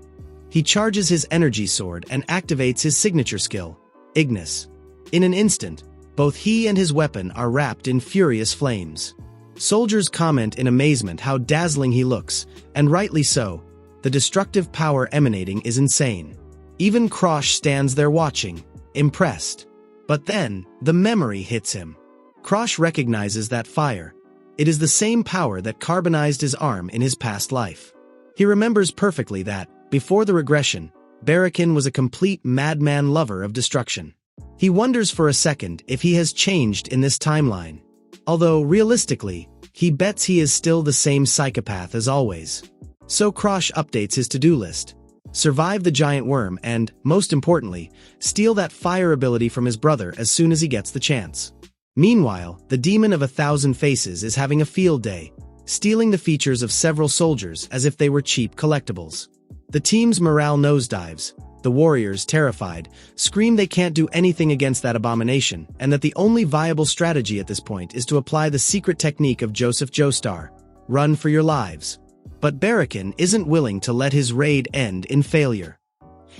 He charges his energy sword and activates his signature skill, Ignis. In an instant, both he and his weapon are wrapped in furious flames. Soldiers comment in amazement how dazzling he looks, and rightly so. The destructive power emanating is insane. Even Krosh stands there watching, impressed. But then, the memory hits him. Krosh recognizes that fire. It is the same power that carbonized his arm in his past life. He remembers perfectly that, before the regression, Barakin was a complete madman lover of destruction. He wonders for a second if he has changed in this timeline. Although, realistically, he bets he is still the same psychopath as always. So Krosh updates his to-do list. Survive the giant worm and, most importantly, steal that fire ability from his brother as soon as he gets the chance. Meanwhile, the demon of 1,000 faces is having a field day, stealing the features of several soldiers as if they were cheap collectibles. The team's morale nosedives. The warriors, terrified, scream they can't do anything against that abomination and that the only viable strategy at this point is to apply the secret technique of Joseph Joestar. Run for your lives. But Barakin isn't willing to let his raid end in failure.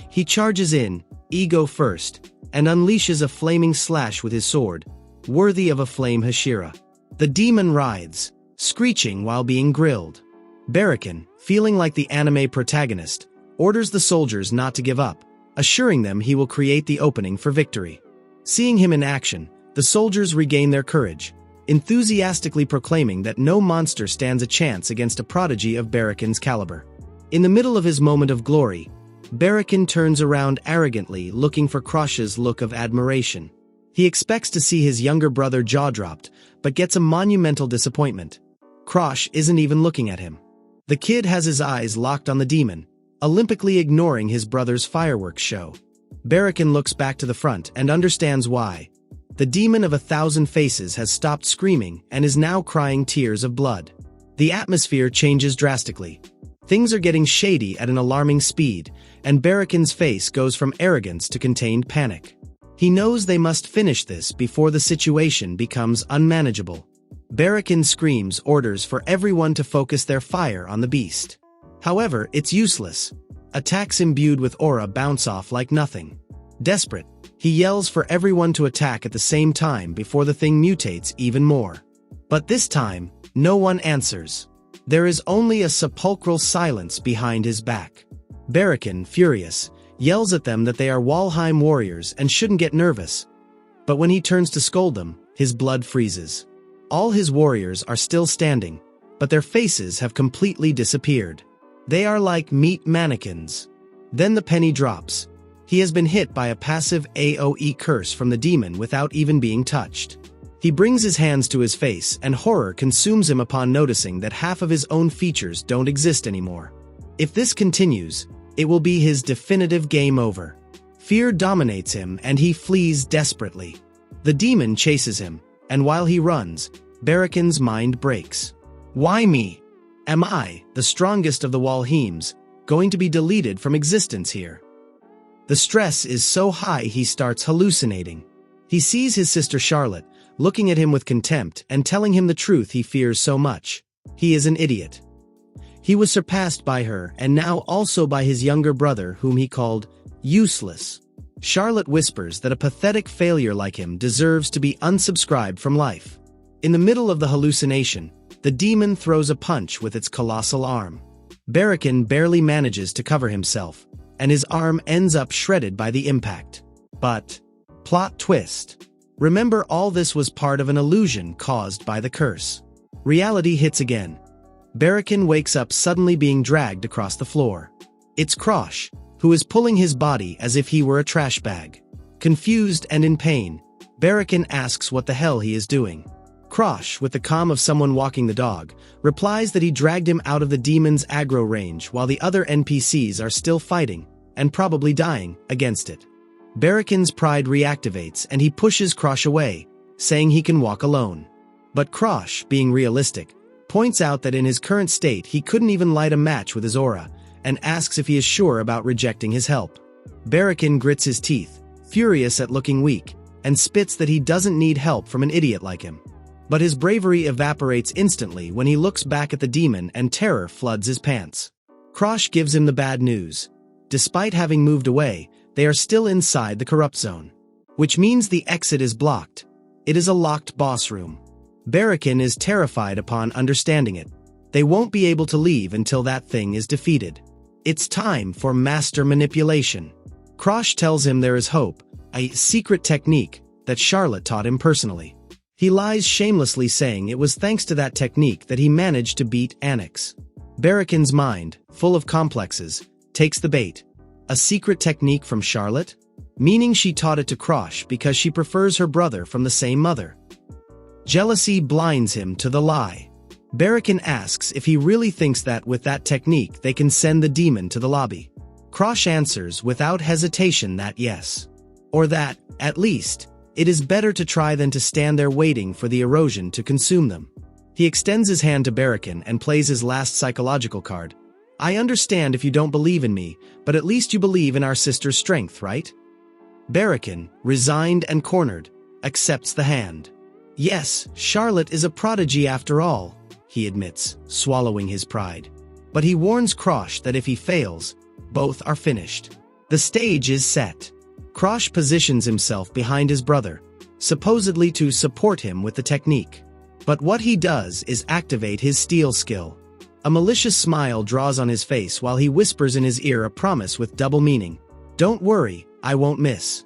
He charges in, ego first, and unleashes a flaming slash with his sword, worthy of a flame Hashira. The demon writhes, screeching while being grilled. Barakin, feeling like the anime protagonist, orders the soldiers not to give up, assuring them he will create the opening for victory. Seeing him in action, the soldiers regain their courage, enthusiastically proclaiming that no monster stands a chance against a prodigy of Barakin's caliber. In the middle of his moment of glory, Barakin turns around arrogantly looking for Krosh's look of admiration. He expects to see his younger brother jaw-dropped, but gets a monumental disappointment. Krosh isn't even looking at him. The kid has his eyes locked on the demon, olympically ignoring his brother's fireworks show. Barakin looks back to the front and understands why. The demon of 1,000 faces has stopped screaming and is now crying tears of blood. The atmosphere changes drastically. Things are getting shady at an alarming speed, and Barakin's face goes from arrogance to contained panic. He knows they must finish this before the situation becomes unmanageable. Barakin screams orders for everyone to focus their fire on the beast. However, it's useless. Attacks imbued with aura bounce off like nothing. Desperate, he yells for everyone to attack at the same time before the thing mutates even more. But this time, no one answers. There is only a sepulchral silence behind his back. Barakin, furious, yells at them that they are Walheim warriors and shouldn't get nervous. But when he turns to scold them, his blood freezes. All his warriors are still standing, but their faces have completely disappeared. They are like meat mannequins. Then the penny drops. He has been hit by a passive AoE curse from the demon without even being touched. He brings his hands to his face and horror consumes him upon noticing that half of his own features don't exist anymore. If this continues, it will be his definitive game over. Fear dominates him and he flees desperately. The demon chases him, and while he runs, Barakin's mind breaks. Why me? Am I, the strongest of the Walheems, going to be deleted from existence here? The stress is so high he starts hallucinating. He sees his sister Charlotte, looking at him with contempt and telling him the truth he fears so much. He is an idiot. He was surpassed by her and now also by his younger brother whom he called useless. Charlotte whispers that a pathetic failure like him deserves to be unsubscribed from life. In the middle of the hallucination, the demon throws a punch with its colossal arm. Barakin barely manages to cover himself, and his arm ends up shredded by the impact. But, plot twist. Remember, all this was part of an illusion caused by the curse. Reality hits again. Barakin wakes up suddenly being dragged across the floor. It's Krosh, who is pulling his body as if he were a trash bag. Confused and in pain, Barakin asks what the hell he is doing. Krosh, with the calm of someone walking the dog, replies that he dragged him out of the demon's aggro range while the other NPCs are still fighting, and probably dying, against it. Barakin's pride reactivates and he pushes Krosh away, saying he can walk alone. But Krosh, being realistic, points out that in his current state he couldn't even light a match with his aura, and asks if he is sure about rejecting his help. Barakin grits his teeth, furious at looking weak, and spits that he doesn't need help from an idiot like him. But his bravery evaporates instantly when he looks back at the demon and terror floods his pants. Krosh gives him the bad news. Despite having moved away, they are still inside the corrupt zone. Which means the exit is blocked. It is a locked boss room. Barakin is terrified upon understanding it. They won't be able to leave until that thing is defeated. It's time for master manipulation. Krosh tells him there is hope, a secret technique that Charlotte taught him personally. He lies shamelessly saying it was thanks to that technique that he managed to beat Annex. Barakin's mind, full of complexes, takes the bait. A secret technique from Charlotte? Meaning she taught it to Krosh because she prefers her brother from the same mother. Jealousy blinds him to the lie. Barakin asks if he really thinks that with that technique they can send the demon to the lobby. Krosh answers without hesitation that yes. Or that, at least, it is better to try than to stand there waiting for the erosion to consume them. He extends his hand to Barakin and plays his last psychological card. I understand if you don't believe in me, but at least you believe in our sister's strength, right? Barakin, resigned and cornered, accepts the hand. Yes, Charlotte is a prodigy after all, he admits, swallowing his pride. But he warns Krosh that if he fails, both are finished. The stage is set. Krosh positions himself behind his brother, supposedly to support him with the technique. But what he does is activate his steal skill. A malicious smile draws on his face while he whispers in his ear a promise with double meaning. Don't worry, I won't miss.